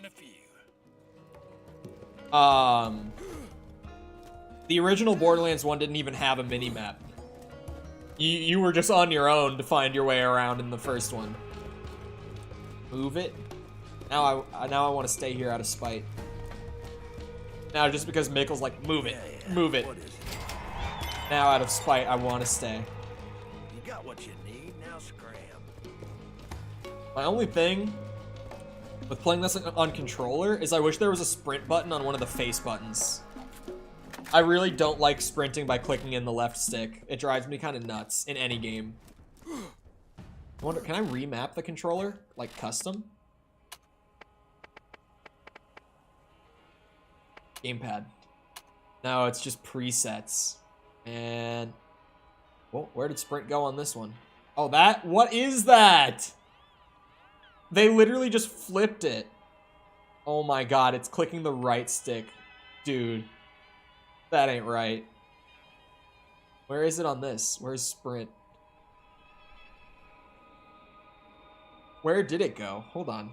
The original Borderlands 1 didn't even have a mini-map. You were just on your own to find your way around in the first one. Move it. Now I want to stay here out of spite. Now just because Mickle's like, move it, move it. What is it? Now out of spite, I want to stay. You got what you need, now scram. My only thing with playing this on controller is I wish there was a sprint button on one of the face buttons. I really don't like sprinting by clicking in the left stick. It drives me kind of nuts in any game. I wonder, can I remap the controller? Like custom? Gamepad. No, it's just presets. And... well, where did sprint go on this one? Oh, that? What is that? They literally just flipped it. Oh my god, it's clicking the right stick. Dude. That ain't right. Where is it on this? Where's sprint? Where did it go? Hold on.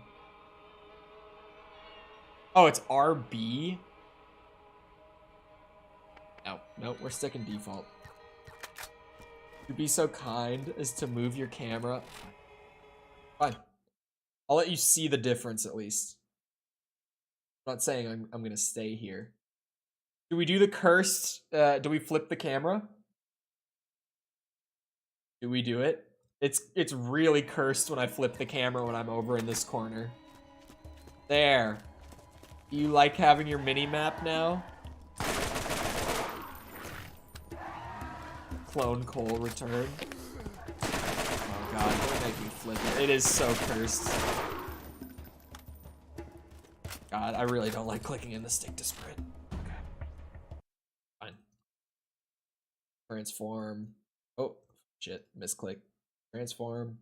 Oh, it's RB? No, no, we're sticking default. You'd be so kind as to move your camera. Fine. I'll let you see the difference at least. I'm not saying I'm gonna stay here. Do we do the cursed, do we flip the camera? Do we do it? It's really cursed when I flip the camera when I'm over in this corner. There. You like having your mini-map now? Clone Cole return. Oh god, don't make me flip it. It is so cursed. God, I really don't like clicking in the stick to sprint. Okay. Fine. Transform. Oh, shit. Misclick. Transform.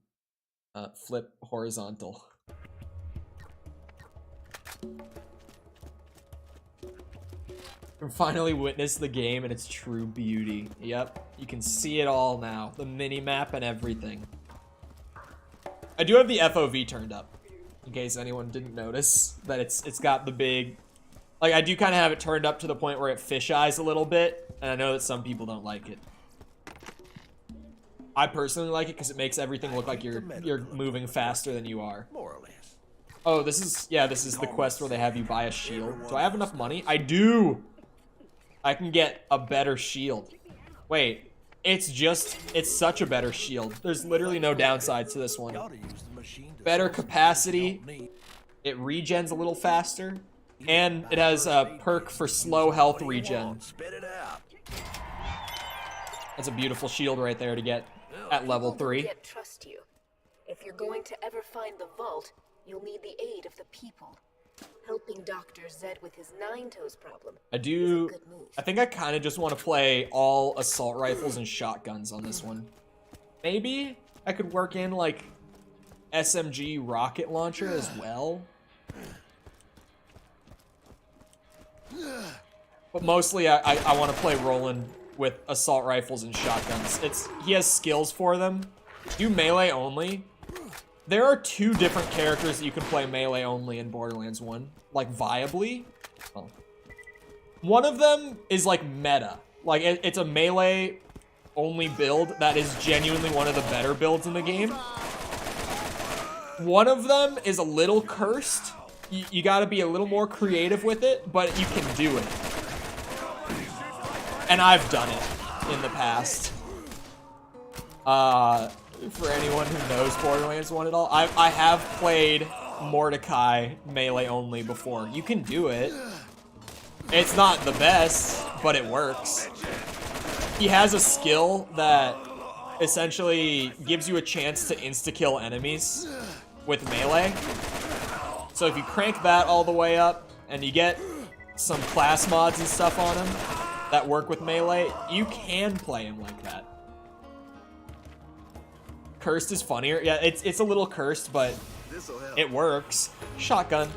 Flip horizontal. We finally witnessed the game and its true beauty. Yep, you can see it all now. The mini-map and everything. I do have the FOV turned up, in case anyone didn't notice that it's got the big Like, I do kind of have it turned up to the point where it fisheyes a little bit, and I know that some people don't like it. I personally like it because it makes everything look like you're moving faster than you are. More or less. Oh, this is the quest where they have you buy a shield. Do I have enough money? I do! I can get a better shield. Wait, it's such a better shield. There's literally no downsides to this one. Better capacity. It regens a little faster. And it has a perk for slow health regen. Spit it out. That's a beautiful shield right there to get at level 3. Can't trust you. If you're going to ever find the vault, you'll need the aid of the people. Helping Dr. Zed with his nine-toes problem. I think I kind of just want to play all assault rifles and shotguns on this one. Maybe I could work in like SMG rocket launcher as well. But mostly I want to play Roland with assault rifles and shotguns. He has skills for them. Do melee only. There are 2 different characters that you can play melee only in Borderlands 1. Like, viably. Oh. One of them is like meta. Like, it's a melee only build that is genuinely one of the better builds in the game. One of them is a little cursed. You gotta be a little more creative with it, but you can do it. And I've done it in the past. For anyone who knows Borderlands 1 at all, I have played Mordecai melee only before. You can do it. It's not the best, but it works. He has a skill that essentially gives you a chance to insta-kill enemies with melee. So if you crank that all the way up and you get some class mods and stuff on him that work with melee, you can play him like that. Cursed is funnier. Yeah, it's a little cursed, but it works. Shotgun.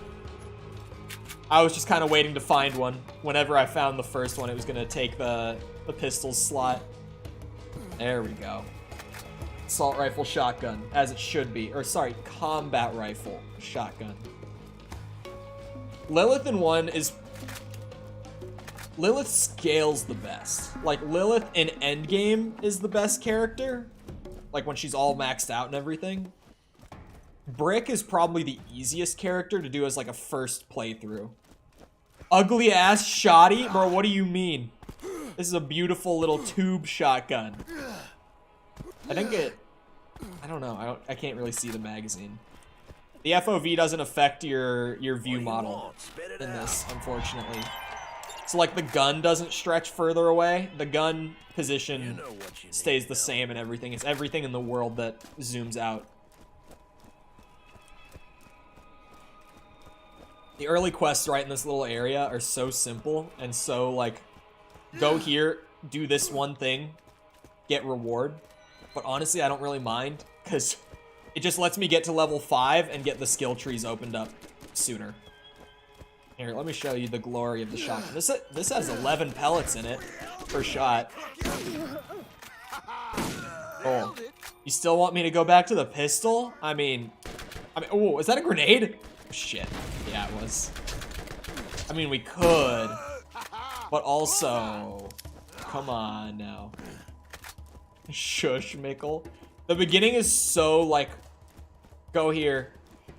I was just kind of waiting to find one. Whenever I found the first one, it was gonna take the pistol slot. There we go. Assault rifle shotgun, as it should be. Or sorry, combat rifle shotgun. Lilith in 1 is... Lilith scales the best. Like, Lilith in endgame is the best character. Like, when she's all maxed out and everything. Brick is probably the easiest character to do as, like, a first playthrough. Ugly ass shoddy? Bro, what do you mean? This is a beautiful little tube shotgun. I think it... I don't know. I can't really see the magazine. The FOV doesn't affect your view model in this, unfortunately. So, like, the gun doesn't stretch further away. The gun position stays the same and everything. It's everything in the world that zooms out. The early quests right in this little area are so simple and so, like, go here, do this one thing, get reward. But honestly, I don't really mind, because it just lets me get to level 5 and get the skill trees opened up sooner. Here, let me show you the glory of the shotgun. This has 11 pellets in it per shot. Oh, you still want me to go back to the pistol? I mean, oh, is that a grenade? Shit, yeah, it was. I mean, we could, but also, come on now. Shush, Mickle. The beginning is so, like, go here,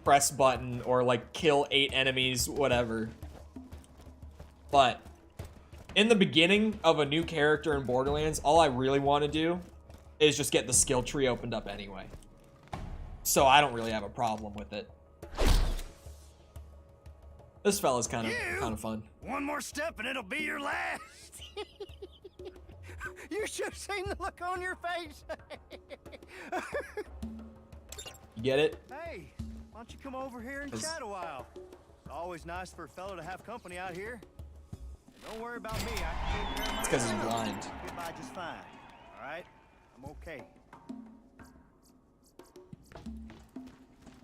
press button, or, like, kill 8 enemies, whatever. But in the beginning of a new character in Borderlands, all I really want to do is just get the skill tree opened up anyway. So I don't really have a problem with it. This fella's kind of fun. One more step and it'll be your last. You should have seen the look on your face. You get it? Hey, why don't you come over here and chat a while? It's always nice for a fellow to have company out here. Don't worry about me. I can take care of myself. It's because he's blind. Get by just fine. All right? I'm okay.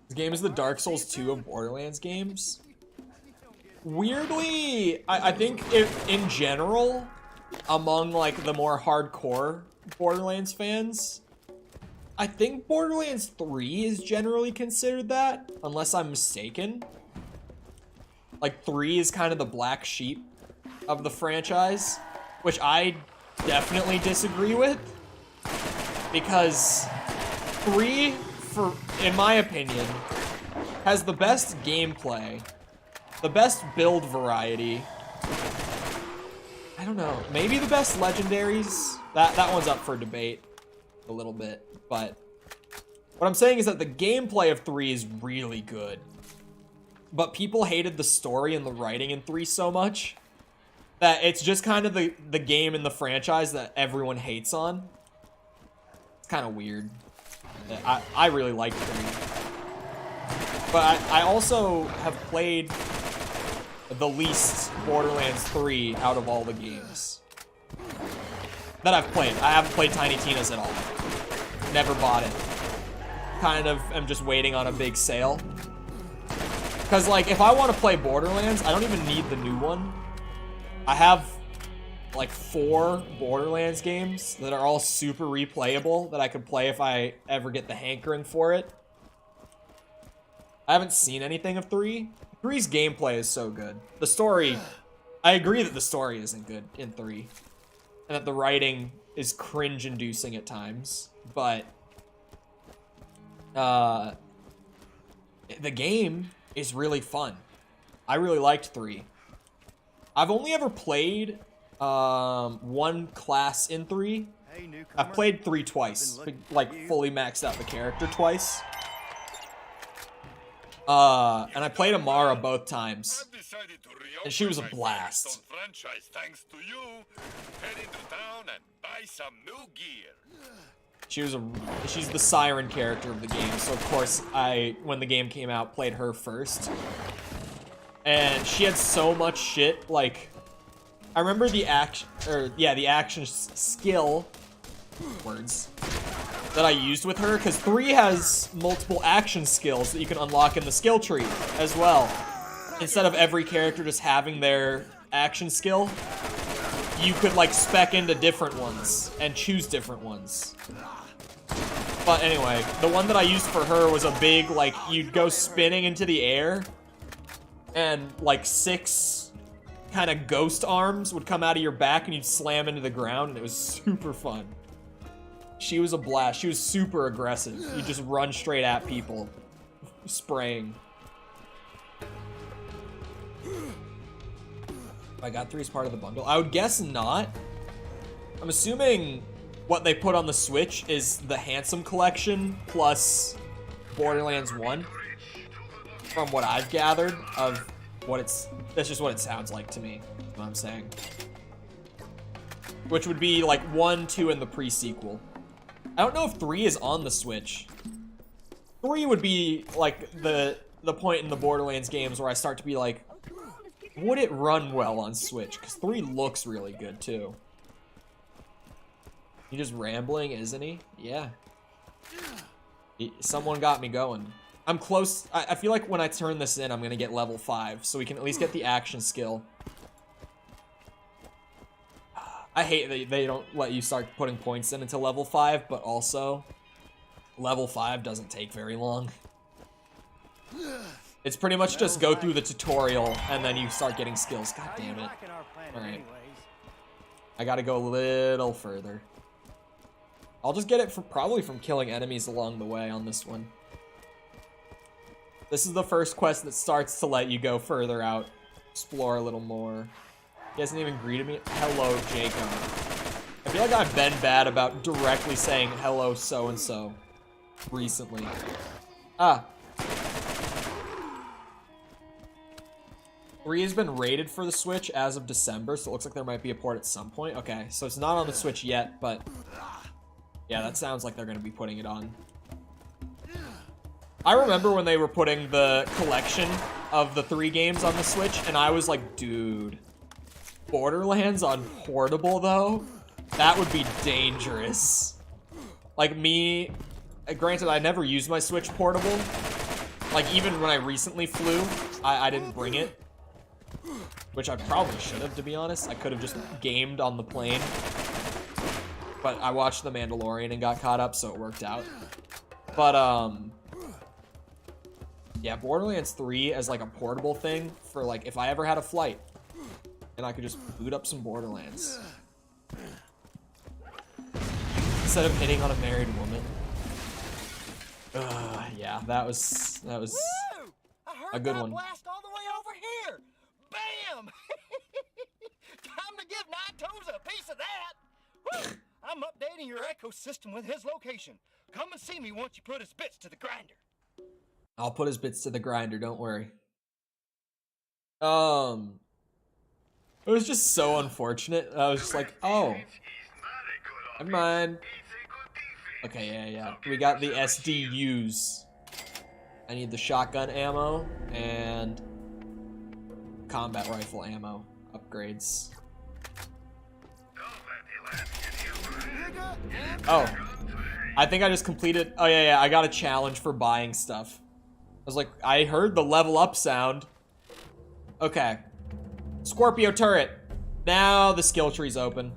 This game is the Dark Souls 2 of Borderlands games. Weirdly, I think if in general, among like the more hardcore Borderlands fans, I think Borderlands 3 is generally considered that, unless I'm mistaken. Like 3 is kind of the black sheep of the franchise, which I definitely disagree with, because 3, in my opinion, has the best gameplay, the best build variety. I don't know, maybe the best legendaries. That one's up for debate a little bit, but what I'm saying is that the gameplay of 3 is really good, but people hated the story and the writing in 3 so much that it's just kind of the game in the franchise that everyone hates on. It's kind of weird. I really like 3. But I also have played the least Borderlands 3 out of all the games that I've played. I haven't played Tiny Tina's at all. Never bought it. Kind of am just waiting on a big sale. Because, like, if I want to play Borderlands, I don't even need the new one. I have, like, 4 Borderlands games that are all super replayable that I could play if I ever get the hankering for it. I haven't seen anything of 3. 3's gameplay is so good. The story, I agree that the story isn't good in 3. And that the writing is cringe-inducing at times. But, the game is really fun. I really liked 3. I've only ever played, 1 class in 3. I've played 3 twice. Like, fully maxed out the character twice. And I played Amara both times, and she was a blast. She's the siren character of the game, so of course when the game came out, played her first. And she had so much shit, like, I remember the action skill words that I used with her, because 3 has multiple action skills that you can unlock in the skill tree as well. Instead of every character just having their action skill, you could, like, spec into different ones and choose different ones. But anyway, the one that I used for her was a big, like, you'd go spinning into the air, and, like, 6 kind of ghost arms would come out of your back, and you'd slam into the ground, and it was super fun. She was a blast. She was super aggressive. You just run straight at people, spraying. I got 3 as part of the bundle. I would guess not. I'm assuming what they put on the Switch is the Handsome Collection plus Borderlands 1. From what I've gathered of what that's just what it sounds like to me, is what I'm saying. Which would be like 1, 2, and the pre-sequel. I don't know if 3 is on the Switch. 3 would be like the point in the Borderlands games where I start to be like, would it run well on Switch? Because 3 looks really good too. He's just rambling, isn't he? Yeah. Someone got me going. I'm close. I feel like when I turn this in, I'm gonna get level 5, so we can at least get the action skill. I hate that they don't let you start putting points in until level 5, but also, level 5 doesn't take very long. It's pretty much just go through the tutorial, and then you start getting skills. God damn it. Alright. I gotta go a little further. I'll just get it probably from killing enemies along the way on this one. This is the first quest that starts to let you go further out. Explore a little more. He hasn't even greeted me. Hello, Jacob. I feel like I've been bad about directly saying hello so-and-so recently. Ah. 3 has been rated for the Switch as of December, so it looks like there might be a port at some point. Okay, so it's not on the Switch yet, but yeah, that sounds like they're going to be putting it on. I remember when they were putting the collection of the 3 games on the Switch, and I was like, dude, Borderlands on portable, though? That would be dangerous. Like, me, granted, I never used my Switch portable. Like, even when I recently flew, I didn't bring it. Which I probably should have, to be honest. I could have just gamed on the plane. But I watched The Mandalorian and got caught up, so it worked out. But, Yeah, Borderlands 3 as like a portable thing for like if I ever had a flight and I could just boot up some Borderlands instead of hitting on a married woman. Yeah, that was Woo! I heard a good that one. blast all the way over here. Bam! Time to give Nine Toes a piece of that. Woo! I'm updating your ecosystem with his location. Come and see me once you put his bits to the grinder. I'll put his bits to the grinder, don't worry. It was just so unfortunate. I was just like, oh, never mind. Okay, yeah. We got the SDUs. I need the shotgun ammo and combat rifle ammo upgrades. Oh, I think I just completed. Oh yeah, I got a challenge for buying stuff. I was like, I heard the level up sound. Okay, Scorpio turret. Now the skill tree's open.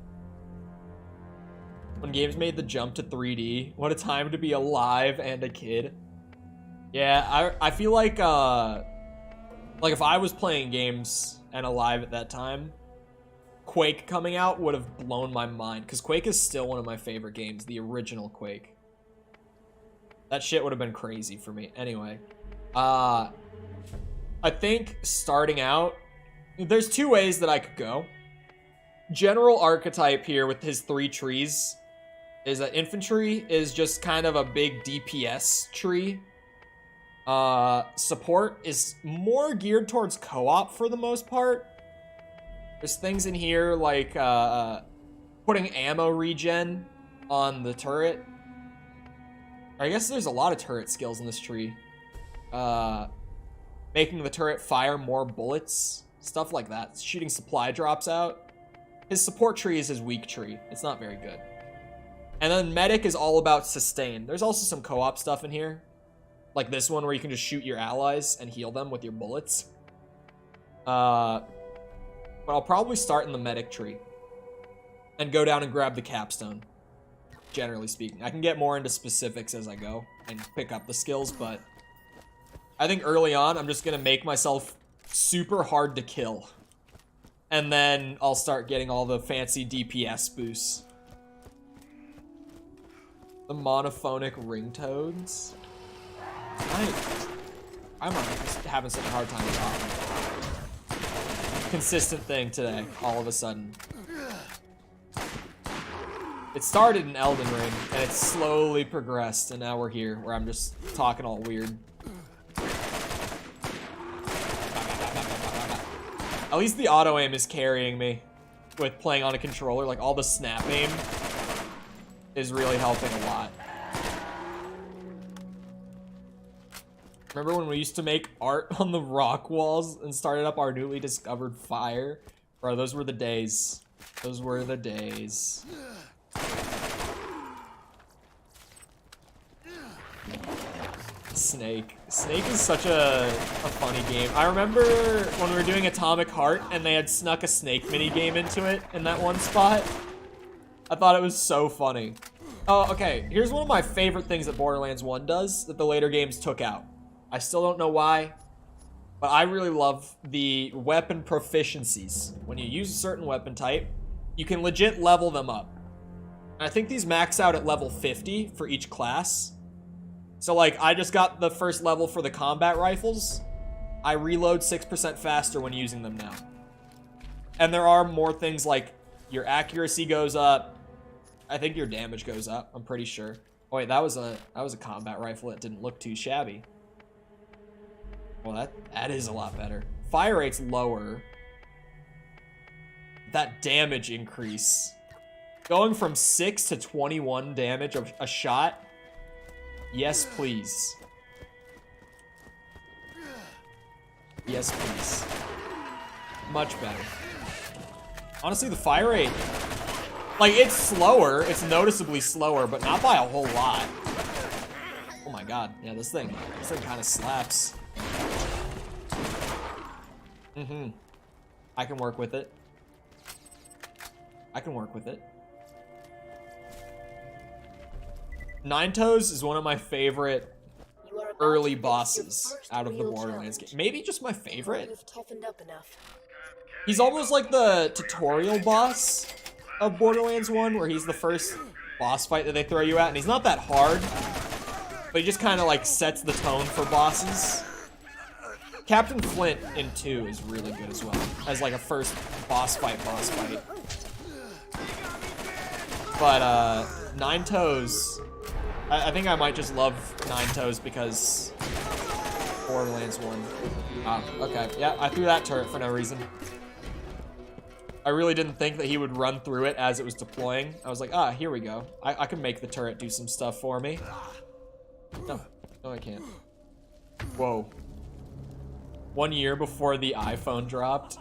When games made the jump to 3D, what a time to be alive and a kid. Yeah, I feel like if I was playing games and alive at that time, Quake coming out would have blown my mind, because Quake is still one of my favorite games, the original Quake. That shit would have been crazy for me. Anyway, I think starting out, there's two ways that I could go. General archetype here with his 3 trees is that infantry is just kind of a big DPS tree. Support is more geared towards co-op for the most part. There's things in here like putting ammo regen on the turret. I guess there's a lot of turret skills in this tree. Making the turret fire more bullets, stuff like that. Shooting supply drops out. His support tree is his weak tree. It's not very good. And then medic is all about sustain. There's also some co-op stuff in here. Like this one where you can just shoot your allies and heal them with your bullets. But I'll probably start in the medic tree. And go down and grab the capstone. Generally speaking. I can get more into specifics as I go. And pick up the skills, but I think early on I'm just going to make myself super hard to kill. And then I'll start getting all the fancy DPS boosts. The monophonic ringtones. I'm having such a hard time talking. Consistent thing today, all of a sudden. It started in Elden Ring, and it slowly progressed, and now we're here, where I'm just talking all weird. At least the auto-aim is carrying me with playing on a controller. Like, all the snap aim is really helping a lot. Remember when we used to make art on the rock walls and started up our newly discovered fire? Bro, those were the days. Those were the days. Snake. Snake is such a funny game. I remember when we were doing Atomic Heart and they had snuck a Snake minigame into it in that one spot. I thought it was so funny. Oh, okay. Here's one of my favorite things that Borderlands 1 does that the later games took out. I still don't know why, but I really love the weapon proficiencies. When you use a certain weapon type, you can legit level them up. And I think these max out at level 50 for each class. So like, I just got the first level for the combat rifles. I reload 6% faster when using them now. And there are more things like your accuracy goes up. I think your damage goes up, I'm pretty sure. Oh wait, that was a combat rifle. It didn't look too shabby. Well, that is a lot better. Fire rate's lower. That damage increase. Going from 6 to 21 damage of a shot. Yes, please. Yes, please. Much better. Honestly, the fire rate, like, it's slower. It's noticeably slower, but not by a whole lot. Oh my god. Yeah, this thing kind of slaps. I can work with it. I can work with it. Nine Toes is one of my favorite early bosses out of the Borderlands game. Maybe just my favorite. You've toughened up enough. He's almost like the tutorial boss of Borderlands 1, where he's the first boss fight that they throw you at, and he's not that hard, but he just kind of like sets the tone for bosses. Captain Flint in 2 is really good as well, as like a first boss fight. But Nine Toes, I think I might just love Nine Toes because Borderlands 1. Ah, okay, yeah, I threw that turret for no reason. I really didn't think that he would run through it as it was deploying. I was like, ah, here we go. I can make the turret do some stuff for me. No, I can't. Whoa. 1 year before the iPhone dropped.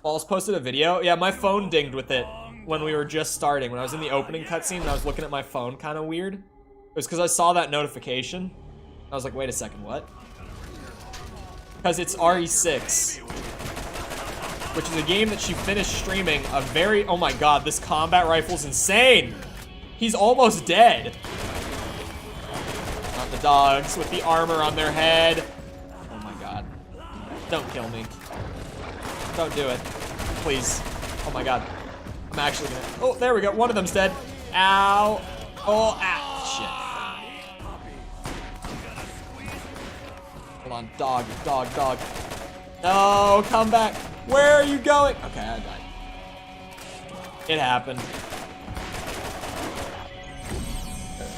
Balls posted a video. Yeah, my phone dinged with it when we were just starting. When I was in the opening cutscene and I was looking at my phone kind of weird. It was because I saw that notification. I was like, wait a second, what? Because it's RE6. Which is a game that she finished streaming a very... Oh my god, this combat rifle's insane! He's almost dead. Not the dogs with the armor on their head. Oh my god. Don't kill me. Don't do it. Please. Oh my god. I'm actually gonna... Oh, there we go. One of them's dead. Ow. Oh, ah. Shit. Hold on. Dog. No, come back. Where are you going? Okay, I died. It happened.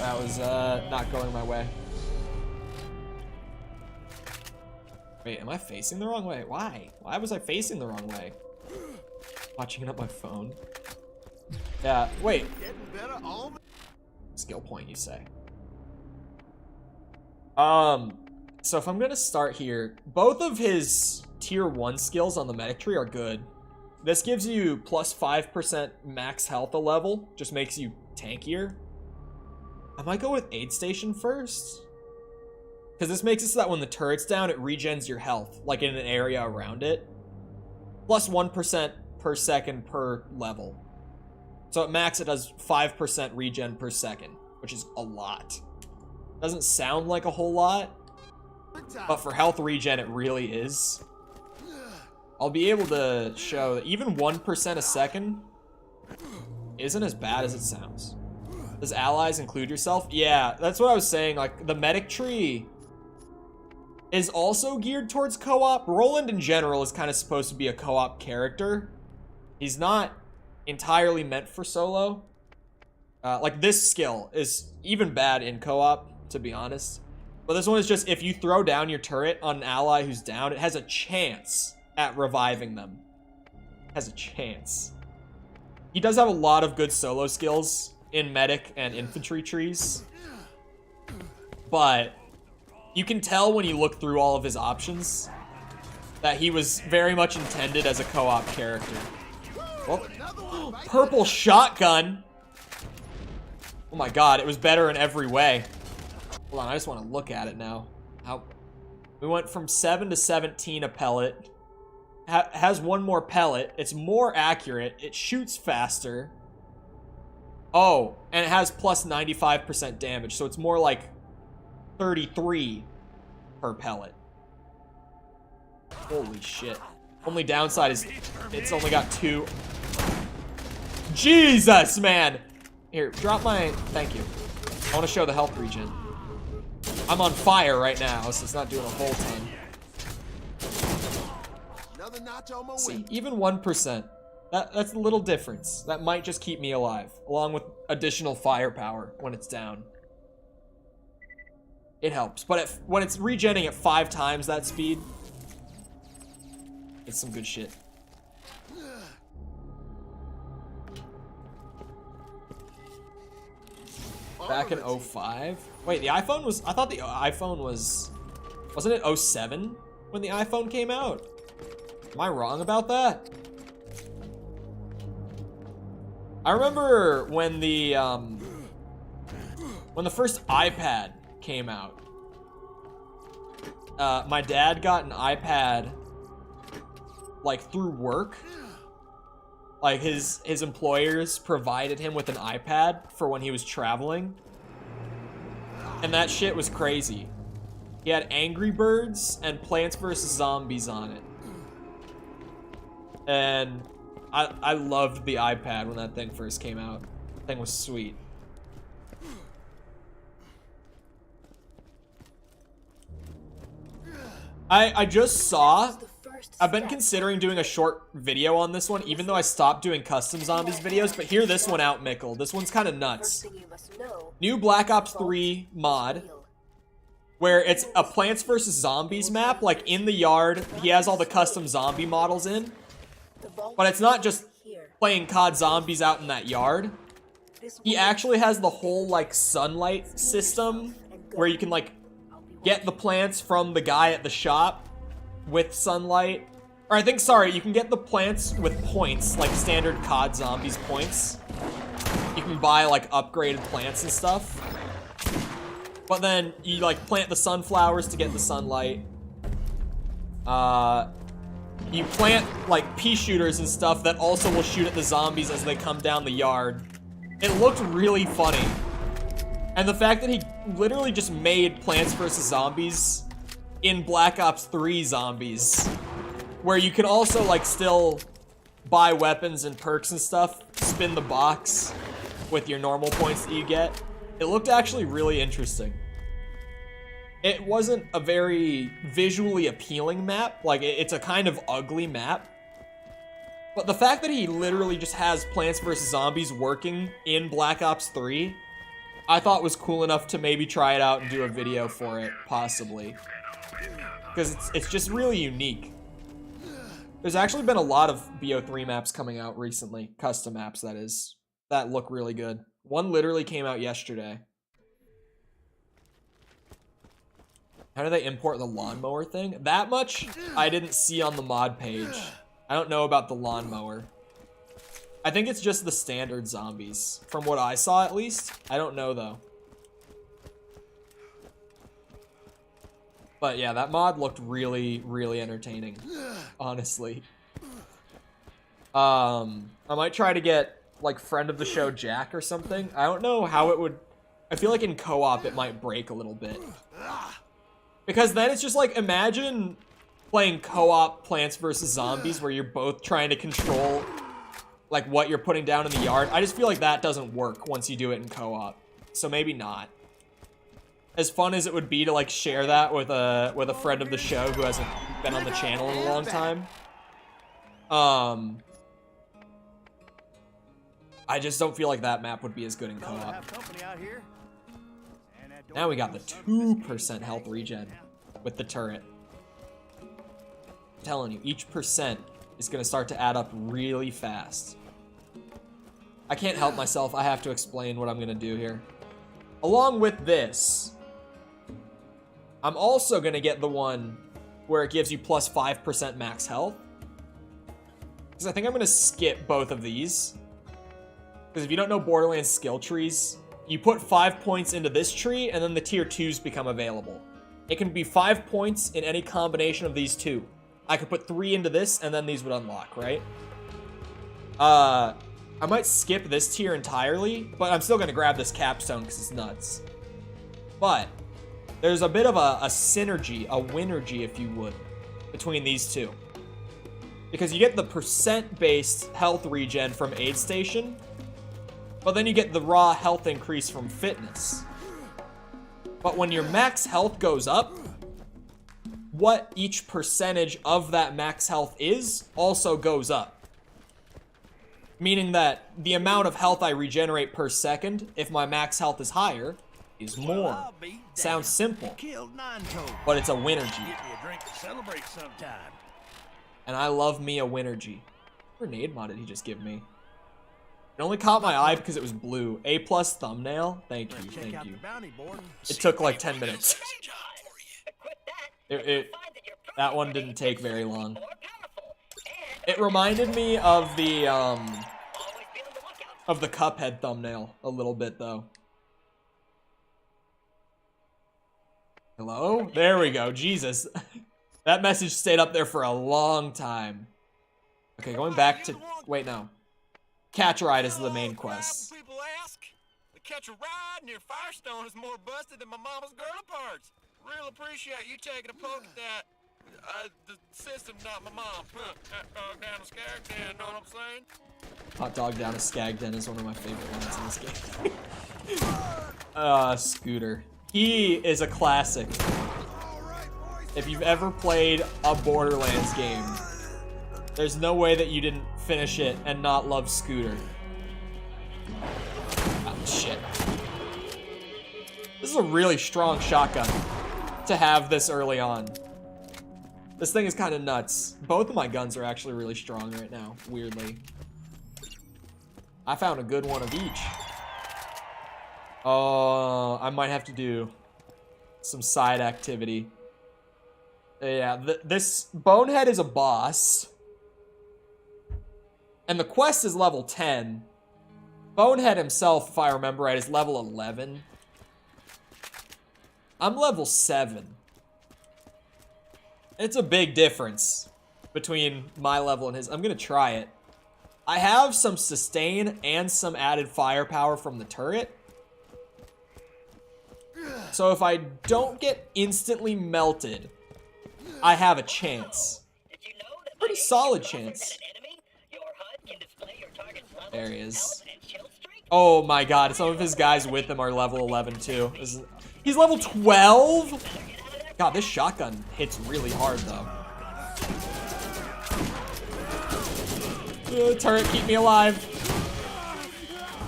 That was not going my way. Wait, am I facing the wrong way? Why? Why was I facing the wrong way? Watching it on my phone. Yeah, wait. Skill point, you say. So if I'm gonna start here, both of his tier 1 skills on the medic tree are good. This gives you plus 5% max health a level, just makes you tankier. I might go with aid station first, because this makes it so that when the turret's down, it regens your health, like in an area around it. Plus 1% per second per level. So at max, it does 5% regen per second, which is a lot. Doesn't sound like a whole lot, but for health regen, it really is. I'll be able to show that even 1% a second isn't as bad as it sounds. Does allies include yourself? Yeah, that's what I was saying. Like, the medic tree is also geared towards co-op. Roland in general is kind of supposed to be a co-op character. He's not entirely meant for solo. Like, this skill is even bad in co-op, to be honest. But this one is just, if you throw down your turret on an ally who's down, it has a chance at reviving them. Has a chance. He does have a lot of good solo skills in medic and infantry trees. But you can tell when you look through all of his options that he was very much intended as a co-op character. Oh, purple shotgun! Oh my god, it was better in every way. Hold on, I just want to look at it now. We went from 7 to 17 a pellet. Has one more pellet. It's more accurate. It shoots faster. Oh, and it has plus 95% damage, so it's more like 33 per pellet. Holy shit. Only downside is it's only got 2. Jesus, man! Here, drop my... Thank you. I want to show the health regen. I'm on fire right now, so it's not doing a whole ton. See, even 1%. That's a little difference. That might just keep me alive, along with additional firepower when it's down. It helps, but when it's regenning at 5 times that speed, it's some good shit. Back in 05? Wait, the iPhone was... I thought the iPhone was... Wasn't it 07 when the iPhone came out? Am I wrong about that? I remember when the first iPad came out. My dad got an iPad like through work. Like his employers provided him with an iPad for when he was traveling. And that shit was crazy. He had Angry Birds and Plants vs. Zombies on it. And I loved the iPad when that thing first came out. That thing was sweet. I just saw, I've been considering doing a short video on this one, even though I stopped doing custom zombies videos, but hear this one out, Mickle. This one's kind of nuts. New Black Ops 3 mod, where it's a Plants vs. Zombies map, like in the yard, he has all the custom zombie models in, but it's not just playing COD zombies out in that yard. He actually has the whole, like, sunlight system, where you can, like, get the plants from the guy at the shop with sunlight. Or I think, sorry, you can get the plants with points, like standard COD zombies points. You can buy, like, upgraded plants and stuff. But then you, like, plant the sunflowers to get the sunlight. You plant, like, pea shooters and stuff that also will shoot at the zombies as they come down the yard. It looked really funny. And the fact that he literally just made Plants vs. Zombies in Black Ops 3 Zombies, where you can also, like, still buy weapons and perks and stuff, spin the box with your normal points that you get. It looked actually really interesting. It wasn't a very visually appealing map. Like, it's a kind of ugly map. But the fact that he literally just has Plants vs. Zombies working in Black Ops 3, I thought was cool enough to maybe try it out and do a video for it, possibly. Because it's just really unique. There's actually been a lot of BO3 maps coming out recently, custom maps that is, that look really good. One literally came out yesterday. How do they import the lawnmower thing? That much I didn't see on the mod page. I don't know about the lawnmower. I think it's just the standard zombies, from what I saw at least. I don't know though. But yeah, that mod looked really, really entertaining, honestly. I might try to get, like, friend of the show Jack or something. I don't know how it would... I feel like in co-op it might break a little bit. Because then it's just like, imagine playing co-op Plants vs. Zombies where you're both trying to control, like, what you're putting down in the yard. I just feel like that doesn't work once you do it in co-op. So maybe not. As fun as it would be to, like, share that with a friend of the show who hasn't been on the channel in a long time. I just don't feel like that map would be as good in co-op. Now we got the 2% health regen with the turret. I'm telling you, each percent is gonna start to add up really fast. I can't help myself, I have to explain what I'm gonna do here. Along with this, I'm also gonna get the one where it gives you plus 5% max health. Because I think I'm gonna skip both of these. Because if you don't know Borderlands skill trees, you put 5 points into this tree, and then the tier 2s become available. It can be 5 points in any combination of these two. I could put 3 into this, and then these would unlock, right? I might skip this tier entirely, but I'm still gonna grab this capstone because it's nuts. But there's a bit of a synergy, a winergy, if you would, between these two. Because you get the percent-based health regen from Aid Station, but then you get the raw health increase from fitness. But when your max health goes up, what each percentage of that max health is also goes up. Meaning that the amount of health I regenerate per second, if my max health is higher, is more. Sounds simple, but it's a winergy. And I love me a winergy. What grenade mod did he just give me? It only caught my eye because it was blue. A+ thumbnail? Thank you, thank you. It took like 10 minutes. That one didn't take very long. It reminded me of the Cuphead thumbnail a little bit though. Hello? There we go, Jesus. That message stayed up there for a long time. Okay, going back to, wait, no. Catch Ride is the main quest. catch a ride near Firestone is more busted than my mama's girl parts. Real appreciate you taking a poke at that. The system's not my mom. Down a skag den, know what I'm saying? Hot dog down a skag den is one of my favorite lines in this game. Scooter. He is a classic. If you've ever played a Borderlands game, there's no way that you didn't finish it and not love Scooter. Oh, shit. This is a really strong shotgun to have this early on. This thing is kind of nuts. Both of my guns are actually really strong right now, weirdly. I found a good one of each. Oh, I might have to do some side activity. Yeah, this Bonehead is a boss. And the quest is level 10. Bonehead himself, if I remember right, is level 11. I'm level 7. It's a big difference between my level and his. I'm gonna try it. I have some sustain and some added firepower from the turret. So if I don't get instantly melted, I have a chance. Pretty solid chance. There he is. Oh my god, some of his guys with him are level 11 too. He's level 12? God, this shotgun hits really hard though. Turret, keep me alive.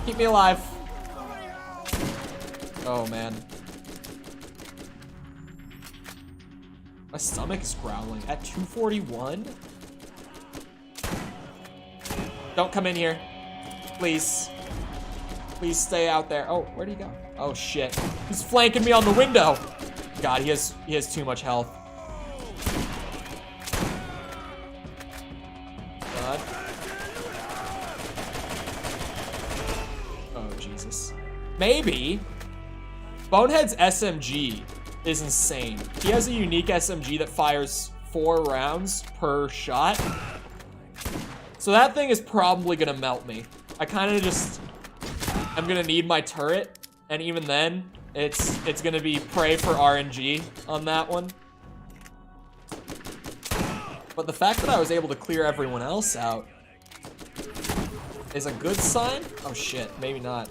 Keep me alive. Oh man. My stomach is growling at 241. Don't come in here. Please. Please stay out there. Oh, where'd he go? Oh shit. He's flanking me on the window. God, he has too much health. God. Oh Jesus. Maybe Bonehead's SMG is insane. He has a unique SMG that fires 4 rounds per shot. So that thing is probably gonna melt me. I kind of just, I'm gonna need my turret, and even then, it's gonna be prey for RNG on that one. But the fact that I was able to clear everyone else out is a good sign. Oh shit, maybe not.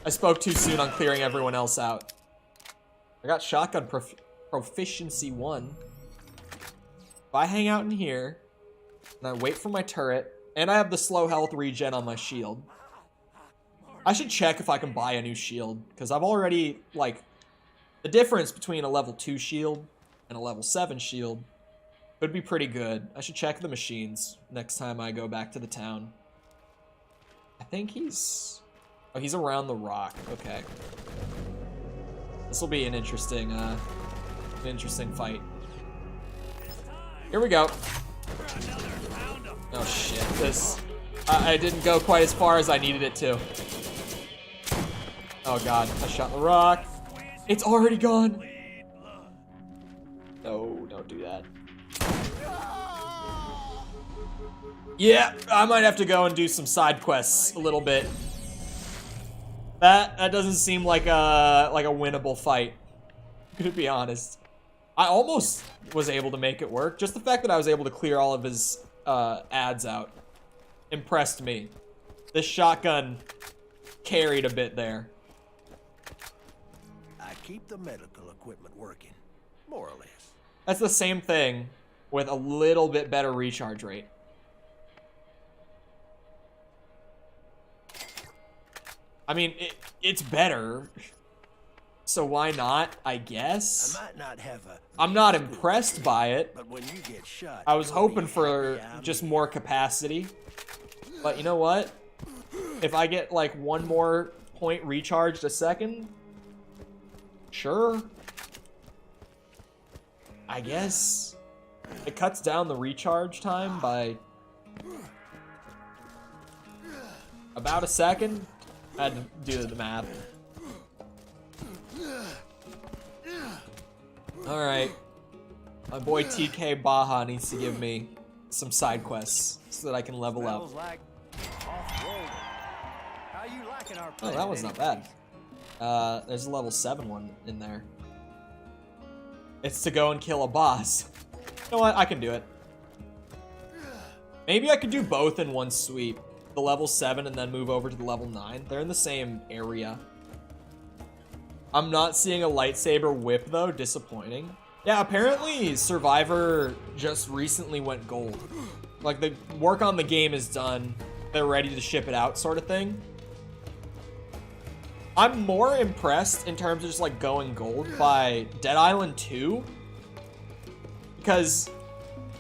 I spoke too soon on clearing everyone else out. I got shotgun proficiency 1. If I hang out in here, and I wait for my turret, and I have the slow health regen on my shield. I should check if I can buy a new shield, because I've already, like, the difference between a level 2 shield and a level 7 shield could be pretty good. I should check the machines next time I go back to the town. I think he's... Oh, he's around the rock. Okay. This will be an interesting fight. Here we go. Oh shit, this... I didn't go quite as far as I needed it to. Oh god, I shot the rock. It's already gone. No, don't do that. Yeah, I might have to go and do some side quests a little bit. That doesn't seem like a winnable fight, to be honest. I almost was able to make it work. Just the fact that I was able to clear all of his ads out impressed me. This shotgun carried a bit there. I keep the medical equipment working, more or less. That's the same thing with a little bit better recharge rate. I mean, it's better, so why not, I guess? I might not have a I'm not impressed by it. but when you get shot, I was you'll hoping be for happy I'm just here. more capacity. But you know what? If I get like 1 more point recharged a second, sure. I guess. It cuts down the recharge time by about a second. I had to do the math. Alright. My boy TK Baja needs to give me some side quests so that I can level up. Smells like off-road. How you liking our Oh, that one's not bad. There's a level 7 one in there. It's to go and kill a boss. You know what? I can do it. Maybe I could do both in one sweep. The level 7 and then move over to the level 9. They're in the same area. I'm not seeing a lightsaber whip though. Disappointing. Yeah, apparently Survivor just recently went gold. Like, the work on the game is done. They're ready to ship it out sort of thing. I'm more impressed in terms of just like going gold by Dead Island 2. Because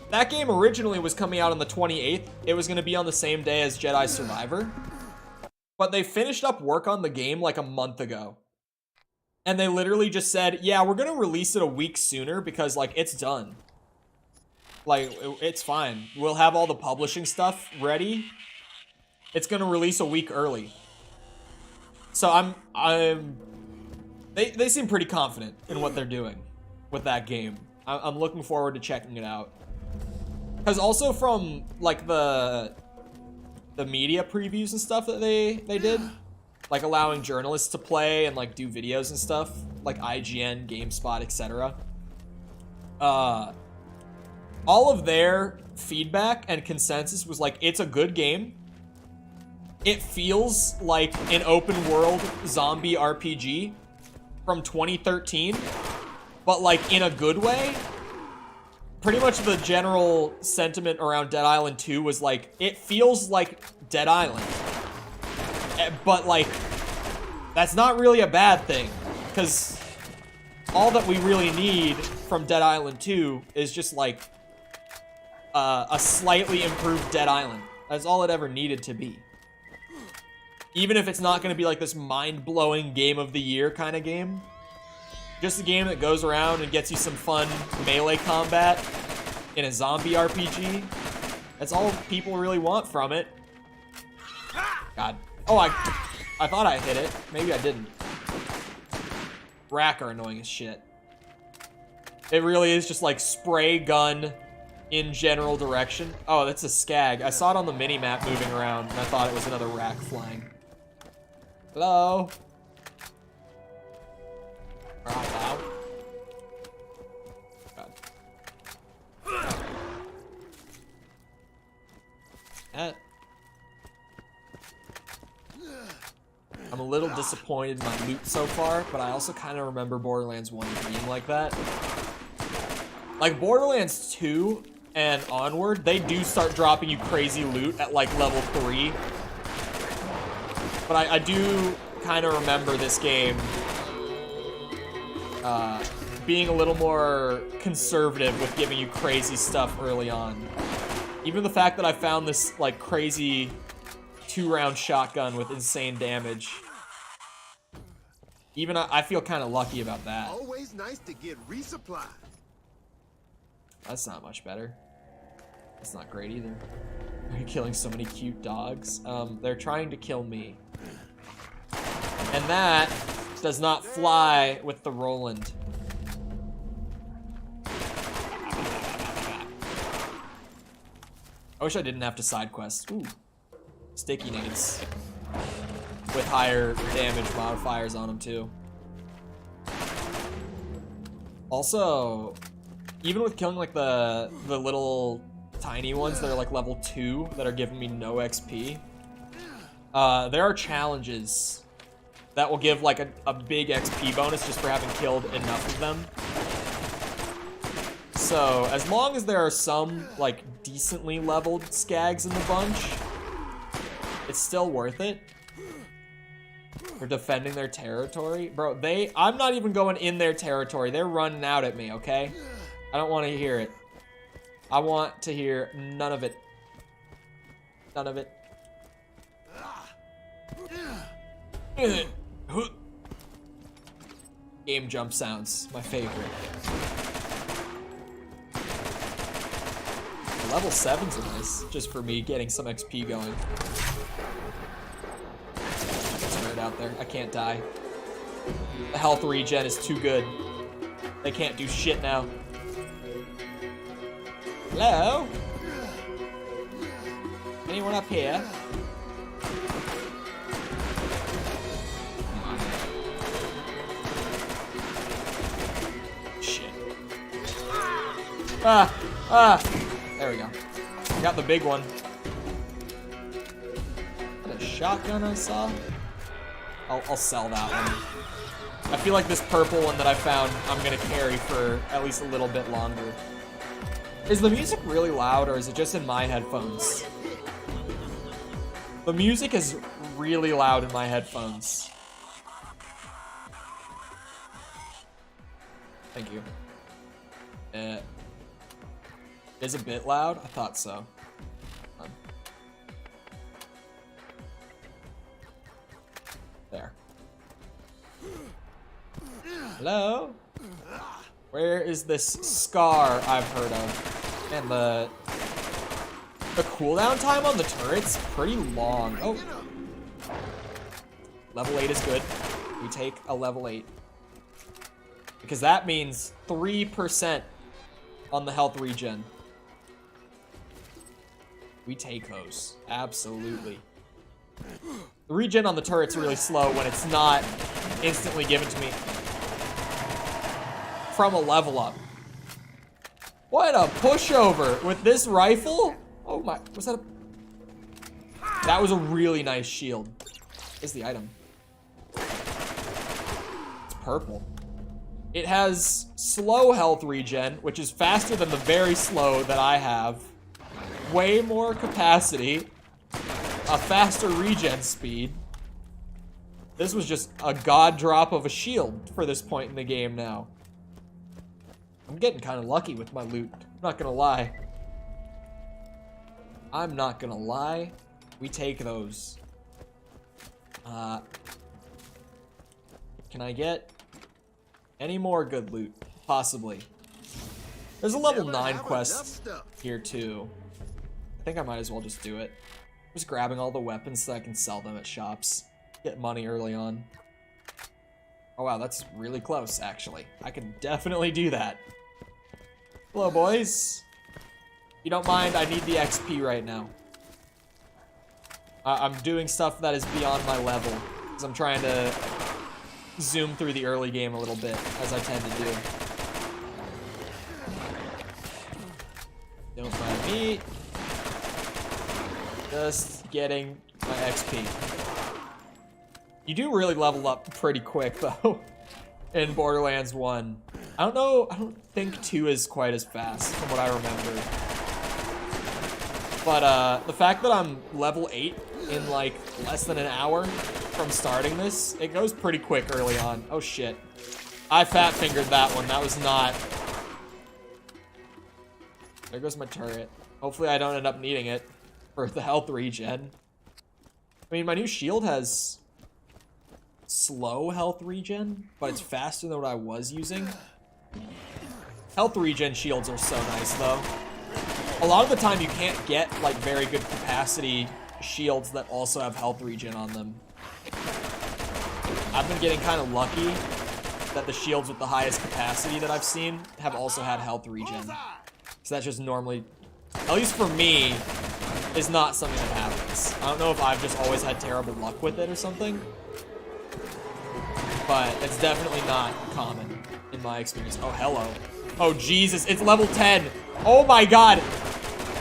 that game originally was coming out on the 28th. It was going to be on the same day as Jedi Survivor. But they finished up work on the game like a month ago. And they literally just said, yeah, we're going to release it a week sooner because, like, it's done. Like, it's fine. We'll have all the publishing stuff ready. It's going to release a week early. So they seem pretty confident in what they're doing with that game. I'm looking forward to checking it out. Because also from, like, the media previews and stuff that they did, like allowing journalists to play and like do videos and stuff, like IGN, GameSpot, etc. All of their feedback and consensus was like, it's a good game. It feels like an open world zombie RPG from 2013, but like in a good way. Pretty much the general sentiment around Dead Island 2 was like, it feels like Dead Island. But like, that's not really a bad thing, because all that we really need from Dead Island 2 is just like a slightly improved Dead Island. That's all it ever needed to be. Even if it's not going to be like this mind-blowing game of the year kind of game. Just a game that goes around and gets you some fun melee combat in a zombie RPG. That's all people really want from it. God. Oh, I thought I hit it. Maybe I didn't. Rack are annoying as shit. It really is just like spray gun in general direction. Oh, that's a skag. I saw it on the mini-map moving around, and I thought it was another rack flying. Hello? Hello? God. I'm a little disappointed in my loot so far, but I also kind of remember Borderlands 1 being like that. Like, Borderlands 2 and onward, they do start dropping you crazy loot at, like, level 3. But I do kind of remember this game being a little more conservative with giving you crazy stuff early on. Even the fact that I found this, like, crazy 2-round shotgun with insane damage. Even I feel kind of lucky about that. Always nice to get resupplied. That's not much better. That's not great either. Are you killing so many cute dogs? They're trying to kill me. And that does not fly with the Roland. I wish I didn't have to side quest. Ooh. Sticky nades. With higher damage modifiers on them too. Also, even with killing like the little tiny ones that are like level 2 that are giving me no XP, there are challenges that will give like a big XP bonus just for having killed enough of them. So as long as there are some like decently leveled skags in the bunch, it's still worth it. For defending their territory. Bro, I'm not even going in their territory. They're running out at me, okay? I don't want to hear it. I want to hear none of it. None of it. Game jump sounds, my favorite. Level 7s are nice, just for me getting some XP going. Out there. I can't die. The health regen is too good. They can't do shit now. Hello? Anyone up here? There we go. Got the big one. What a shotgun I saw. I'll sell that one. I feel like this purple one that I found, I'm gonna carry for at least a little bit longer. Is the music really loud, or is it just in my headphones? The music is really loud in my headphones. Thank you. It is a bit loud? I thought so. There. Hello? Where is this scar I've heard of? Man, the cooldown time on the turret's pretty long. Oh. Level 8 is good. We take a level 8. Because that means 3% on the health regen. We take those. Absolutely. The regen on the turret's really slow when it's not instantly given to me from a level up. What a pushover with this rifle. Oh my, was that a... That was a really nice shield. Is the item. It's purple. It has slow health regen, which is faster than the very slow that I have. Way more capacity. A faster regen speed. This was just a god drop of a shield for this point in the game now. I'm getting kind of lucky with my loot. I'm not gonna lie. I'm not gonna lie. We take those. Can I get any more good loot? Possibly. There's a level 9 quest here too. I think I might as well just do it. Just grabbing all the weapons so I can sell them at shops. Get money early on. Oh wow, that's really close actually. I can definitely do that. Hello boys. If you don't mind, I need the XP right now. I'm doing stuff that is beyond my level. Because I'm trying to zoom through the early game a little bit, as I tend to do. Don't mind me. Just getting my XP. You do really level up pretty quick, though, in Borderlands 1. I don't know, I don't think 2 is quite as fast, from what I remember. But, the fact that I'm level 8 in, like, less than an hour from starting this, it goes pretty quick early on. Oh, shit. I fat-fingered that one. That was not... There goes my turret. Hopefully I don't end up needing it for the health regen. I mean, my new shield has slow health regen, but it's faster than what I was using. Health regen shields are so nice, though. A lot of the time, you can't get, like, very good capacity shields that also have health regen on them. I've been getting kind of lucky that the shields with the highest capacity that I've seen have also had health regen. So that's just normally, at least for me, is not something that happens. I don't know if I've just always had terrible luck with it or something, but it's definitely not common in my experience. Oh, hello. Oh, Jesus, it's level 10. Oh my God.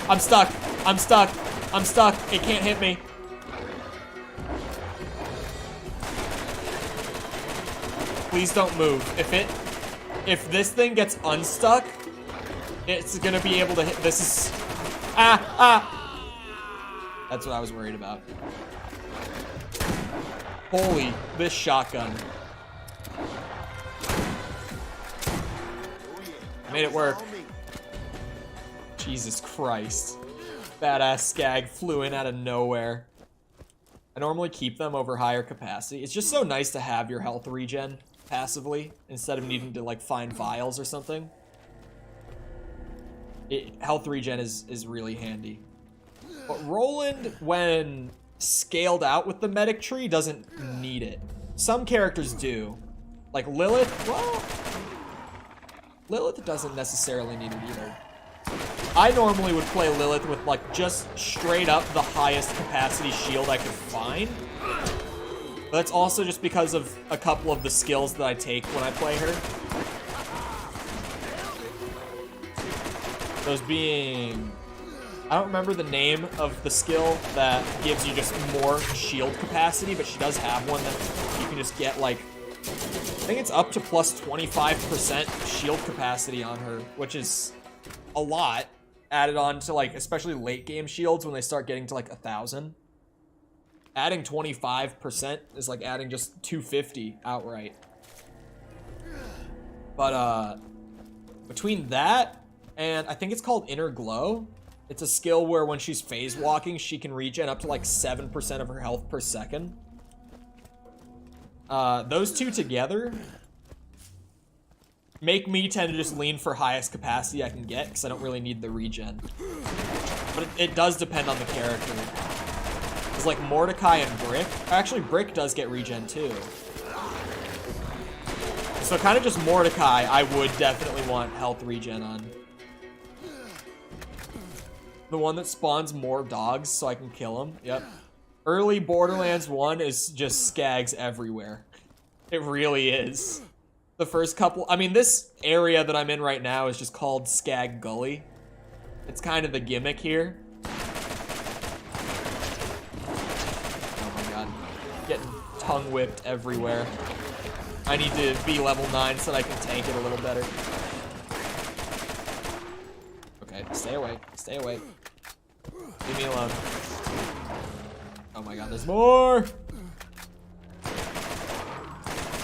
I'm stuck. I'm stuck. I'm stuck. It can't hit me. Please don't move. If this thing gets unstuck, it's gonna be able to hit. This is, That's what I was worried about. Holy, this shotgun. Made it work. Jesus Christ. Badass Skag flew in out of nowhere. I normally keep them over higher capacity. It's just so nice to have your health regen passively instead of needing to like find vials or something. Health regen is really handy. But Roland, when scaled out with the medic tree, doesn't need it. Some characters do. Like Lilith, well, Lilith doesn't necessarily need it either. I normally would play Lilith with like just straight up the highest capacity shield I could find. But that's also just because of a couple of the skills that I take when I play her. Those being... I don't remember the name of the skill that gives you just more shield capacity, but she does have one that you can just get, like... I think it's up to plus 25% shield capacity on her, which is a lot. Added on to, like, especially late game shields when they start getting to, like, 1,000. Adding 25% is like adding just 250 outright. But, between that and I think it's called Inner Glow, it's a skill where when she's phase walking, she can regen up to like 7% of her health per second. Those two together make me tend to just lean for highest capacity I can get because I don't really need the regen. But it does depend on the character. It's like Mordecai and Brick. Actually, Brick does get regen too. So kind of just Mordecai, I would definitely want health regen on. The one that spawns more dogs so I can kill them. Yep. Early Borderlands 1 is just skags everywhere. It really is. The first couple... I mean, this area that I'm in right now is just called Skag Gully. It's kind of the gimmick here. Oh my god. Getting tongue whipped everywhere. I need to be level 9 so that I can tank it a little better. Okay, stay away. Stay away. Leave me alone. Oh my god, there's more!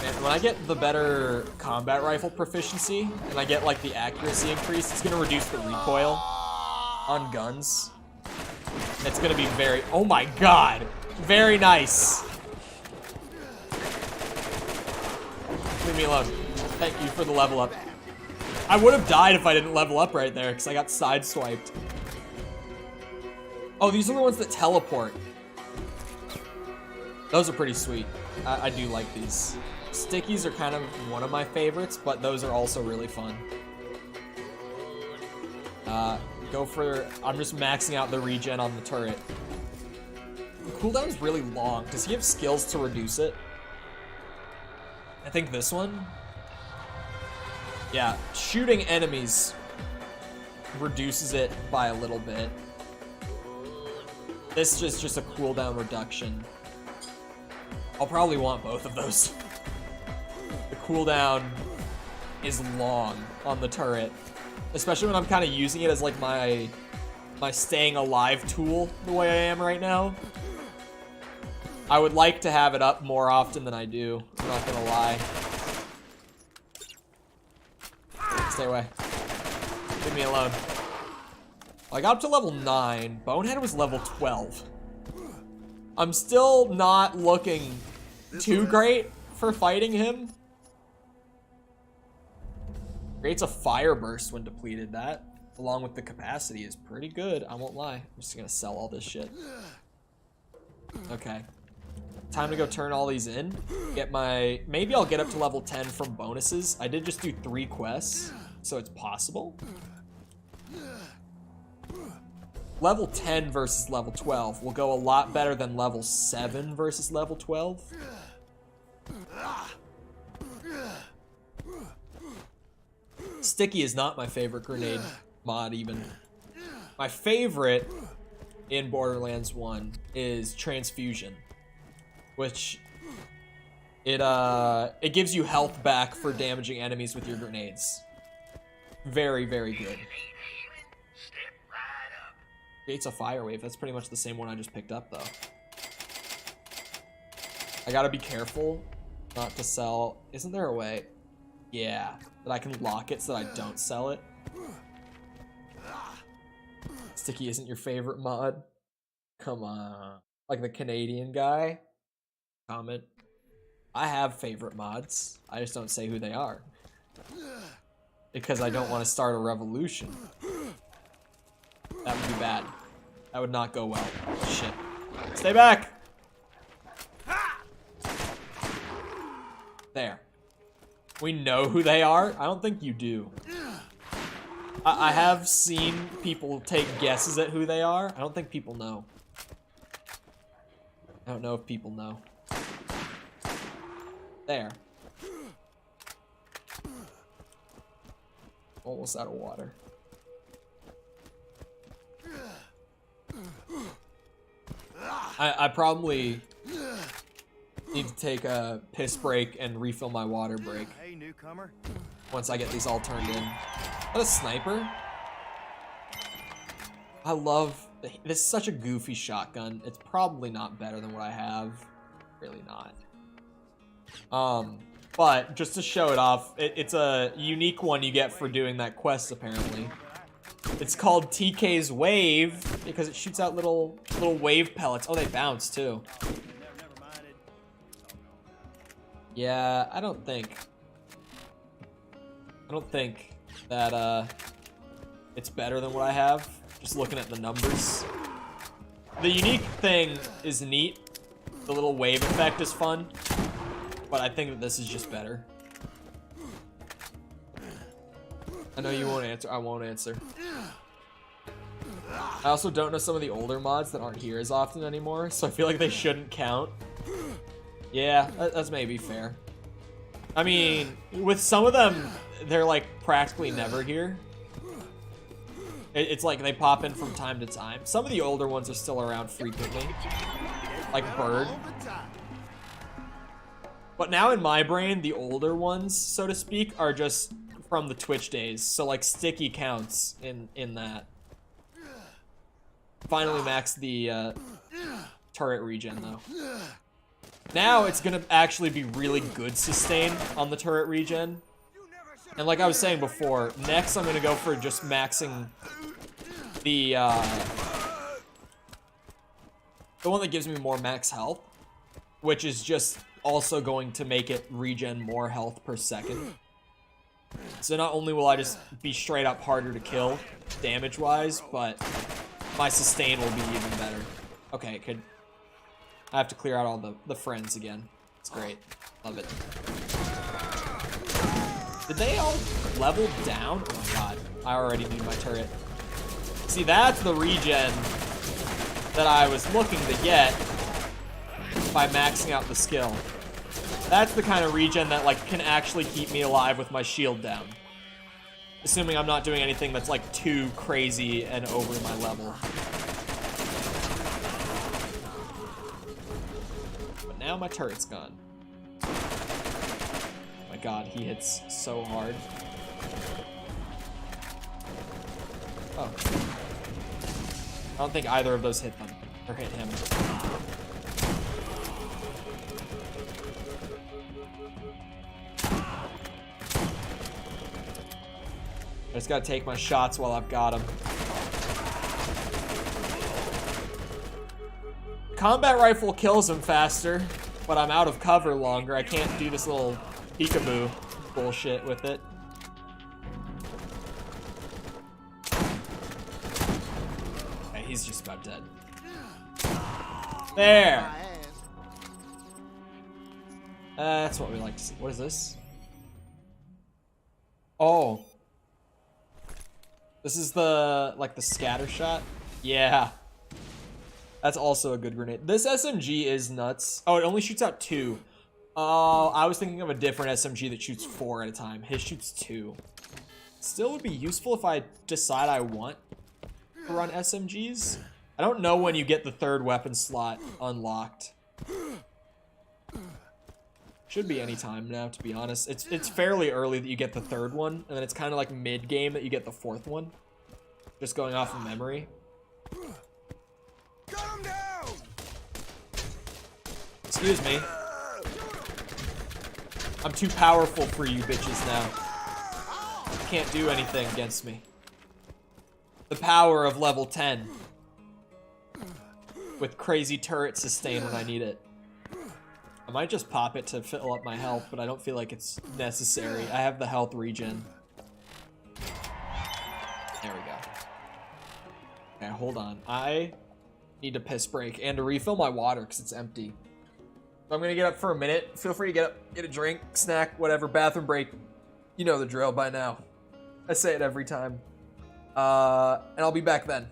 And when I get the better combat rifle proficiency, and I get like the accuracy increase, it's gonna reduce the recoil on guns. It's gonna be very... Oh my god! Very nice! Leave me alone. Thank you for the level up. I would have died if I didn't level up right there, because I got sideswiped. Oh, these are the ones that teleport. Those are pretty sweet. I do like these. Stickies are kind of one of my favorites, but those are also really fun. Go for... I'm just maxing out the regen on the turret. The cooldown's really long. Does he have skills to reduce it? I think this one? Yeah, shooting enemies reduces it by a little bit. This is just a cooldown reduction. I'll probably want both of those. The cooldown is long on the turret, especially when I'm kind of using it as like my staying alive tool the way I am right now. I would like to have it up more often than I do. I'm not gonna lie. Stay away. Leave me alone. I got up to level 9. Bonehead was level 12. I'm still not looking too great for fighting him. Creates a fire burst when depleted. That, along with the capacity, is pretty good. I won't lie. I'm just gonna sell all this shit. Okay. Time to go turn all these in. Get my... Maybe I'll get up to level 10 from bonuses. I did just do 3 quests, so it's possible. Level 10 versus level 12 will go a lot better than level 7 versus level 12. Sticky is not my favorite grenade mod even. My favorite in Borderlands 1 is Transfusion, which it gives you health back for damaging enemies with your grenades. Very, very good. Creates a fire wave. That's pretty much the same one I just picked up, though. I gotta be careful not to sell. Isn't there a way? Yeah, that I can lock it so that I don't sell it. Sticky isn't your favorite mod? Come on. Like the Canadian guy? Comment. I have favorite mods. I just don't say who they are. Because I don't want to start a revolution. That would be bad. That would not go well. Shit. Stay back! There. We know who they are? I don't think you do. I have seen people take guesses at who they are. I don't think people know. I don't know if people know. There. Almost out of water. I probably need to take a piss break and refill my water break. Hey, newcomer. Once I get these all turned in. Is that a sniper? I love... This is such a goofy shotgun. It's probably not better than what I have. Really not. But just to show it off, it's a unique one you get for doing that quest, apparently. It's called TK's Wave because it shoots out little wave pellets. Oh, they bounce too. Yeah, I don't think that it's better than what I have. Just looking at the numbers. The unique thing is neat. The little wave effect is fun. But I think that this is just better. I know you won't answer. I won't answer. I also don't know some of the older mods that aren't here as often anymore, so I feel like they shouldn't count. Yeah, that's maybe fair. I mean, with some of them, they're like practically never here. It's like they pop in from time to time. Some of the older ones are still around frequently. Like Bird. But now in my brain, the older ones, so to speak, are just from the Twitch days. So like Sticky counts in that. Finally maxed the turret regen though. Now it's gonna actually be really good sustain on the turret regen. And like I was saying before, next I'm gonna go for just maxing the one that gives me more max health, which is just also going to make it regen more health per second. So not only will I just be straight up harder to kill damage wise, but my sustain will be even better. Okay, I have to clear out all the friends again. It's great. Love it. Did they all level down? Oh my god. I already need my turret. See, that's the regen that I was looking to get by maxing out the skill. That's the kind of regen that like can actually keep me alive with my shield down. Assuming I'm not doing anything that's like too crazy and over my level. But now my turret's gone. Oh my god, he hits so hard. Oh. I don't think either of those hit them. Or hit him. I just gotta take my shots while I've got them. Combat rifle kills him faster, but I'm out of cover longer. I can't do this little peekaboo bullshit with it. Okay, he's just about dead. There! That's what we like to see. What is this? Oh. This is the, like, the scatter shot? Yeah. That's also a good grenade. This SMG is nuts. Oh, it only shoots out 2. Oh, I was thinking of a different SMG that shoots 4 at a time. His shoots 2. Still would be useful if I decide I want to run SMGs. I don't know when you get the 3rd weapon slot unlocked. Should be any time now, to be honest. It's fairly early that you get the 3rd one, and then it's kind of like mid-game that you get the 4th one. Just going off of memory. Cut him down! Excuse me. I'm too powerful for you bitches now. You can't do anything against me. The power of level 10. With crazy turret sustain when I need it. I might just pop it to fill up my health, but I don't feel like it's necessary. I have the health regen. There we go. Okay, hold on. I need to piss break and to refill my water because it's empty. So I'm gonna get up for a minute. Feel free to get up, get a drink, snack, whatever, bathroom break. You know the drill by now. I say it every time. And I'll be back then.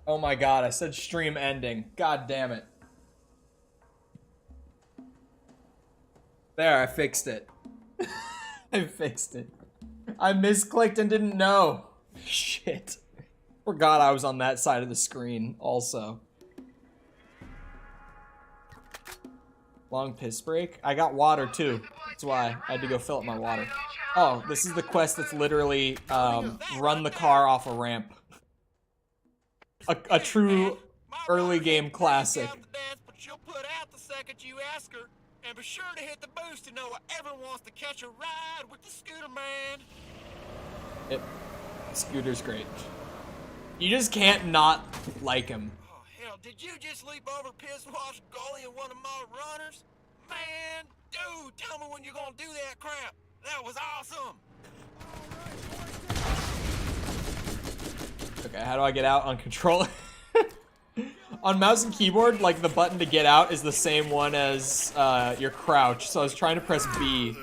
Oh my god, I said stream ending. God damn it. There, I fixed it. I fixed it. I misclicked and didn't know. Shit. Forgot I was on that side of the screen also. Long piss break? I got water too. That's why I had to go fill up my water. Oh, this is the quest that's literally run the car off a ramp. A true early game classic. But she'll put out the second you ask her. And be sure to hit the boost to know whoever wants to catch a ride with the scooter man. Yep. Scooter's great. You just can't not like him. Oh, hell, did you just leap over piss wash goalie and one of my runners? Man, dude, tell me when you're gonna do that crap. That was awesome. Okay, how do I get out on controller? On mouse and keyboard, like, the button to get out is the same one as your crouch, so I was trying to press B.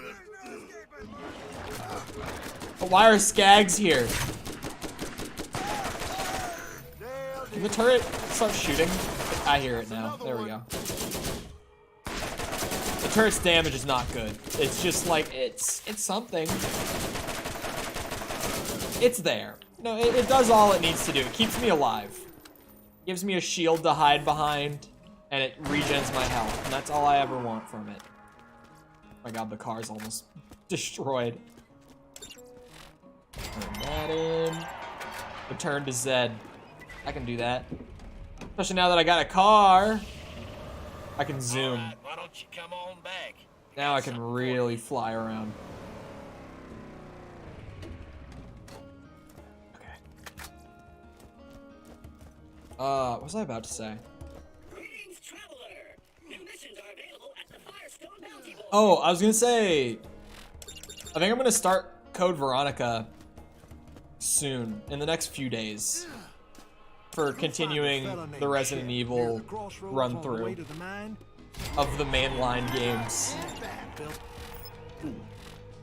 But why are skags here? Can the turret start shooting? I hear it now. There we go. The turret's damage is not good. It's just like, it's something. It's there. No, it does all it needs to do. It keeps me alive. Gives me a shield to hide behind, and it regens my health, and that's all I ever want from it. Oh my god, the car's almost destroyed. Turn that in. Return to Zed. I can do that. Especially now that I got a car. I can zoom. Right, why don't you come on back? Now I can really fly around. What was I about to say? Greetings, traveler. New missions are available at the Firestone Bounty Bowl. Oh, I was gonna say, I think I'm gonna start Code Veronica soon, in the next few days, for continuing the Resident Evil run through of the mainline games.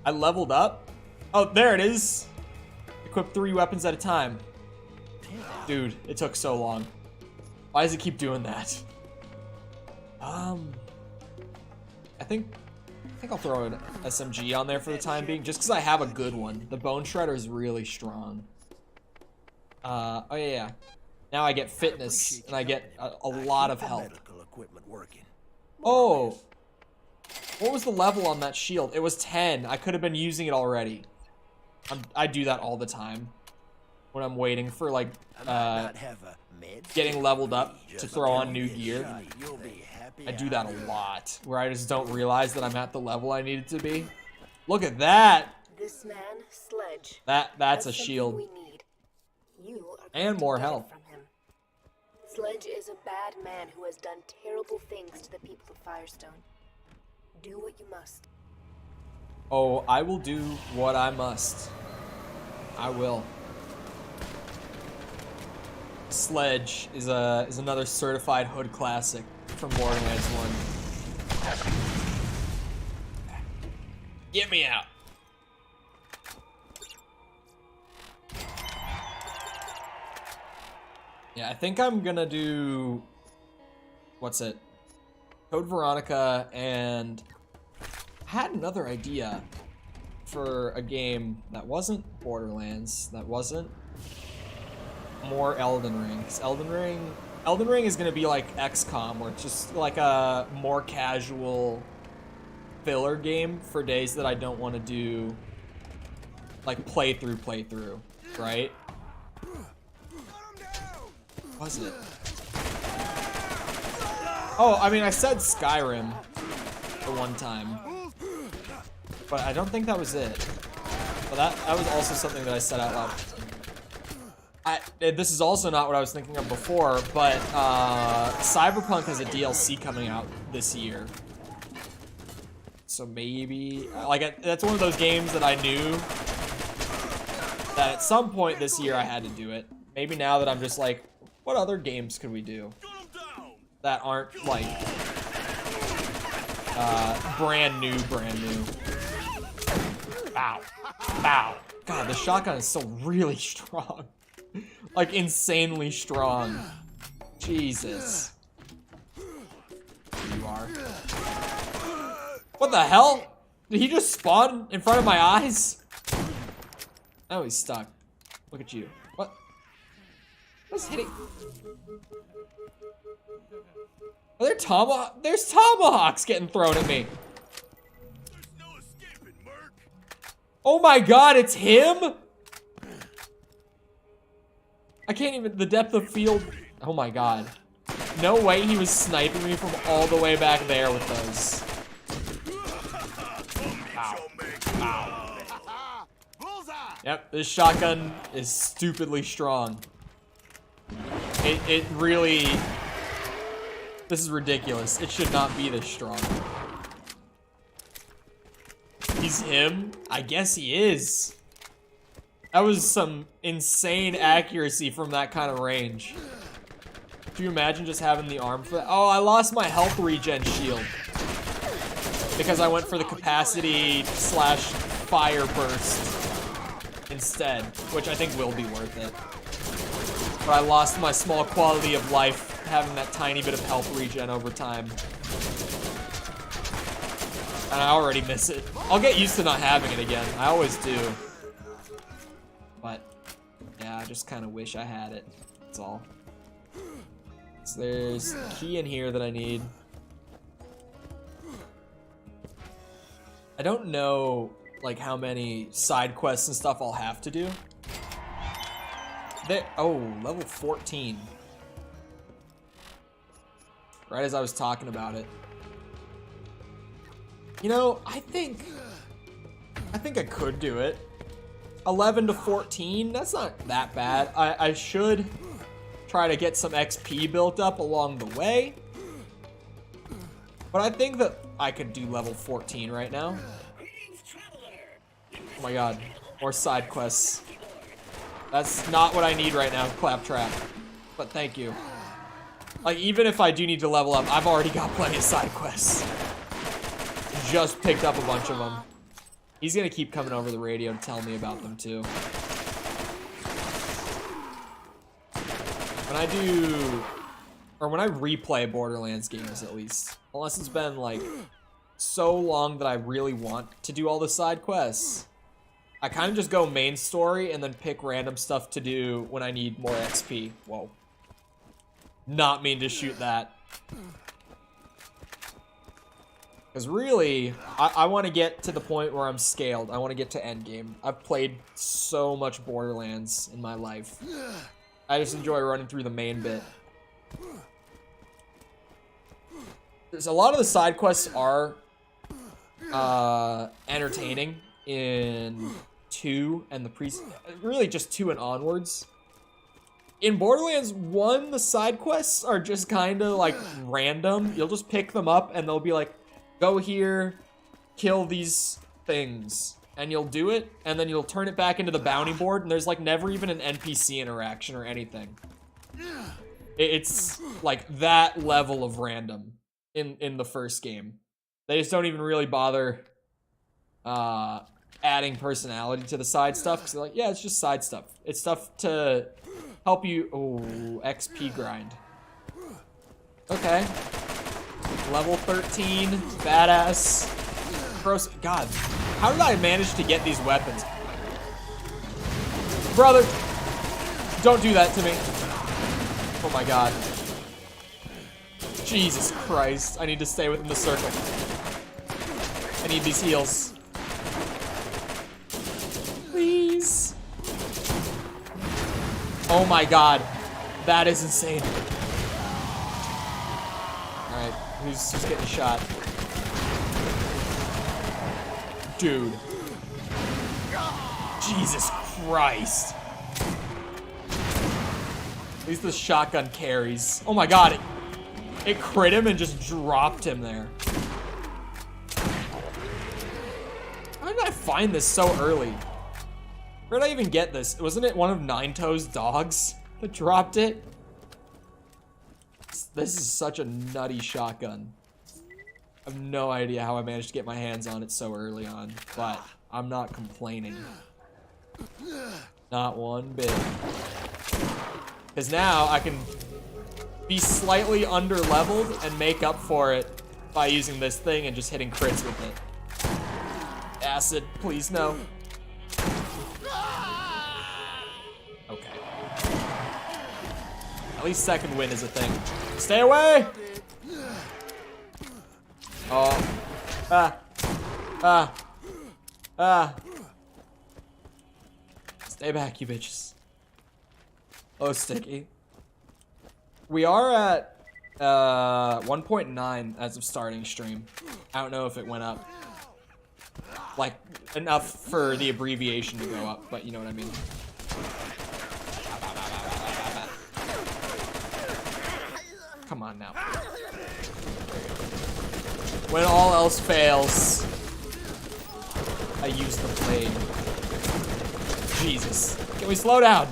I leveled up. Oh, there it is. Equip 3 weapons at a time. Dude, it took so long. Why does it keep doing that? I think I'll throw an SMG on there for the time being, just because I have a good one. The Bone Shredder is really strong. Oh yeah. Now I get fitness, and I get a lot of health. Oh! What was the level on that shield? It was 10. I could have been using it already. I do that all the time. When I'm waiting for, like, getting leveled up to throw on new gear. I do that a lot, where I just don't realize that I'm at the level I needed to be. Look at that! This man, Sledge. That's a shield. We need. You are And more health. from him. Sledge is a bad man who has done terrible things to the people of Firestone. Do what you must. Oh, I will do what I must. I will. Sledge is another certified hood classic from Borderlands 1. Get me out. Yeah, I think I'm gonna do, what's it? Code Veronica, and I had another idea for a game that wasn't Borderlands, that wasn't more Elden Ring. 'Cause Elden Ring is gonna be like XCOM, where it's just like a more casual filler game for days that I don't want to do like playthrough, right? What was it? Oh, I mean, I said Skyrim the one time, but I don't think that was it. But that was also something that I said out loud. This is also not what I was thinking of before, but Cyberpunk has a DLC coming out this year. So maybe, like, that's one of those games that I knew that at some point this year I had to do it. Maybe now that I'm just like, what other games could we do that aren't, like, brand new. Bow. Bow. God, the shotgun is still really strong. like insanely strong. Jesus. Here you are. What the hell? Did he just spawn in front of my eyes? Oh, he's stuck. Look at you. What? What's hitting? Are there there's tomahawks getting thrown at me. There's no escaping, Merc. Oh my god, it's him? I can't even, the depth of field. Oh my god. No way he was sniping me from all the way back there with those. Yep, this shotgun is stupidly strong. It really, this is ridiculous. It should not be this strong. He's him? I guess he is. That was some insane accuracy from that kind of range. Can you imagine just having the arm for that? Oh, I lost my health regen shield. Because I went for the capacity / fire burst instead, which I think will be worth it. But I lost my small quality of life having that tiny bit of health regen over time. And I already miss it. I'll get used to not having it again. I always do. But, yeah, I just kind of wish I had it. That's all. So there's a key in here that I need. I don't know, like, how many side quests and stuff I'll have to do. Oh, level 14. Right as I was talking about it. You know, I think I could do it. 11 to 14, that's not that bad. I should try to get some XP built up along the way. But I think that I could do level 14 right now. Oh my god, more side quests. That's not what I need right now, Claptrap. But thank you. Like, even if I do need to level up, I've already got plenty of side quests. Just picked up a bunch of them. He's gonna keep coming over the radio to tell me about them too. When I do, or when I replay Borderlands games at least, unless it's been like so long that I really want to do all the side quests, I kind of just go main story and then pick random stuff to do when I need more XP. Whoa. Not mean to shoot that. Because really, I want to get to the point where I'm scaled. I want to get to endgame. I've played so much Borderlands in my life. I just enjoy running through the main bit. There's a lot of the side quests are entertaining in 2 and really just 2 and onwards. In Borderlands 1, the side quests are just kind of like random. You'll just pick them up and they'll be like, go here, kill these things, and you'll do it, and then you'll turn it back into the bounty board, and there's like never even an NPC interaction or anything. It's like that level of random in the first game. They just don't even really bother adding personality to the side stuff, because they're like, yeah, it's just side stuff. It's stuff to help you. Oh, XP grind. Okay. Level 13, badass. Gross. God, how did I manage to get these weapons? Brother, don't do that to me. Oh my god. Jesus Christ, I need to stay within the circle. I need these heals. Please. Oh my god, that is insane. Alright, who's getting shot? Dude. Jesus Christ. At least the shotgun carries. Oh my god, it crit him and just dropped him there. How did I find this so early? Where did I even get this? Wasn't it one of Nine Toes' dogs that dropped it? This is such a nutty shotgun. I have no idea how I managed to get my hands on it so early on, but I'm not complaining. Not one bit. Because now I can be slightly under-leveled and make up for it by using this thing and just hitting crits with it. Acid, please no. Okay. At least second win is a thing. Stay away! Oh. Stay back, you bitches. Oh, sticky. We are at 1.9 as of starting stream. I don't know if it went up. Like, enough for the abbreviation to go up, but you know what I mean. Come on now. When all else fails, I use the blade. Jesus. Can we slow down?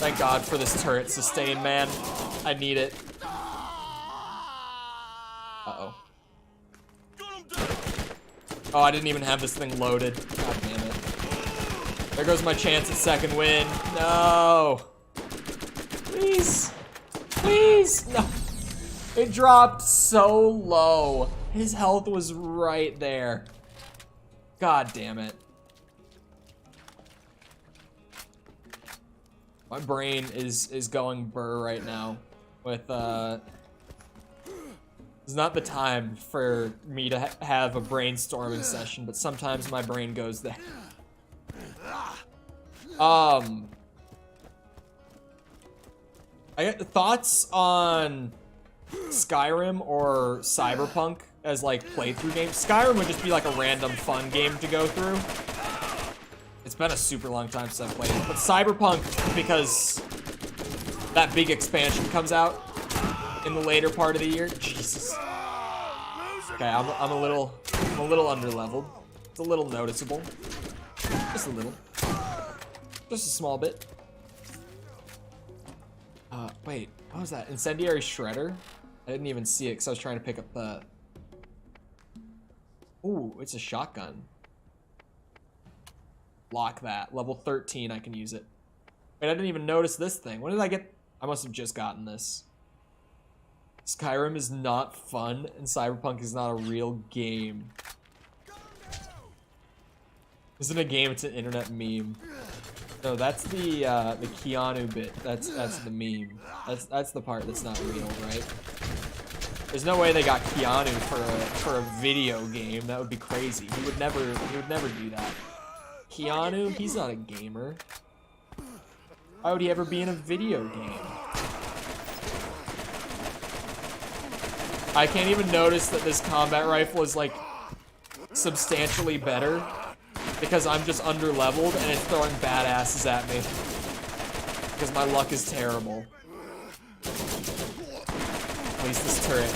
Thank God for this turret sustain, man. I need it. Uh-oh. Oh, I didn't even have this thing loaded. God damn it. There goes my chance at second win. No. Please. Please. No. It dropped so low. His health was right there. God damn it. My brain is going burr right now with, it's not the time for me to have a brainstorming session, but sometimes my brain goes there. I get thoughts on Skyrim or Cyberpunk as like playthrough games. Skyrim would just be like a random fun game to go through. It's been a super long time since I've played it, but Cyberpunk, because that big expansion comes out in the later part of the year. Jesus. Okay, I'm a little underleveled. It's a little noticeable. Just a little. Just a small bit. Wait, what was that? Incendiary Shredder? I didn't even see it because I was trying to pick up the... Ooh, it's a shotgun. Lock that. Level 13, I can use it. Wait, I didn't even notice this thing. When did I get... I must have just gotten this. Skyrim is not fun, and Cyberpunk is not a real game. Isn't a game, it's an internet meme. No, that's the Keanu bit. That's the meme. That's the part that's not real, right? There's no way they got Keanu for a video game. That would be crazy. He would never do that. Keanu, he's not a gamer. Why would he ever be in a video game? I can't even notice that this combat rifle is like substantially better because I'm just under-leveled and it's throwing badasses at me. Because my luck is terrible. At least this turret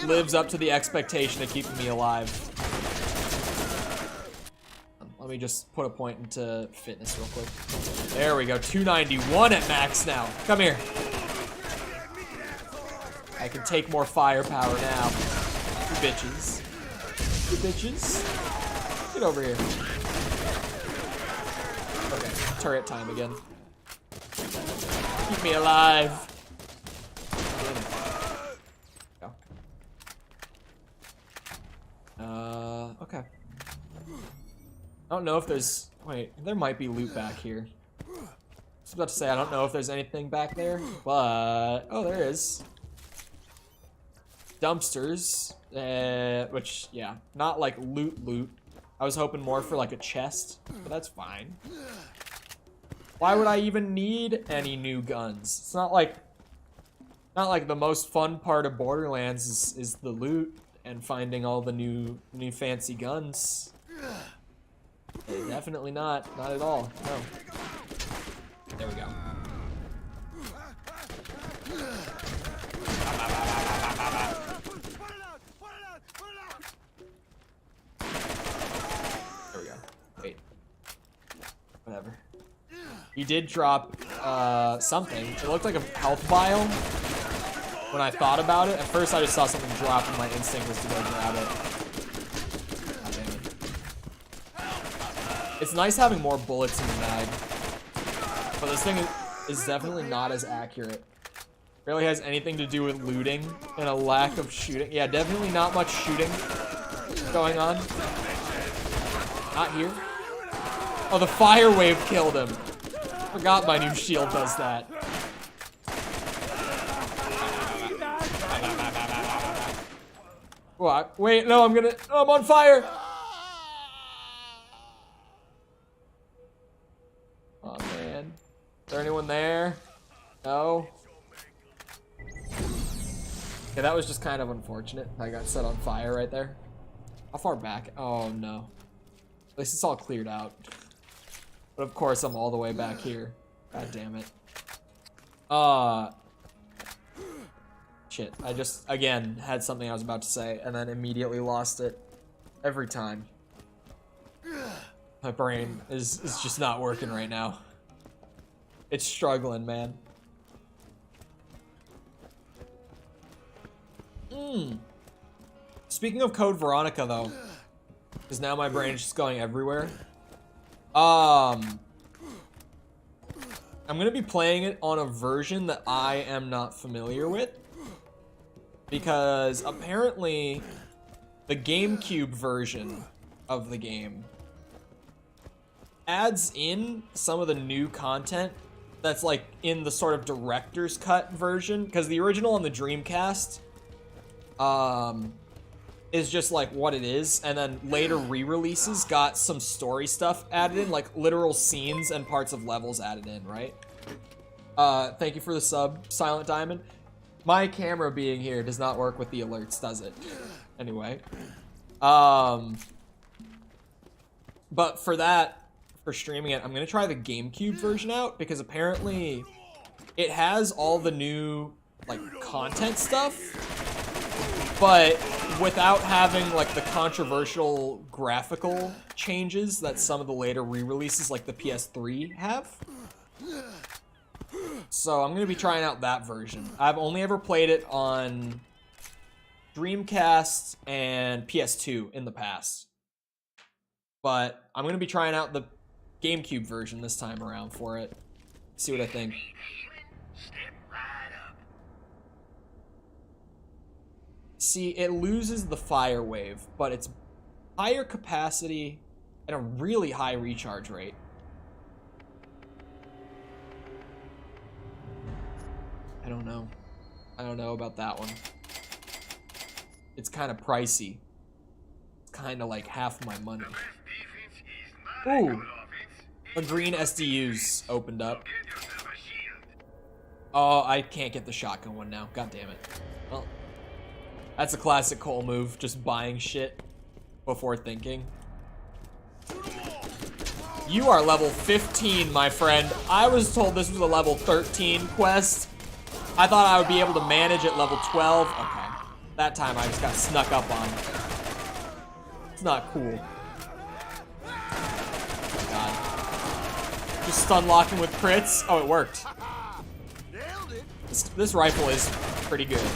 lives up to the expectation of keeping me alive. Let me just put a point into fitness real quick. There we go, 291 at max now. Come here. I can take more firepower now. You bitches. You bitches. Get over here. Okay, turret time again. Keep me alive. Go. Okay. I don't know if there's... Wait, there might be loot back here. I was about to say, I don't know if there's anything back there, but... Oh, there is. Dumpsters, which, yeah, not like loot. I was hoping more for like a chest, but that's fine. Why would I even need any new guns? It's not like the most fun part of Borderlands is the loot and finding all the new fancy guns. Definitely not at all, no. There we go. There we go. Wait. Whatever. He did drop something. It looked like a health vial. when I thought about it. At first I just saw something drop and my instinct was to go grab it. God damn it. It's nice having more bullets in the mag. But this thing is definitely not as accurate. Really has anything to do with looting and a lack of shooting. Yeah, definitely not much shooting going on. Not here. Oh, the fire wave killed him. Forgot my new shield does that. What? Wait, no, I'm on fire. Oh man. Is there anyone there? No. Yeah, that was just kind of unfortunate. I got set on fire right there. How far back? Oh no. At least it's all cleared out. But of course I'm all the way back here. God damn it. Shit. I just, again, had something I was about to say and then immediately lost it. Every time. My brain is just not working right now. It's struggling, man. Speaking of Code Veronica, though, because now my brain is just going everywhere. I'm gonna be playing it on a version that I am not familiar with, because apparently the GameCube version of the game adds in some of the new content that's like in the sort of director's cut version, because the original on the Dreamcast is just like what it is, and then later re-releases got some story stuff added in, like literal scenes and parts of levels added in, right? Thank you for the sub, Silent Diamond. My camera being here does not work with the alerts, does it? Anyway. But for that, for streaming it, I'm gonna try the GameCube version out, because apparently it has all the new, like, content stuff, but without having, like, the controversial graphical changes that some of the later re-releases, like the PS3, have. So I'm gonna be trying out that version. I've only ever played it on Dreamcast and PS2 in the past. But I'm gonna be trying out the GameCube version this time around for it. See what I think. See, it loses the fire wave, but it's higher capacity and a really high recharge rate. I don't know. I don't know about that one. It's kind of pricey. It's kind of like half my money. Ooh. A green SDU's opened up. Oh, I can't get the shotgun one now. God damn it. Well, that's a classic Cole move, just buying shit before thinking. You are level 15, my friend. I was told this was a level 13 quest. I thought I would be able to manage at level 12. Okay. That time I just got snuck up on. It's not cool. Oh, God. Just stun locking with crits. Oh, it worked. This rifle is pretty good.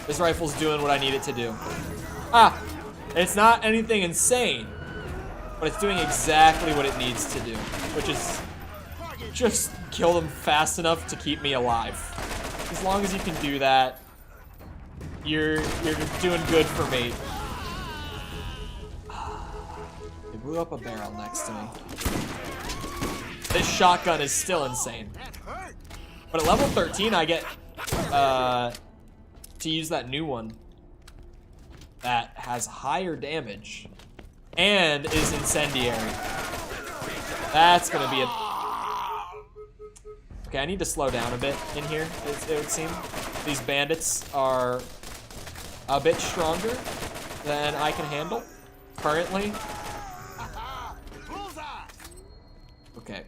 This rifle's doing what I need it to do. Ah! It's not anything insane, but it's doing exactly what it needs to do, which is just kill them fast enough to keep me alive. As long as you can do that, you're doing good for me. They blew up a barrel next to me. This shotgun is still insane. But at level 13, I get to use that new one that has higher damage and is incendiary. That's gonna be a... Okay, I need to slow down a bit in here, it would seem. These bandits are a bit stronger than I can handle currently. Okay.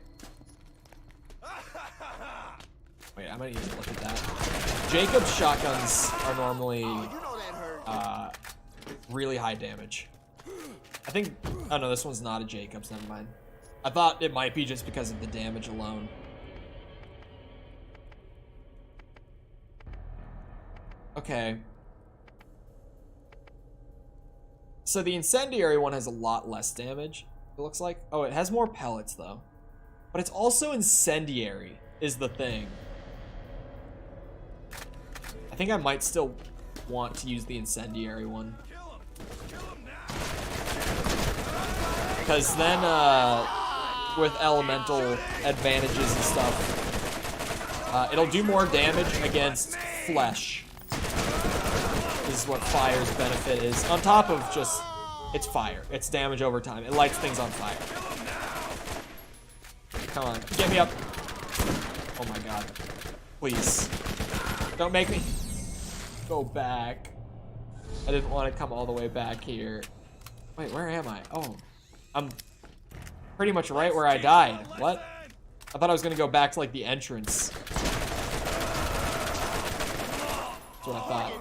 Wait, I might need to look at that. Jacob's shotguns are normally really high damage. I think, oh no, this one's not a Jacob's, never mind. I thought it might be just because of the damage alone. Okay. So the incendiary one has a lot less damage, it looks like. Oh, it has more pellets, though. But it's also incendiary, is the thing. I think I might still want to use the incendiary one. Because then, with elemental advantages and stuff, it'll do more damage against flesh. This is what fire's benefit is. On top of just, it's fire. It's damage over time. It lights things on fire. Come on, get me up. Oh my god. Please. Don't make me go back. I didn't want to come all the way back here. Wait, where am I? Oh, I'm pretty much right where I died. What? I thought I was gonna go back to like the entrance. That's what I thought.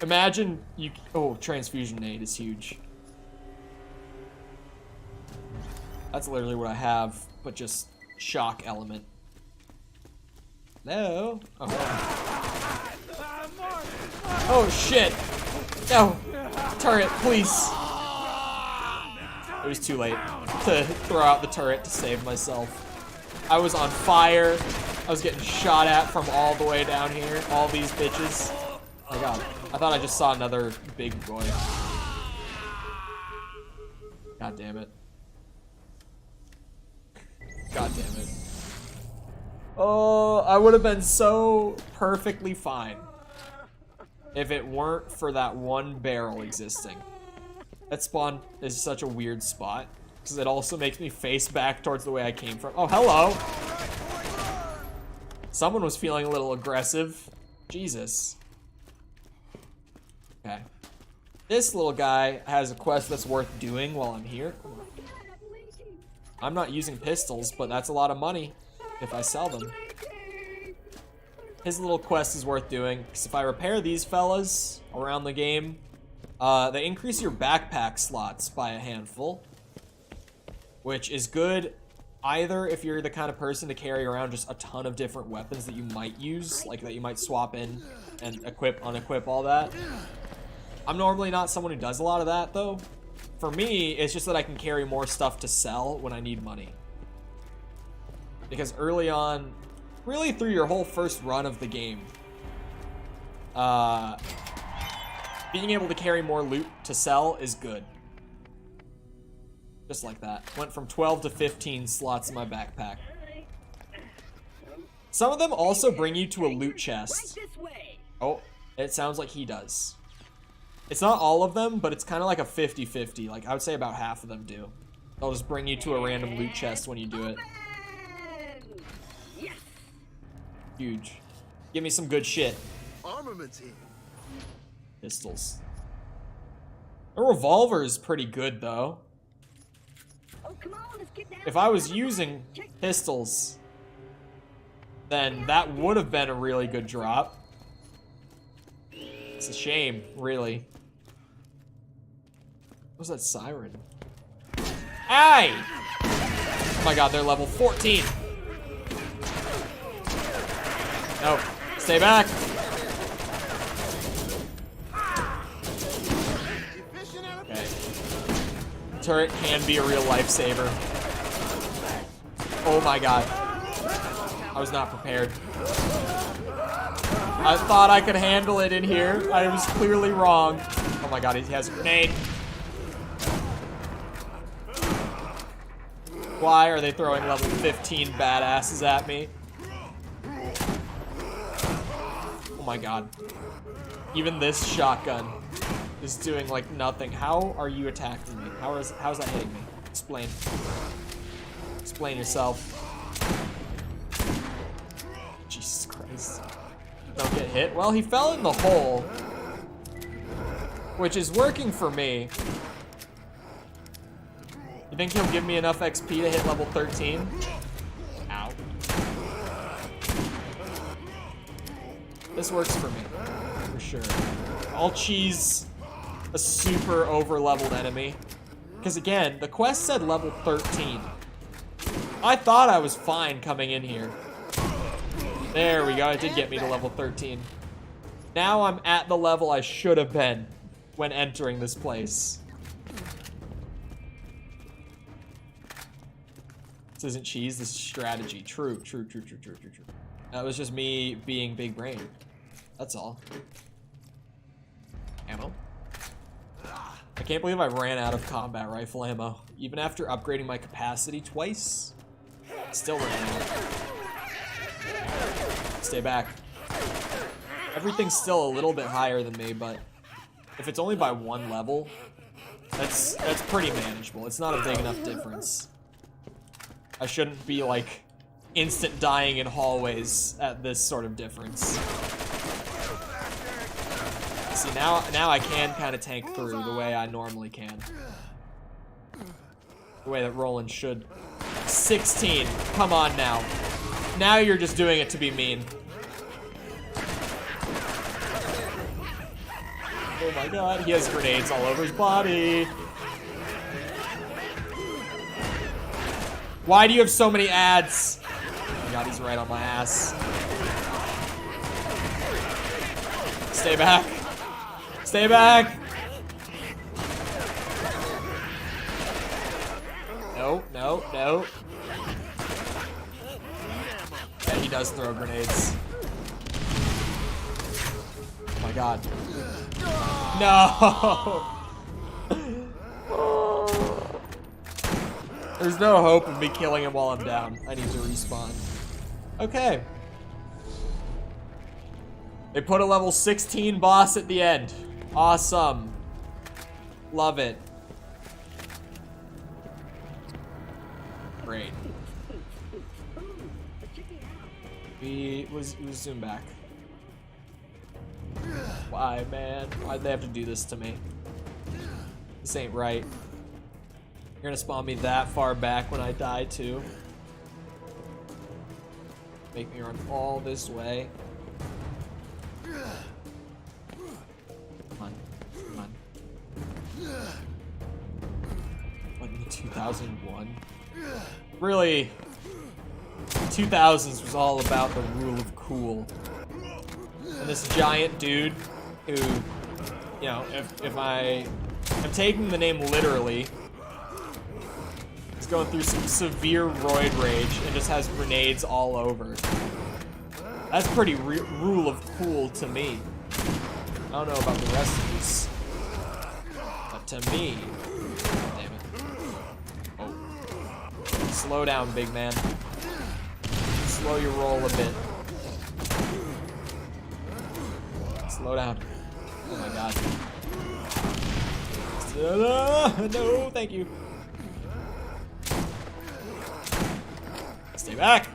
Imagine you, oh, transfusion nade is huge. That's literally what I have, but just shock element. No. Oh, oh shit. No. Turret, please. It was too late to throw out the turret to save myself. I was on fire. I was getting shot at from all the way down here. All these bitches. Oh my god. I thought I just saw another big boy. God damn it. God damn it. Oh, I would have been so perfectly fine if it weren't for that one barrel existing. That spawn is such a weird spot because it also makes me face back towards the way I came from. Oh, hello. Someone was feeling a little aggressive. Jesus. Okay. This little guy has a quest that's worth doing while I'm here. I'm not using pistols, but that's a lot of money if I sell them. His little quest is worth doing, because if I repair these fellas around the game, they increase your backpack slots by a handful, which is good either if you're the kind of person to carry around just a ton of different weapons that you might use, like that you might swap in and equip, unequip, all that. I'm normally not someone who does a lot of that, though. For me, it's just that I can carry more stuff to sell when I need money. Because early on, really through your whole first run of the game, being able to carry more loot to sell is good. Just like that. Went from 12 to 15 slots in my backpack. Some of them also bring you to a loot chest. Oh, it sounds like he does. It's not all of them, but it's kind of like a 50-50. Like, I would say about half of them do. They'll just bring you to a random loot chest when you do it. Huge. Give me some good shit. Armaments here. Pistols. A revolver is pretty good, though. If I was using pistols, then that would have been a really good drop. It's a shame, really. What was that siren? Aye! Oh my god, they're level 14. No, stay back. Okay. Turret can be a real lifesaver. Oh my god. I was not prepared. I thought I could handle it in here. I was clearly wrong. Oh my god, he has a grenade. Why are they throwing level 15 badasses at me? Oh my god. Even this shotgun is doing like nothing. How are you attacking me? How's that hitting me? Explain. Explain yourself. Jesus Christ. Don't get hit. Well, he fell in the hole, which is working for me. You think he'll give me enough XP to hit level 13? Ow. This works for me, for sure. I'll cheese a super over-leveled enemy. Because again, the quest said level 13. I thought I was fine coming in here. There we go, it did get me to level 13. Now I'm at the level I should have been when entering this place. This isn't cheese, this is strategy. True. That was just me being big brain. That's all. Ammo. I can't believe I ran out of combat rifle ammo. Even after upgrading my capacity twice, still ran out. Stay back. Everything's still a little bit higher than me, but if it's only by 1 level, that's pretty manageable. It's not a big enough difference. I shouldn't be like instant dying in hallways at this sort of difference. See, now I can kind of tank through the way I normally can. The way that Roland should. 16, come on now. Now you're just doing it to be mean. Oh my god, he has grenades all over his body. Why do you have so many ads? Oh my god, he's right on my ass. Stay back. Stay back. No. Yeah, he does throw grenades. Oh my god. No! There's no hope of me killing him while I'm down. I need to respawn. Okay. They put a level 16 boss at the end. Awesome. Love it. Great. We'll zoom back. Why, man? Why'd they have to do this to me? This ain't right. You're gonna spawn me that far back when I die, too. Make me run all this way. Come on. What, in 2001? Really, 2000s was all about the rule of cool. And this giant dude who, you know, if I am taking the name literally, he's going through some severe roid rage and just has grenades all over. That's pretty rule of cool to me. I don't know about the rest of these, but to me, damn it. Oh. Slow down, big man. Slow your roll a bit. Slow down. Oh my god. No, thank you. Stay back.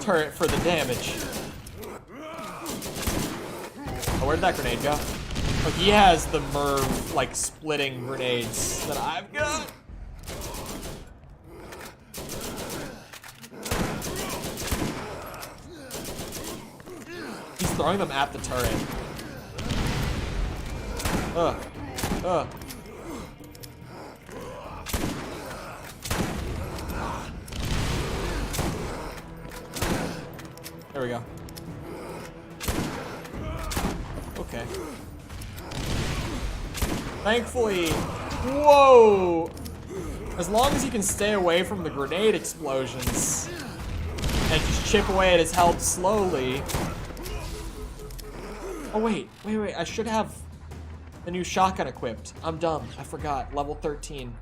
Turret for the damage. Oh, where'd that grenade go? Oh, he has the Merv, like, splitting grenades that I've got. He's throwing them at the turret. There we go. Okay. Thankfully, whoa! As long as he can stay away from the grenade explosions and just chip away at his health slowly. Oh wait, I should have the new shotgun equipped. I'm dumb, I forgot, level 13.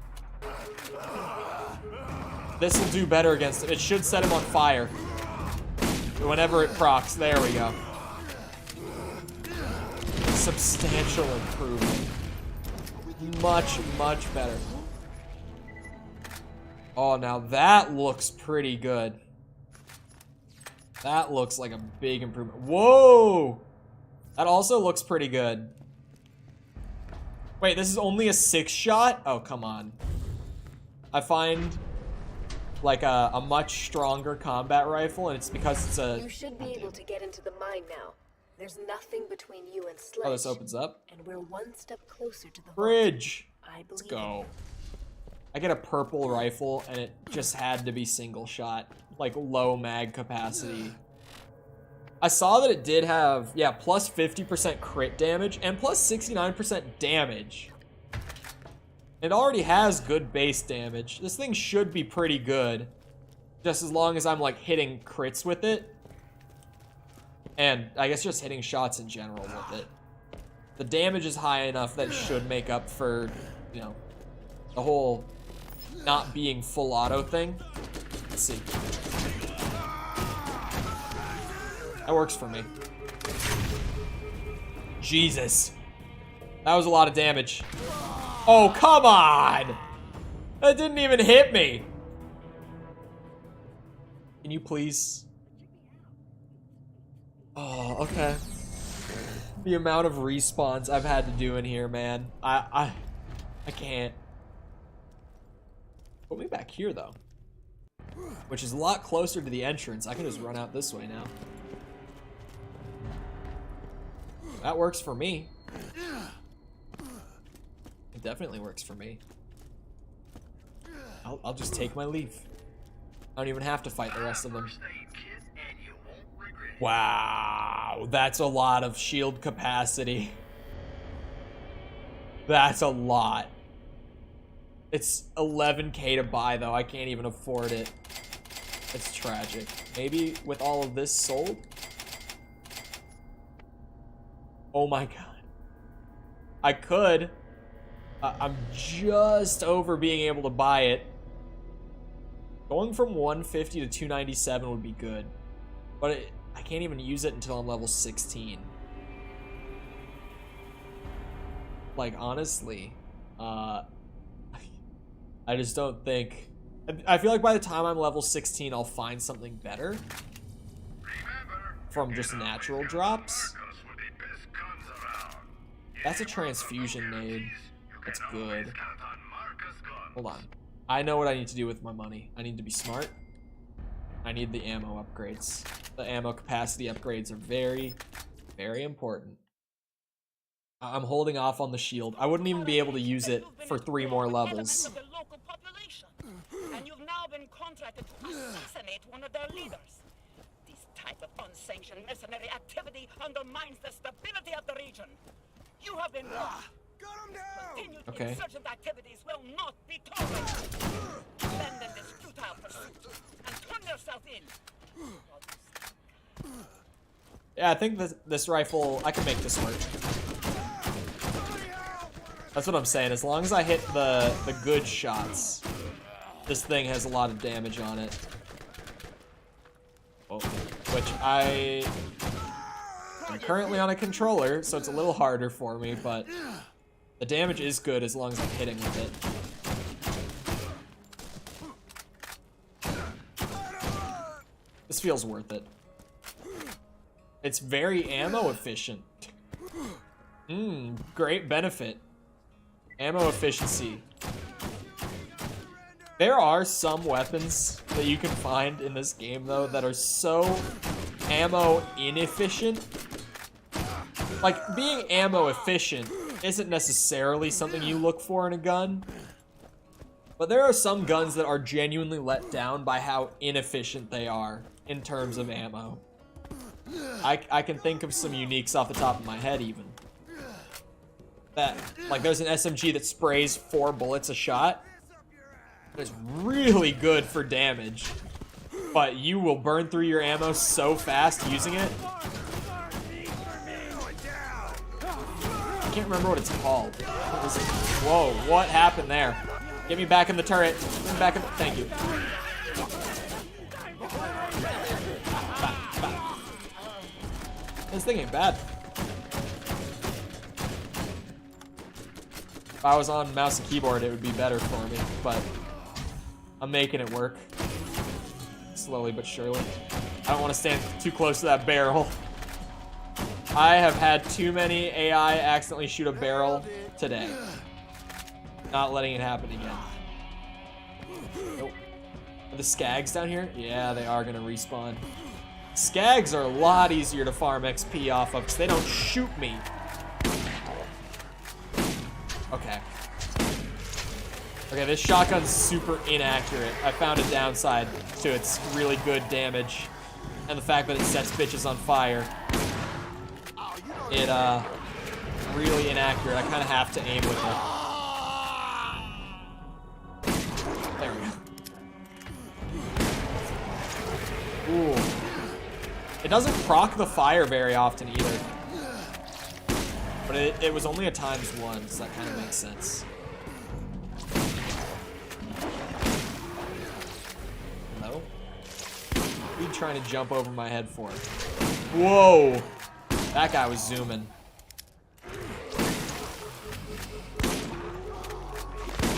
This will do better against him. It should set him on fire. Whenever it procs, there we go. Substantial improvement. Much, much better. Oh, now that looks pretty good. That looks like a big improvement. Whoa! That also looks pretty good. Wait, this is only a 6-shot? Oh, come on. I find like a much stronger combat rifle, and it's because it's a... You should be able to get into the mine now. There's nothing between you and Sledge. Oh, this opens up. And we're one step closer to the bridge. I believe. Let's go. I get a purple rifle, and it just had to be single shot, like low mag capacity. I saw that it did have, yeah, plus 50% crit damage and plus 69% damage. It already has good base damage. This thing should be pretty good, just as long as I'm like hitting crits with it. And I guess just hitting shots in general with it. The damage is high enough that it should make up for, you know, the whole not being full auto thing. Let's see. That works for me. Jesus. That was a lot of damage. Oh, come on! That didn't even hit me. Can you please? Oh, okay. The amount of respawns I've had to do in here, man. I can't. Put me back here, though. Which is a lot closer to the entrance. I can just run out this way now. That works for me. It definitely works for me. I'll just take my leave. I don't even have to fight the rest of them. Wow, that's a lot of shield capacity. That's a lot. It's 11k to buy, though. I can't even afford it. It's tragic. Maybe with all of this sold? Oh my god. I could. I'm just over being able to buy it. Going from 150 to 297 would be good. But I can't even use it until I'm level 16. Like, honestly, I just don't think... I feel like by the time I'm level 16, I'll find something better from just natural drops. That's a transfusion nade. That's good. Hold on. I know what I need to do with my money. I need to be smart. I need the ammo upgrades. The ammo capacity upgrades are very, very important. I'm holding off on the shield. I wouldn't even be able to use it for 3 more levels. And you've now been contracted to assassinate one of their leaders. This type of unsanctioned mercenary activity undermines the stability of the region. You have been warned. Continued insurgent activities will not be tolerated. Abandon this futile pursuit and turn yourself in. Yeah, I think this rifle, I can make this work. That's what I'm saying. As long as I hit the good shots, this thing has a lot of damage on it. Oh, which I'm currently on a controller, so it's a little harder for me, but the damage is good as long as I'm hitting with it. This feels worth it. It's very ammo efficient. Great benefit. Ammo efficiency. There are some weapons that you can find in this game, though, that are so ammo inefficient. Like, being ammo efficient isn't necessarily something you look for in a gun. But there are some guns that are genuinely let down by how inefficient they are in terms of ammo. I can think of some uniques off the top of my head, even. That, like, there's an SMG that sprays 4 bullets a shot. It's really good for damage, but you will burn through your ammo so fast using it. I can't remember what it's called. What is it? Whoa, what happened there? Get me back in the turret. Get me back in the... Thank you. This thing ain't bad. If I was on mouse and keyboard, it would be better for me, but I'm making it work. Slowly but surely. I don't want to stand too close to that barrel. I have had too many AI accidentally shoot a barrel today. Not letting it happen again. Nope. Are the skags down here? Yeah, they are gonna respawn. Skags are a lot easier to farm XP off of because they don't shoot me. Okay. Okay, this shotgun's super inaccurate. I found a downside to its really good damage. And the fact that it sets bitches on fire. It, really inaccurate. I kind of have to aim with it. There we go. Ooh. It doesn't proc the fire very often either. But it was only a ×1, so that kind of makes sense. Hello? What are you trying to jump over my head for? Whoa! That guy was zooming.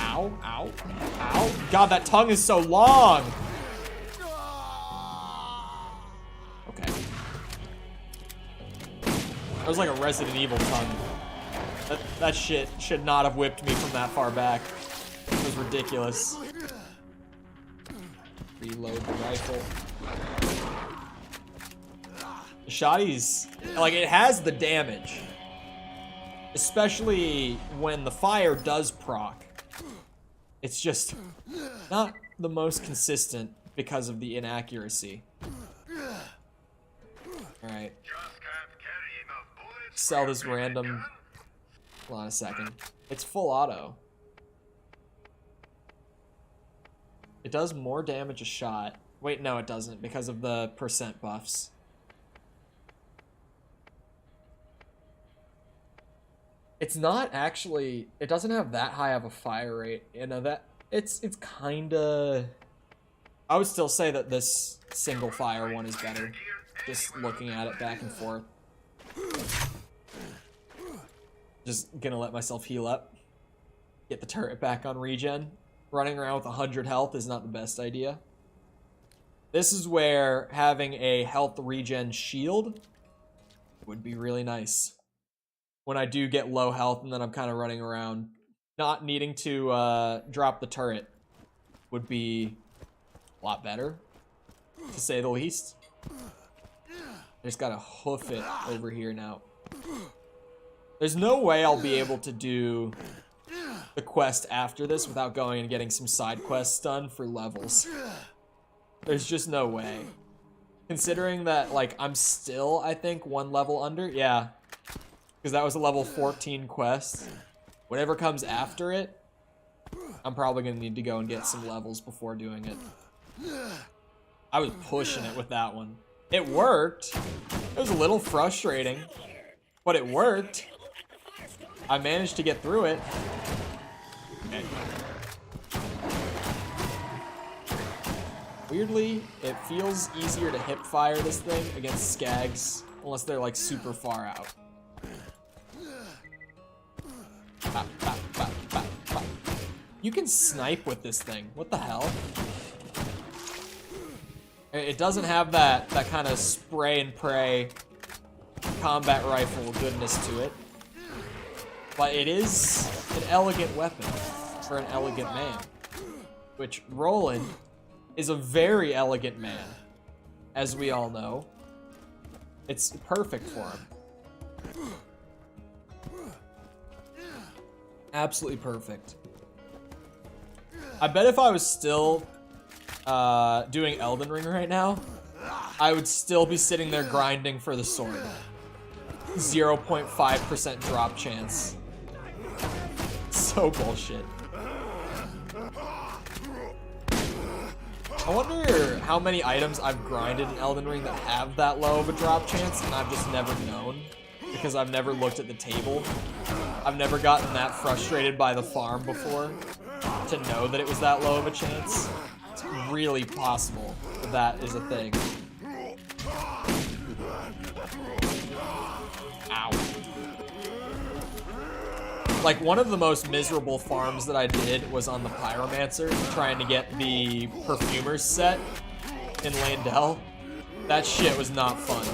Ow, ow, ow. God, that tongue is so long! Okay. That was like a Resident Evil tongue. That shit should not have whipped me from that far back. It was ridiculous. Reload the rifle. The shotty's, like, it has the damage. Especially when the fire does proc. It's just not the most consistent because of the inaccuracy. Alright. Sell this random... Hold on a second. It's full auto. It does more damage a shot. Wait, no it doesn't because of the percent buffs. It's not actually, it doesn't have that high of a fire rate. You know, that it's kinda, I would still say that this single fire one is better. Just looking at it back and forth. Just gonna let myself heal up. Get the turret back on regen. Running around with 100 health is not the best idea. This is where having a health regen shield would be really nice. When I do get low health and then I'm kind of running around, not needing to drop the turret would be a lot better, to say the least. I just gotta hoof it over here now. There's no way I'll be able to do the quest after this without going and getting some side quests done for levels. There's just no way. Considering that, like, I'm still, I think, 1 level under. Yeah. Because that was a level 14 quest. Whatever comes after it, I'm probably going to need to go and get some levels before doing it. I was pushing it with that one. It worked. It was a little frustrating, but it worked. I managed to get through it. Okay. Weirdly, it feels easier to hip fire this thing against skags, unless they're like super far out. Bop, bop, bop, bop, bop. You can snipe with this thing. What the hell? It doesn't have that kind of spray and pray combat rifle goodness to it. But it is an elegant weapon for an elegant man. Which Roland is a very elegant man, as we all know. It's perfect for him. Absolutely perfect. I bet if I was still doing Elden Ring right now, I would still be sitting there grinding for the sword. 0.5% drop chance. So bullshit. I wonder how many items I've grinded in Elden Ring that have that low of a drop chance and I've just never known because I've never looked at the table. I've never gotten that frustrated by the farm before to know that it was that low of a chance. It's really possible that is a thing. Ow. Like, one of the most miserable farms that I did was on the Pyromancer, trying to get the Perfumer's set in Landell. That shit was not fun.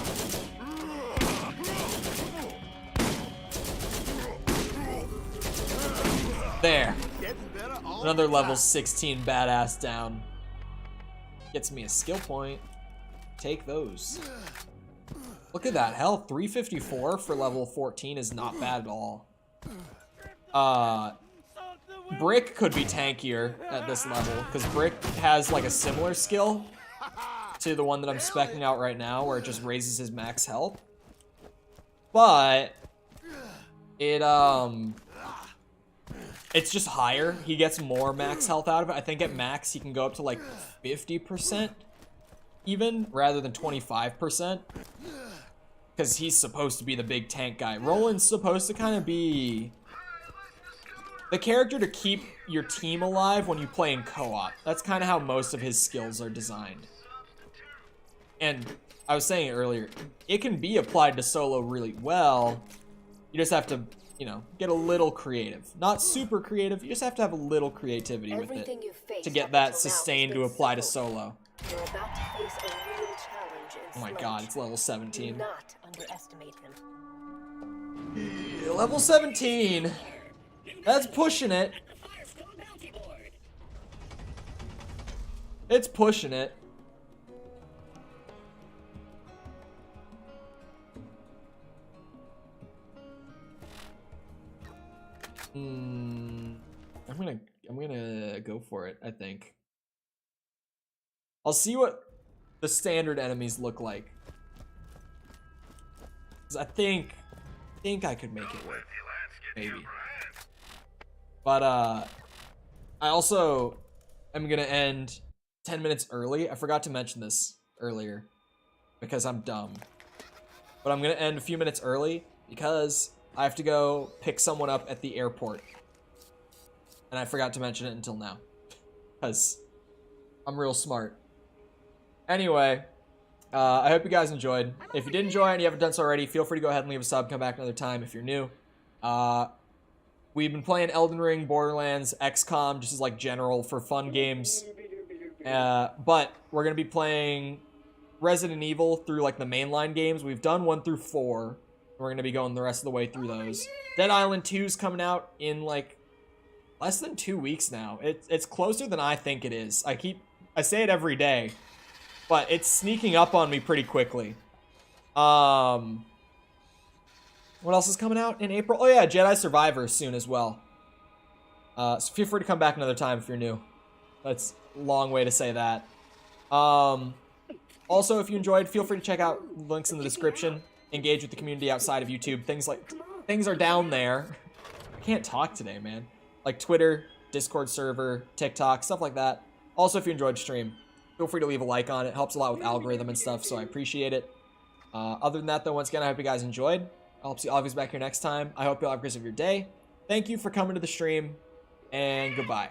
There. Another level 16 badass down. Gets me a skill point. Take those. Look at that health. 354 for level 14 is not bad at all. Brick could be tankier at this level, because Brick has like a similar skill to the one that I'm speccing out right now, where it just raises his max health. But it's just higher. He gets more max health out of it. I think at max he can go up to like 50% even, rather than 25. Because he's supposed to be the big tank guy. Roland's supposed to kind of be the character to keep your team alive when you play in co-op. That's kind of how most of his skills are designed. And I was saying it earlier, it can be applied to solo really well. You just have to, you know, get a little creative. Not super creative, you just have to have a little creativity with it to get that sustained to apply to solo. You're about to face a real challenge in Oh my Sledge. god, it's level 17. Do not underestimate him. Level 17. That's pushing it. It's pushing it. I'm gonna go for it, I think. I'll see what the standard enemies look like. 'Cause I think I could make it work. Maybe. But I also am gonna end 10 minutes early. I forgot to mention this earlier because I'm dumb. But I'm gonna end a few minutes early because I have to go pick someone up at the airport. And I forgot to mention it until now. Because I'm real smart. Anyway, I hope you guys enjoyed. If you did enjoy and you haven't done so already, feel free to go ahead and leave a sub. Come back another time if you're new. We've been playing Elden Ring, Borderlands, XCOM, just as like general for fun games. But we're going to be playing Resident Evil through like the mainline games. We've done 1 through 4. We're going to be going the rest of the way through those. Dead Island 2 is coming out in like less than 2 weeks now. It's closer than I think it is. I say it every day, but it's sneaking up on me pretty quickly. What else is coming out in April? Oh yeah, Jedi Survivor soon as well. So feel free to come back another time if you're new. That's a long way to say that. Also, if you enjoyed, feel free to check out links in the description. Engage with the community outside of YouTube. Things are down there. I can't talk today, man. Like Twitter, Discord server, TikTok, stuff like that. Also, if you enjoyed the stream, feel free to leave a like on it. It helps a lot with algorithm and stuff, so I appreciate it. Other than that, though, once again, I hope you guys enjoyed. I'll see all of you back here next time. I hope you all have a great rest of your day. Thank you for coming to the stream, and goodbye.